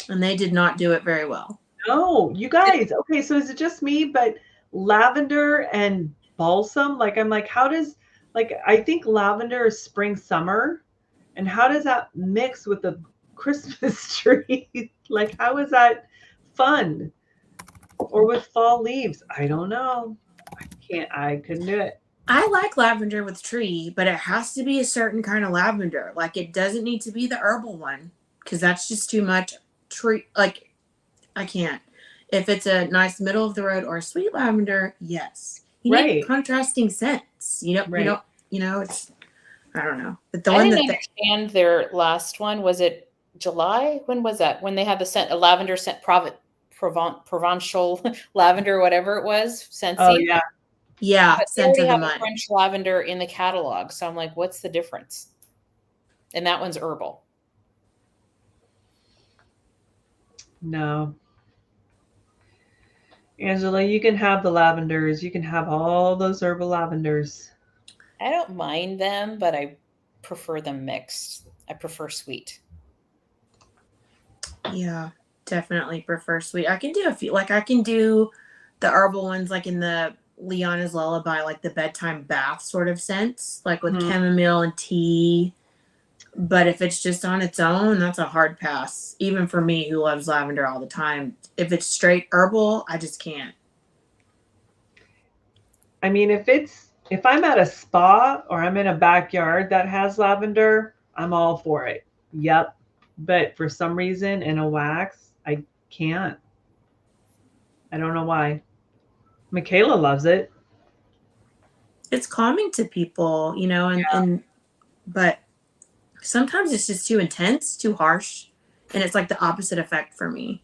And they did not do it very well. No, you guys. Okay, so is it just me? But lavender and balsam, like I'm like, how does, like, I think lavender is spring, summer, and how does that mix with the Christmas tree? Like, how is that fun? Or with fall leaves? I don't know. I couldn't do it. I like lavender with tree, but it has to be a certain kind of lavender. Like it doesn't need to be the herbal one because that's just too much tree. Like I can't. If it's a nice middle of the road or a sweet lavender, yes. You need contrasting scents. You know, it's, I don't know. But the one didn't understand their last one. Was it July? When was that? When they had the scent, a lavender scent, Provençal lavender, whatever it was, Scentsy. Oh yeah. Yeah, But they scent already of the have a month. French lavender in the catalog. So I'm like, what's the difference? And that one's herbal. No. Angela, you can have the lavenders. You can have all those herbal lavenders. I don't mind them, but I prefer them mixed. I prefer sweet. Yeah, definitely prefer sweet. I can do a few, like I can do the herbal ones, like in the Liana's Lullaby, like the bedtime bath sort of sense, like with chamomile and tea. But if it's just on its own, that's a hard pass. Even for me, who loves lavender all the time, if it's straight herbal, I just can't. I mean, if I'm at a spa or I'm in a backyard that has lavender, I'm all for it. Yep. But for some reason in a wax, I can't. I don't know why. Michaela loves it. It's calming to people, you know, and but sometimes it's just too intense, too harsh, and it's like the opposite effect for me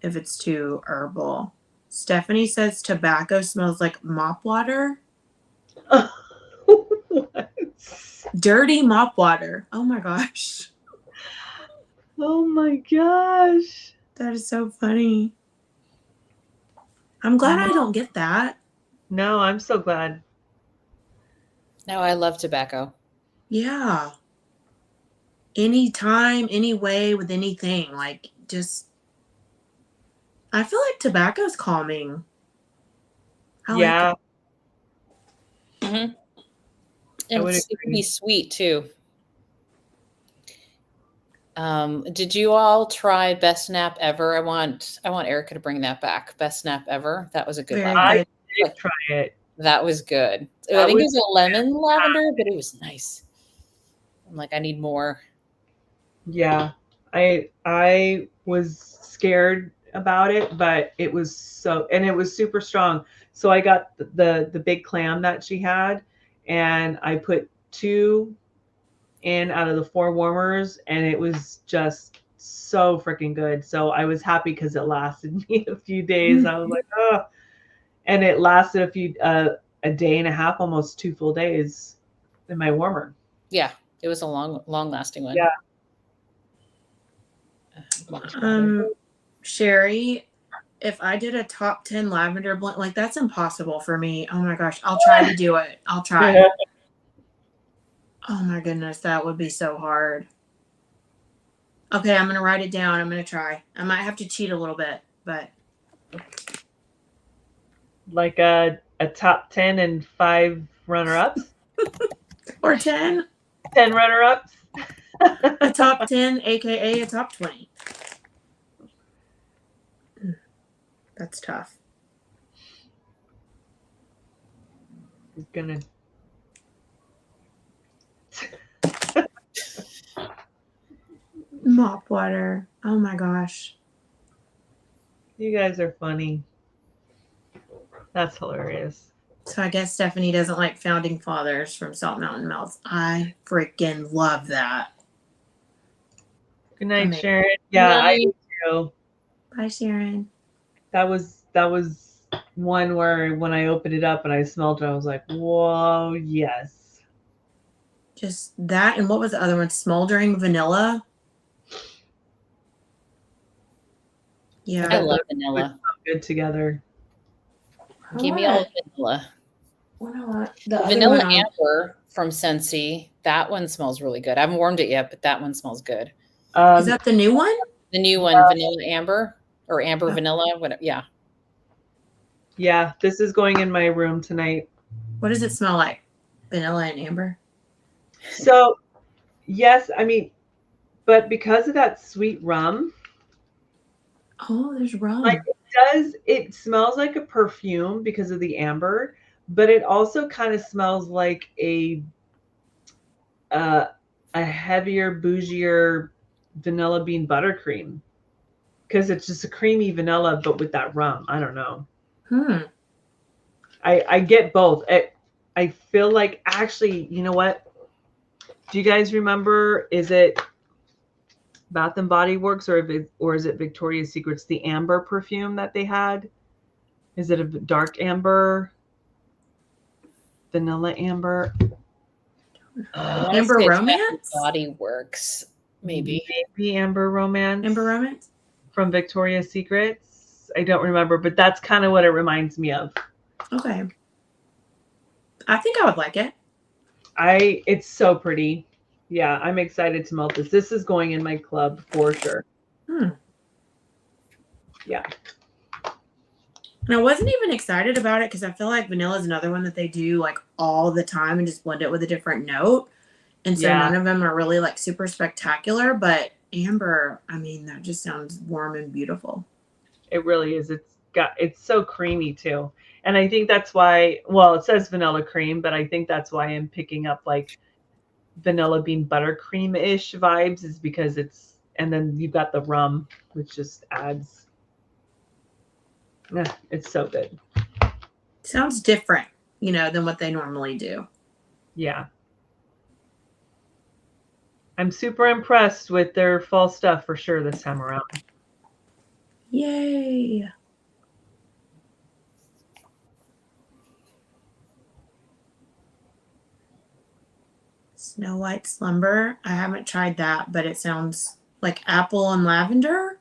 if it's too herbal. Stephanie says tobacco smells like mop water. What? Dirty mop water. Oh my gosh. Oh my gosh. That is so funny. I'm glad I don't get that. No, I'm so glad. No, I love tobacco. Yeah. Anytime, any way, with anything. Like, just, I feel like tobacco's calming. I Yeah. like it. Mm-hmm. I would It can agree. be sweet too. Did you all try Best Nap Ever? I want Erica to bring that back. Best Nap Ever. That was a good Very lavender. good. I did try it. That was good. I That think it was was a lemon lavender, but it was nice. I'm like, I need more. Yeah. I was scared about it, but it was super strong. So I got the big clam that she had, and I put 2 in out of the 4 warmers, and it was just so freaking good. So I was happy because it lasted me a few days. I was like, oh, and it lasted a day and a half, almost 2 full days in my warmer. Yeah, it was a long lasting one. Yeah. Sherry, if I did a top 10 lavender blend, like that's impossible for me. Oh my gosh. I'll try to do it. I'll try. Oh my goodness. That would be so hard. Okay. I'm going to write it down. I'm going to try. I might have to cheat a little bit, but. Like a top 10 and 5 runner-ups. Or 10. 10 runner-ups. A top 10, aka a top 20. That's tough. He's gonna. Mop water. Oh my gosh. You guys are funny. That's hilarious. So I guess Stephanie doesn't like Founding Fathers from Salt Mountain Melts. I freaking love that. Good night, Sharon. Yeah, I do too. Bye, Sharon. That was one where when I opened it up and I smelled it, I was like, whoa, yes. Just that, and what was the other one? Smoldering vanilla. Yeah, I love vanilla. Good together. Give me all vanilla. The vanilla amber from Scentsy. That one smells really good. I haven't warmed it yet, but that one smells good. Is that the new one? The new one, vanilla amber or amber vanilla. Whatever. Yeah. Yeah, this is going in my room tonight. What does it smell like? Vanilla and amber? So, yes, I mean, but because of that sweet rum. Oh, there's rum. Like it smells like a perfume because of the amber, but it also kind of smells like a heavier, bougier vanilla bean buttercream because it's just a creamy vanilla, but with that rum. I don't know. I get both. I feel like actually, you know what? Do you guys remember? Is it Bath and Body Works or is it Victoria's Secrets? The amber perfume that they had. Is it a dark amber? vanilla amber. Amber Romance? Body Works, maybe. Maybe Amber Romance. Amber Romance? From Victoria's Secrets. I don't remember, but that's kind of what it reminds me of. Okay. I think I would like it. It's so pretty. Yeah, I'm excited to melt this. This is going in my club for sure. Yeah. And I wasn't even excited about it because I feel like vanilla is another one that they do like all the time and just blend it with a different note. And so none of them are really like super spectacular, but amber, I mean, that just sounds warm and beautiful. It really is. It's so creamy too. And I think that's why, well, it says vanilla cream, but I think that's why I'm picking up like vanilla bean buttercream-ish vibes, is because and then you've got the rum, which just adds, it's so good. Sounds different, than what they normally do. Yeah. I'm super impressed with their fall stuff for sure this time around. Yay. Snow White Slumber. I haven't tried that, but it sounds like apple and lavender.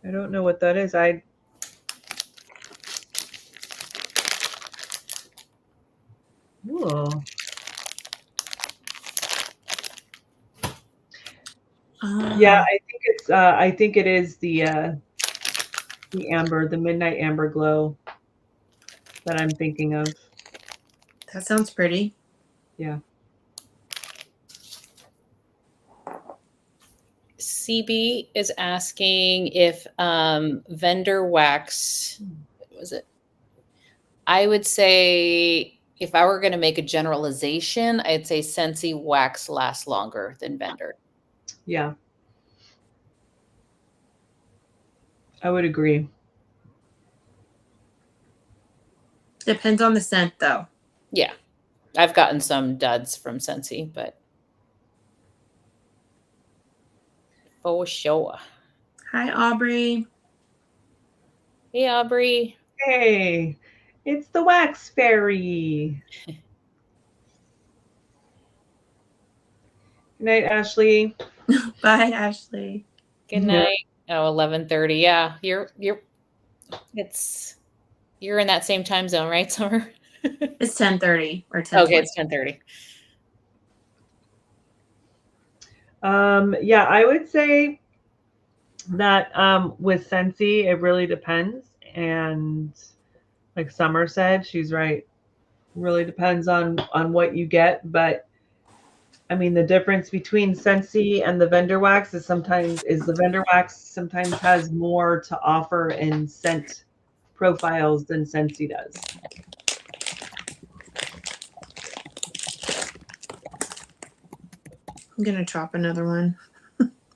I don't know what that is. Ooh. Yeah, I think it is the amber, the midnight amber glow that I'm thinking of. That sounds pretty. Yeah. CB is asking if vendor wax, what was it? I would say if I were going to make a generalization, I'd say Scentsy wax lasts longer than vendor. Yeah. I would agree. Depends on the scent, though. Yeah. I've gotten some duds from Scentsy, but for sure. Hi, Aubrey. Hey, Aubrey. Hey, it's the Wax Fairy. Good night, Ashley. Bye, Ashley. Good night. Oh, 11:30. Yeah, you're in that same time zone, right, Summer? It's 10:30 or 10. Okay, it's 10:30. Yeah, I would say that with Scentsy, it really depends. And like Summer said, she's right. Really depends on what you get. But I mean, the difference between Scentsy and the vendor wax is the vendor wax sometimes has more to offer in scent profiles than Scentsy does. I'm going to chop another one.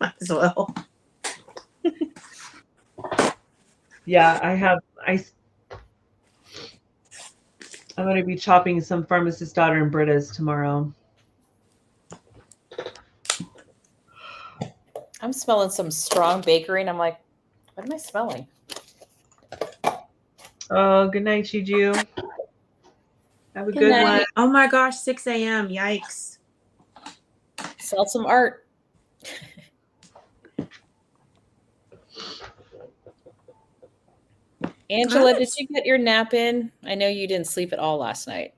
Might as well. Yeah, I'm going to be chopping some Pharmacist Daughter and Britta's tomorrow. I'm smelling some strong bakery, and I'm like, what am I smelling? Oh, good night, Shiju. Have a good one. Oh my gosh, 6 a.m. Yikes. Sell some art. Angela, did you get your nap in? I know you didn't sleep at all last night.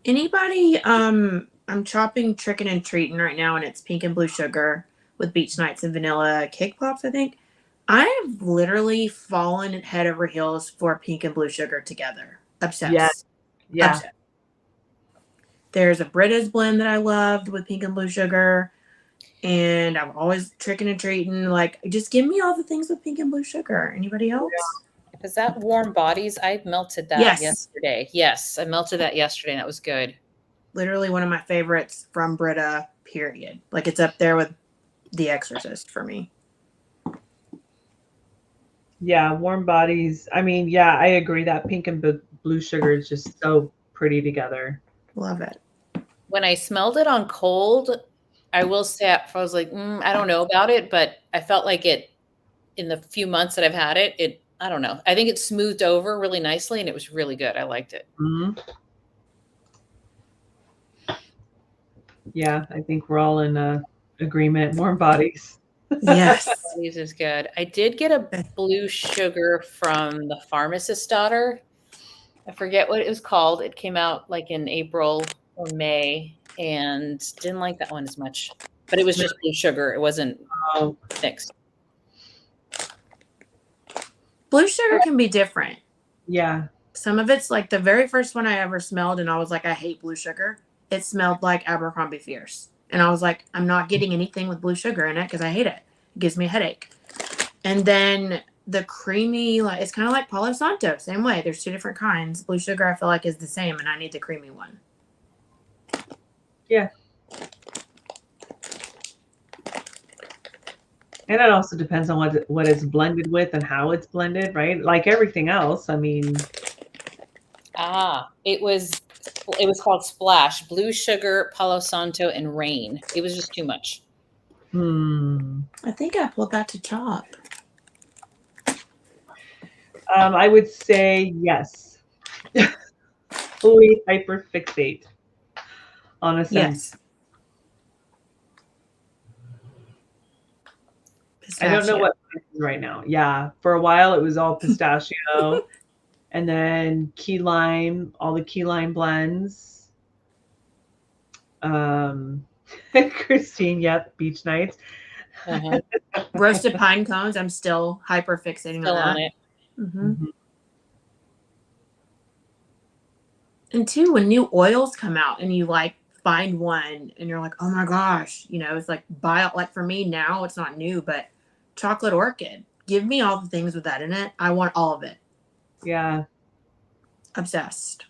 Anybody, I'm chopping Trickin' and Treatin' right now, and it's pink and blue sugar with beach nights and vanilla cake pops, I think. I have literally fallen head over heels for pink and blue sugar together. Obsessed. Yeah. Obsessed. There's a Brita's blend that I loved with pink and blue sugar. And I'm always Trickin' and Treatin'. Like, just give me all the things with pink and blue sugar. Anybody else? Yeah. Is that Warm Bodies? I melted that yesterday. Yes, I melted that yesterday, and that was good. Literally one of my favorites from Brita, period. Like, it's up there with The Exorcist for me. Yeah, warm bodies. I mean, yeah, I agree that pink and blue sugar is just so pretty together. Love it. When I smelled it on cold, I will say I was like, I don't know about it, but I felt like it in the few months that I've had it, I don't know. I think it smoothed over really nicely and it was really good. I liked it. Hmm. Yeah, I think we're all in agreement. Warm bodies. Yes. These is good. I did get a blue sugar from the pharmacist's daughter. I forget what it was called. It came out like in April or May and didn't like that one as much. But it was just blue sugar. It wasn't Oh, mixed. Blue sugar can be different. yeah. Some of it's like the very first one I ever smelled, and I was like, I hate blue sugar. It smelled like Abercrombie Fierce. And I was like, I'm not getting anything with blue sugar in it because I hate it. It gives me a headache. And then the creamy, like it's kind of like Palo Santo, same way. There's two different kinds. Blue sugar, I feel like, is the same, and I need the creamy one. Yeah. And it also depends on what it's blended with and how it's blended, right? Like everything else. I mean, It was called Splash, blue sugar, Palo Santo, and rain. It was just too much. I think I pulled that to top. I would say yes. Fully hyperfixate on a scent. Yes. I don't know Pistachio. what it is right now. Yeah, for a while it was all pistachio, and then key lime, all the key lime blends. Christine, yep, beach nights. Uh-huh. Roasted pine cones. I'm still hyper fixating Still on on that. it. Mm-hmm. And two, when new oils come out and you like find one and you're like, oh my gosh, it's like like for me now, it's not new, but chocolate orchid. Give me all the things with that in it. I want all of it. Yeah. Obsessed.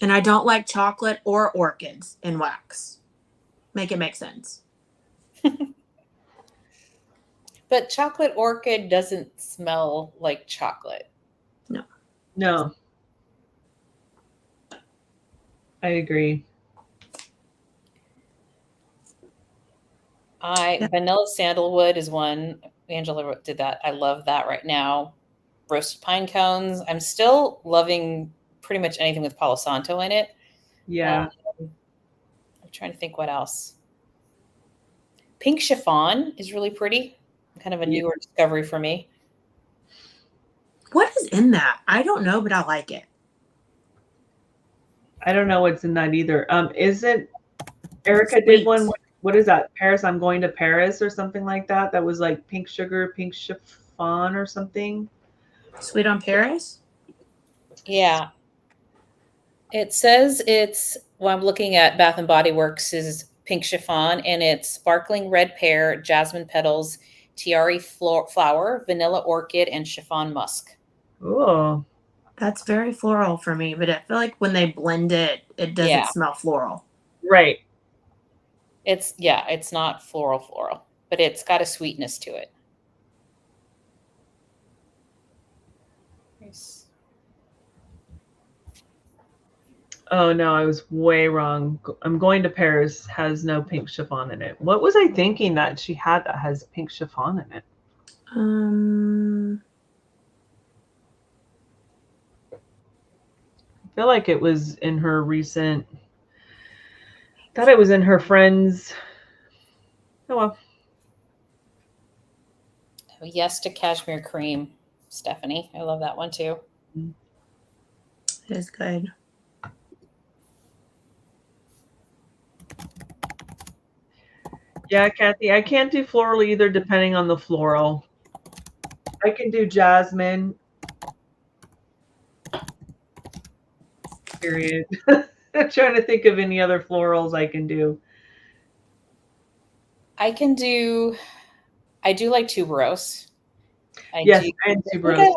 And I don't like chocolate or orchids in wax. Make it make sense. But chocolate orchid doesn't smell like chocolate. No. I agree. Vanilla sandalwood is one. Angela did that. I love that right now. Roasted pine cones. I'm still loving pretty much anything with Palo Santo in it. Yeah. I'm trying to think what else. Pink chiffon is really pretty. Kind of a newer discovery for me. What is in that? I don't know, but I like it. I don't know what's in that either. Isn't Erica Sweet. did one? What is that? Paris, I'm going to Paris or something like that. That was like pink sugar, pink chiffon or something. Sweet on Paris? Yeah. It says I'm looking at Bath and Body Works is pink chiffon, and it's sparkling red pear, jasmine petals, tiare flower, vanilla orchid, and chiffon musk. Oh, That's very floral for me, but I feel like when they blend it, it doesn't smell floral. right. It's not floral, but it's got a sweetness to it. Nice. Oh no, I was way wrong. I'm going to Paris has no pink chiffon in it. What was I thinking that she had that has pink chiffon in it? I feel like it was in her recent. Thought it was in her friend's. Oh well. Yes to cashmere cream, Stephanie. I love that one too. It is good. Yeah, Kathy, I can't do floral either depending on the floral. I can do jasmine. Period. I'm trying to think of any other florals I can do. I do like tuberose. Yes, and tuberose.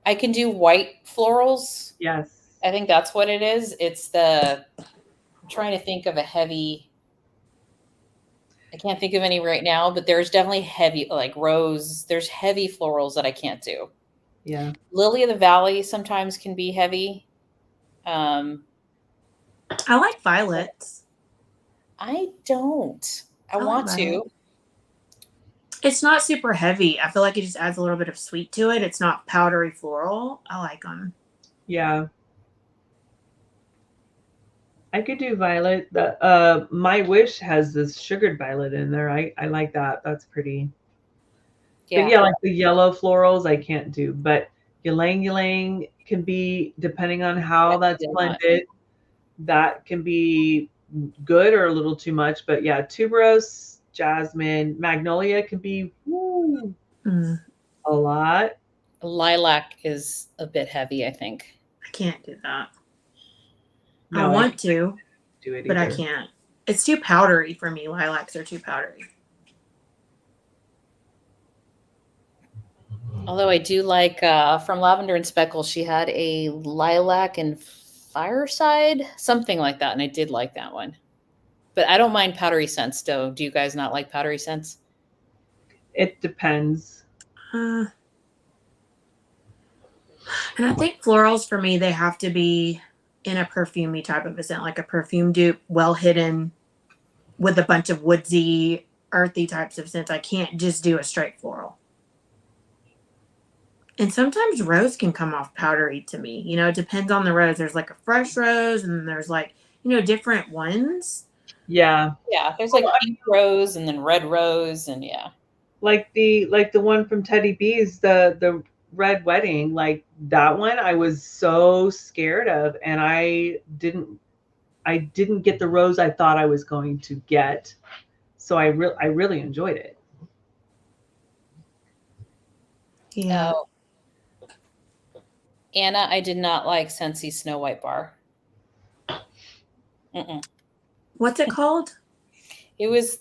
I can do white florals. Yes. I think that's what it is. I'm trying to think of a heavy I can't think of any right now, but there's definitely heavy, like rose. There's heavy florals that I can't do. Yeah. Lily of the Valley sometimes can be heavy. I like violets. I don't. I like want violet. to. It's not super heavy. I feel like it just adds a little bit of sweet to it. It's not powdery floral. I like them. Yeah. I could do violet. My Wish has this sugared violet in there. I like that. That's pretty. Yeah. But yeah, like the yellow florals, I can't do. But ylang ylang can be, depending on how that's blended, that can be good or a little too much. But yeah, tuberose, jasmine, magnolia can be a lot. Lilac is a bit heavy, I think. I can't do that. No, I want to, do it but either. I can't. It's too powdery for me. Lilacs are too powdery. Although I do like from Lavender and Speckles, she had a lilac and fireside, something like that, and I did like that one. But I don't mind powdery scents, though. Do you guys not like powdery scents? It depends. And I think florals for me, they have to be in a perfumey type of a scent, like a perfume dupe, well hidden with a bunch of woodsy, earthy types of scents. I can't just do a straight floral. And sometimes rose can come off powdery to me. You know, it depends on the rose. There's like a fresh rose and then there's like, you know, different ones. Yeah. Yeah, there's like pink rose and then red rose and yeah. Like the one from Teddy B's, the red wedding, like that one I was so scared of, and I didn't get the rose I thought I was going to get. So I really enjoyed it. Yeah. Anna, I did not like Scentsy Snow White bar. What's it called? It was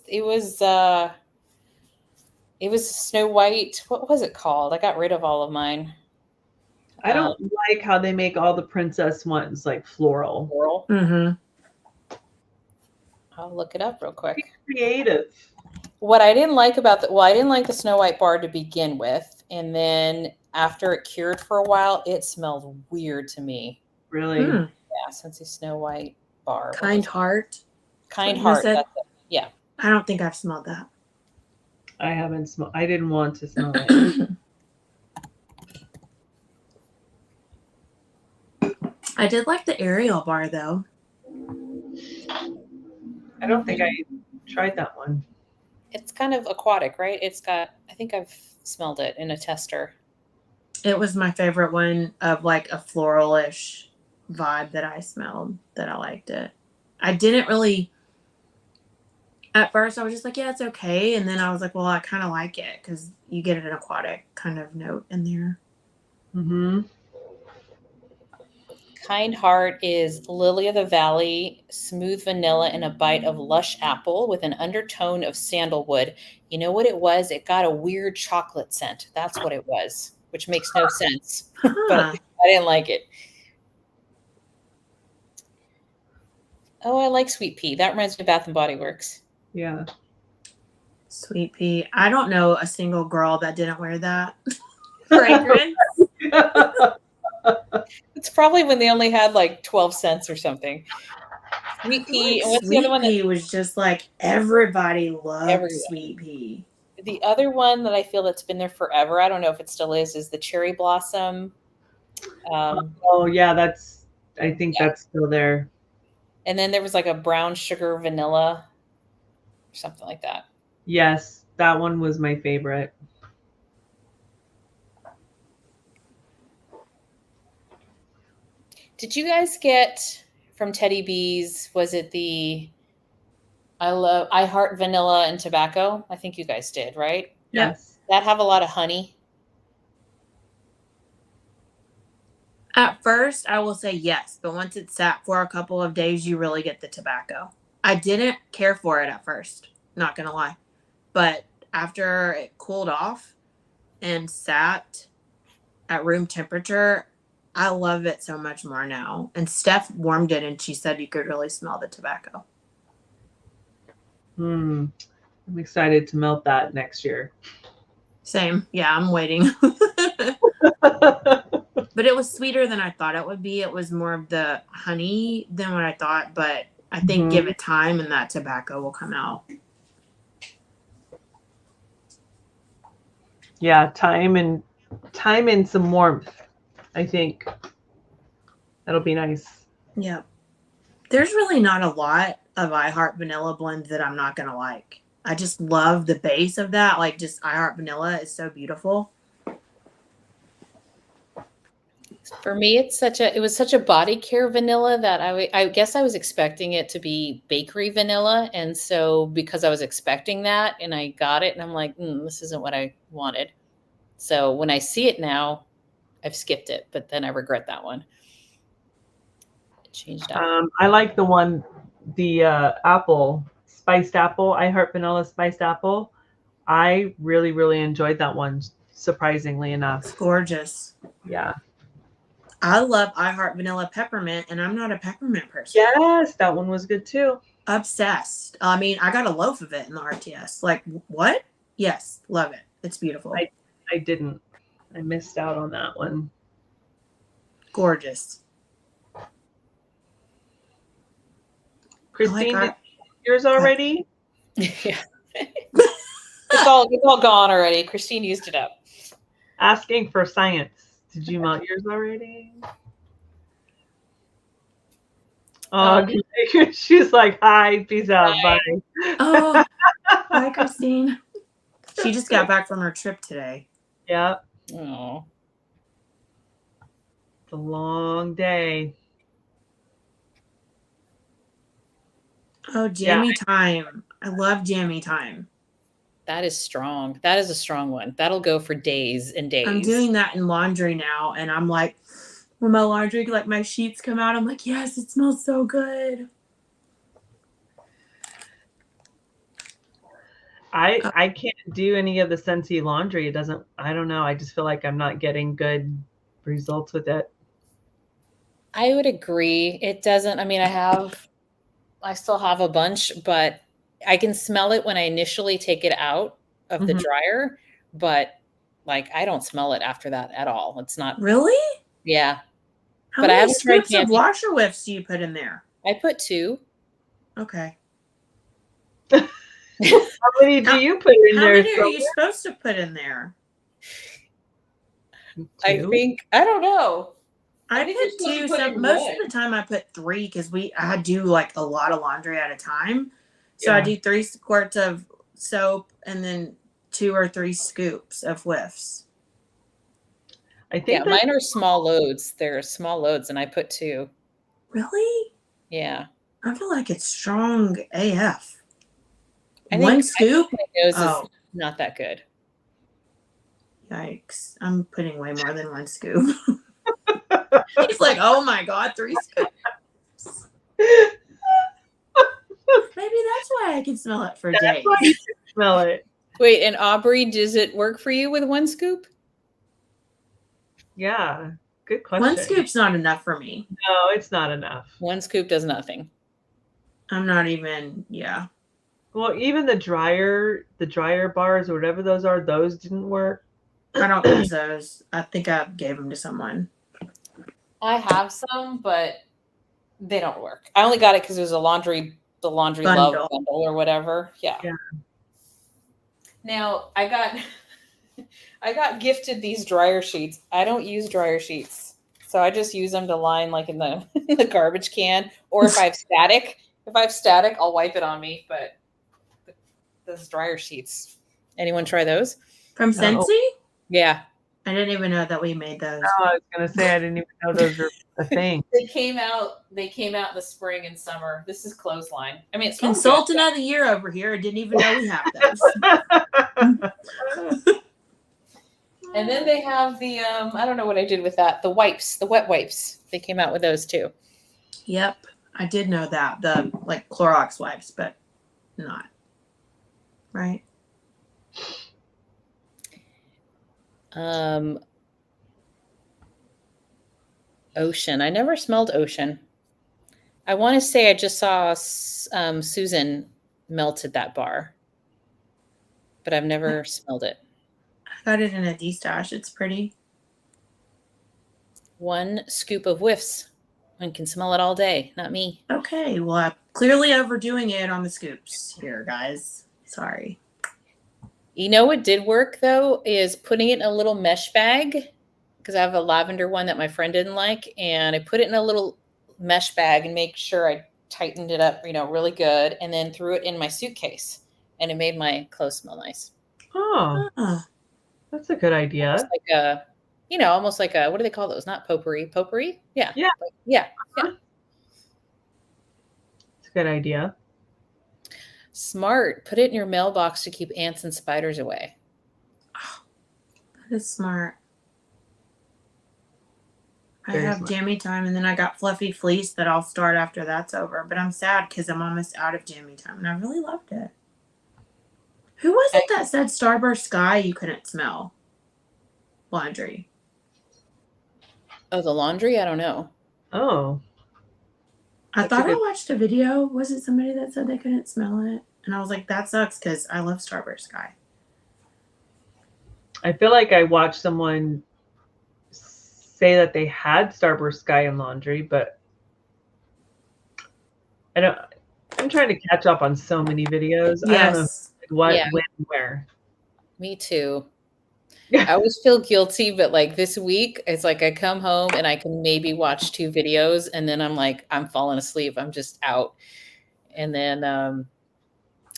Snow White. What was it called? I got rid of all of mine. I don't like how they make all the princess ones like floral. Floral. Mm-hmm. I'll look it up real quick. Be creative. What I didn't like about I didn't like the Snow White bar to begin with, and then after it cured for a while, it smelled weird to me. Really? Yeah, Scentsy Snow White bar. Kind Heart. Kind Heart. That's it. Yeah. I don't think I've smelled that. I haven't smelled. I didn't want to smell it. I did like the Ariel bar though. I don't think I tried that one. It's kind of aquatic, right? It's got, I think I've smelled it in a tester. It was my favorite one of like a floralish vibe that I smelled, that I liked it. I didn't really, at first I was just like, yeah, it's okay. And then I was like, well, I kind of like it because you get an aquatic kind of note in there. Mm-hmm. Kind Heart is Lily of the Valley, smooth vanilla, and a bite of lush apple with an undertone of sandalwood. You know what it was? It got a weird chocolate scent. That's what it was, which makes no sense. But I didn't like it. Oh, I like Sweet Pea. That reminds me of Bath and Body Works. Yeah. Sweet Pea. I don't know a single girl that didn't wear that fragrance. It's probably when they only had like 12 cents or something. Sweet Pea. And what's the other one? Sweet Pea was just like everybody loved Sweet Pea. The other one that I feel that's been there forever, I don't know if it still is the Cherry Blossom. Oh yeah, I think that's still there. And then there was like a brown sugar vanilla or something like that. Yes, that one was my favorite. Did you guys get from Teddy B's, was it the I Heart Vanilla and Tobacco? I think you guys did, right? Yes. That have a lot of honey? At first, I will say yes, but once it's sat for a couple of days, you really get the tobacco. I didn't care for it at first, not going to lie. But after it cooled off and sat at room temperature, I love it so much more now. And Steph warmed it and she said you could really smell the tobacco. I'm excited to melt that next year. Same. Yeah, I'm waiting. But it was sweeter than I thought it would be. It was more of the honey than what I thought, but I think give it time and that tobacco will come out. Yeah, time and some warmth. I think that'll be nice. Yeah. There's really not a lot of I Heart Vanilla blends that I'm not going to like. I just love the base of that. Like, just I Heart Vanilla is so beautiful. For me, it was such a body care vanilla that I guess I was expecting it to be bakery vanilla. And so because I was expecting that and I got it and I'm like, this isn't what I wanted. So when I see it now, I've skipped it, but then I regret that one. It changed out. I like the apple, spiced apple, I Heart Vanilla spiced apple. I really, really enjoyed that one, surprisingly enough. It's gorgeous. Yeah. I love I Heart Vanilla Peppermint, and I'm not a peppermint person. Yes, that one was good too. Obsessed. I mean, I got a loaf of it in the RTS. Like, what? Yes, love it. It's beautiful. I didn't. I missed out on that one. Gorgeous. Christine, did yours already? Yeah. It's all gone already. Christine used it up. Asking for science. Did you melt yours already? Oh, she's like, hi, peace out, bye. Oh, bye, Christine. She just got back from her trip today. Yeah. Oh. It's a long day. Oh, jammy time. I love jammy time. That is strong. That is a strong one. That'll go for days and days. I'm doing that in laundry now, and I'm like, when my laundry, like my sheets come out, I'm like, yes, it smells so good. I can't do any of the Scentsy laundry. It doesn't, I don't know. I just feel like I'm not getting good results with it. I would agree. It doesn't, I mean, I still have a bunch, but I can smell it when I initially take it out of the dryer, but like I don't smell it after that at all. It's not really. Yeah. How many scoops of washer whiffs do you put in there? I put 2. Okay. How many do you put in there? How many are you supposed to put in there? 2? I don't know. I put 2. Most of the time I put 3 because I do like a lot of laundry at a time. So I do 3 squirts of soap and then 2 or 3 scoops of whiffs. I think mine are small loads. They're small loads, and I put 2. Really? Yeah. I feel like it's strong AF. I One think scoop? Is not that good. Yikes. I'm putting way more than 1 scoop. He's like, oh my God, 3 scoops. Maybe that's why I can smell it for days. Why you can smell it. Wait, and Aubrey, does it work for you with 1 scoop? Yeah, good question. 1 scoop's not enough for me. No, it's not enough. 1 scoop does nothing. I'm not even, yeah. Well, even the dryer bars or whatever those are, those didn't work. I don't use those. I think I gave them to someone. I have some, but they don't work. I only got it because it was the laundry bundle. Love bundle or whatever. Yeah. Now I got gifted these dryer sheets. I don't use dryer sheets, so I just use them to line like in the garbage can, or if I have static. If I have static, I'll wipe it on me. But those dryer sheets. Anyone try those? From Scentsy? Yeah. I didn't even know that we made those. Oh, I was gonna say I didn't even know those were a thing. They came out in the spring and summer. This is clothesline. I mean, it's Consultant of the year over here. I didn't even know we have those. And then they have the I don't know what I did with that. The wipes, the wet wipes. They came out with those too. Yep. I did know that. The like Clorox wipes, but not. Right. Ocean. I never smelled Ocean. I want to say I just saw Susan melted that bar. but I've never smelled it. I got it in a D-stash. It's pretty. 1 scoop of whiffs. One can smell it all day, not me. Okay, well, I'm clearly overdoing it on the scoops here, guys. Sorry. You know what did work though is putting it in a little mesh bag, because I have a lavender one that my friend didn't like, and I put it in a little mesh bag and make sure I tightened it up, really good, and then threw it in my suitcase, and it made my clothes smell nice. Oh, Ah, that's a good idea. Almost like a, almost like a, what do they call those? Not potpourri. Potpourri? Yeah. Yeah. Yeah. It's a good idea. Smart. Put it in your mailbox to keep ants and spiders away. that is smart. Very I have smart. jammy time, and then I got fluffy fleece that I'll start after that's over. But I'm sad because I'm almost out of jammy time, and I really loved it. Who was it that said Starburst Sky you couldn't smell? Laundry. Oh, the laundry? I don't know. Oh, I That's a thought I good- watched a video. Was it somebody that said they couldn't smell it? And I was like, that sucks because I love Starburst Sky. I feel like I watched someone say that they had Starburst Sky in laundry, but I don't. I'm trying to catch up on so many videos. I don't know Yes. what, Yeah. when, where. Me too. I always feel guilty, but like this week, it's like I come home and I can maybe watch 2 videos, and then I'm like, I'm falling asleep. I'm just out. And then,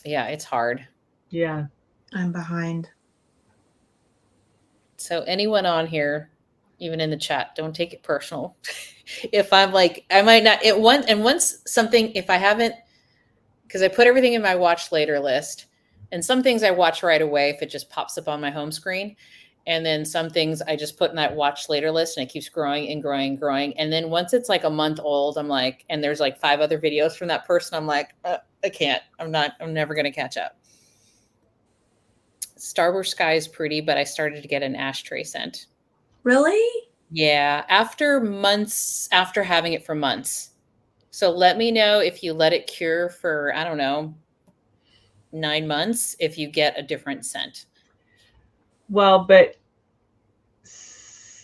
yeah, it's hard. Yeah. I'm behind. So anyone on here, even in the chat, don't take it personal. If I'm like, I might not, once something, if I haven't, because I put everything in my watch later list, and some things I watch right away if it just pops up on my home screen. And then some things I just put in that watch later list, and it keeps growing and growing and growing. And then once it's like a month old, I'm like, and there's like 5 other videos from that person, I'm like, I can't. I'm never going to catch up. Starburst Sky is pretty, but I started to get an ashtray scent. Really? Yeah, after having it for months. So let me know if you let it cure for, I don't know, 9 months, if you get a different scent. Well, but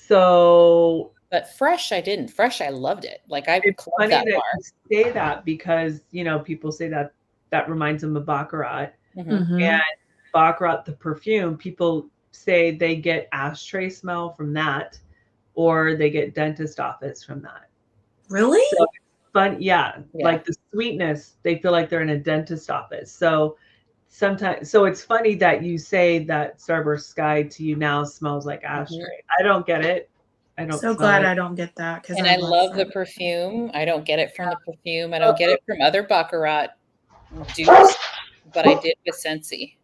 But fresh, I didn't. Fresh, I loved it. Like I it's clubbed funny that that bar. you say that because people say that reminds them of Baccarat. Mhm. And Baccarat, the perfume, people say they get ashtray smell from that, or they get dentist office from that. Really? So it's fun, Yeah. like the sweetness, they feel like they're in a dentist office. So sometimes, so it's funny that you say that Starburst Sky to you now smells like ashtray. I don't get it. I don't. So smell glad it. I don't get that because And I love the perfume. I don't get it from the perfume. I don't get it from other Baccarat dupes, but I did with Scentsy.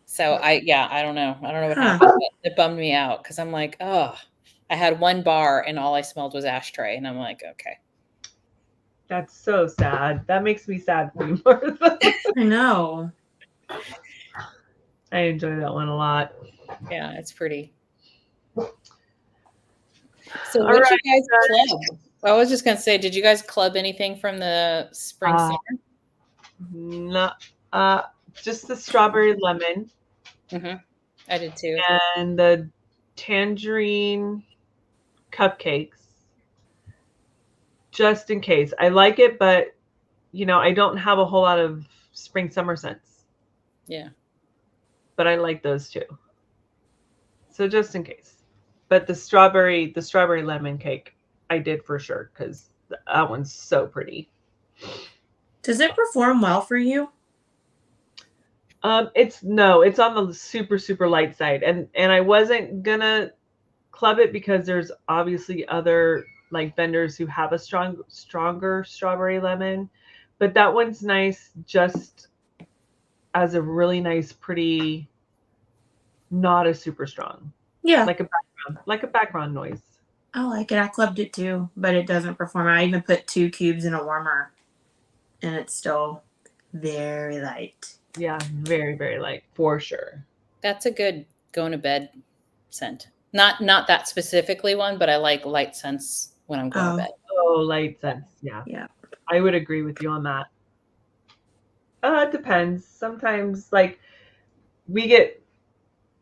So I don't know. I don't know what happened, but it bummed me out because I'm like, oh, I had 1 bar and all I smelled was ashtray. And I'm like, okay. That's so sad. That makes me sad for you, Martha. I know. I enjoy that one a lot. Yeah, it's pretty. So All what right, you guys club? I was just gonna say, did you guys club anything from the spring summer? No, just the strawberry lemon I did too. and the tangerine cupcakes. Just in case. I like it, but I don't have a whole lot of spring summer scents. Yeah. But I like those too. So just in case. But the strawberry lemon cake, I did for sure because that one's so pretty. Does it perform well for you? It's on the super, super light side. And I wasn't gonna club it because there's obviously other like vendors who have a stronger strawberry lemon. But that one's nice just as a really nice, pretty, not a super strong. Yeah. Like a background noise. I like it. I clubbed it too, but it doesn't perform. I even put 2 cubes in a warmer, and it's still very light. Yeah, very, very light for sure. That's a good going to bed scent. Not that specifically one, but I like light scents when I'm going to bed. Oh, light scents. Yeah. Yeah. I would agree with you on that. It depends. Sometimes like we get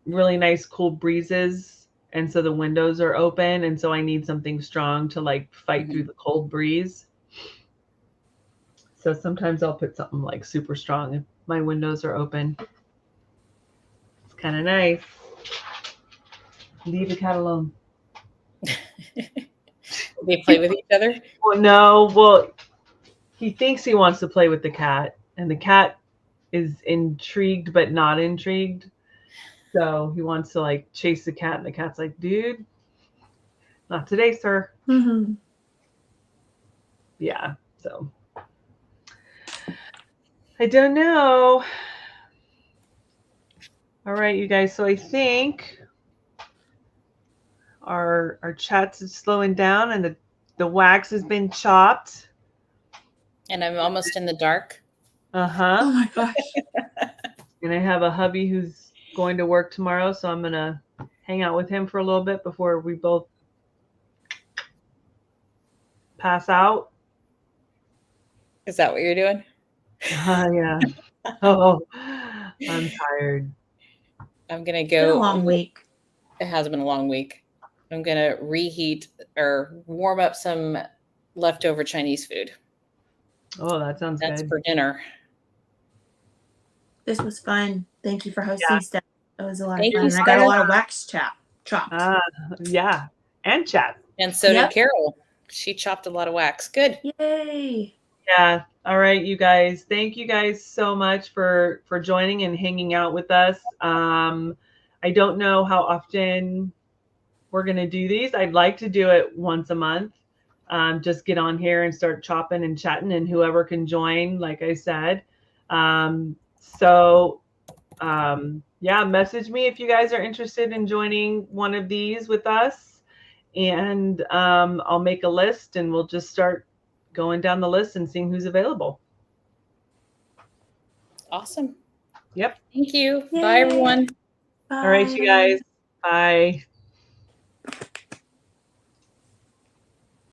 really nice cool breezes, and so the windows are open, and so I need something strong to like fight through the cold breeze. So sometimes I'll put something like super strong if my windows are open. It's kind of nice. Leave the cat alone. They play with each other? Well, no. Well, he thinks he wants to play with the cat, and the cat is intrigued but not intrigued. So he wants to like chase the cat, and the cat's like, dude, not today, sir. Mm-hmm. Yeah. So I don't know. All right, you guys. So I think our chats is slowing down, and the wax has been chopped. And I'm almost in the dark. Uh-huh. Oh my gosh. And I have a hubby who's going to work tomorrow, so I'm gonna hang out with him for a little bit before we both pass out. Is that what you're doing? Yeah. Oh, I'm tired. I'm going to It's been a go. long week. It has been a long week. I'm going to reheat or warm up some leftover Chinese food. Oh, that sounds That's good. for dinner. This was fun. Thank you for hosting, Yeah. Steph. It was a lot Thank of fun. you, And I got a Steph. lot of wax chopped. Yeah. And chat. And so Yep. did Carol. She chopped a lot of wax. Good. Yay. Yeah. All right, you guys. Thank you guys so much for joining and hanging out with us. I don't know how often we're going to do these. I'd like to do it once a month. Just get on here and start chopping and chatting, and whoever can join, like I said. Yeah, message me if you guys are interested in joining one of these with us. And I'll make a list, and we'll just start going down the list and seeing who's available. Awesome. Yep. Thank you. Yay. Bye, everyone. Bye. All right, you guys. Bye.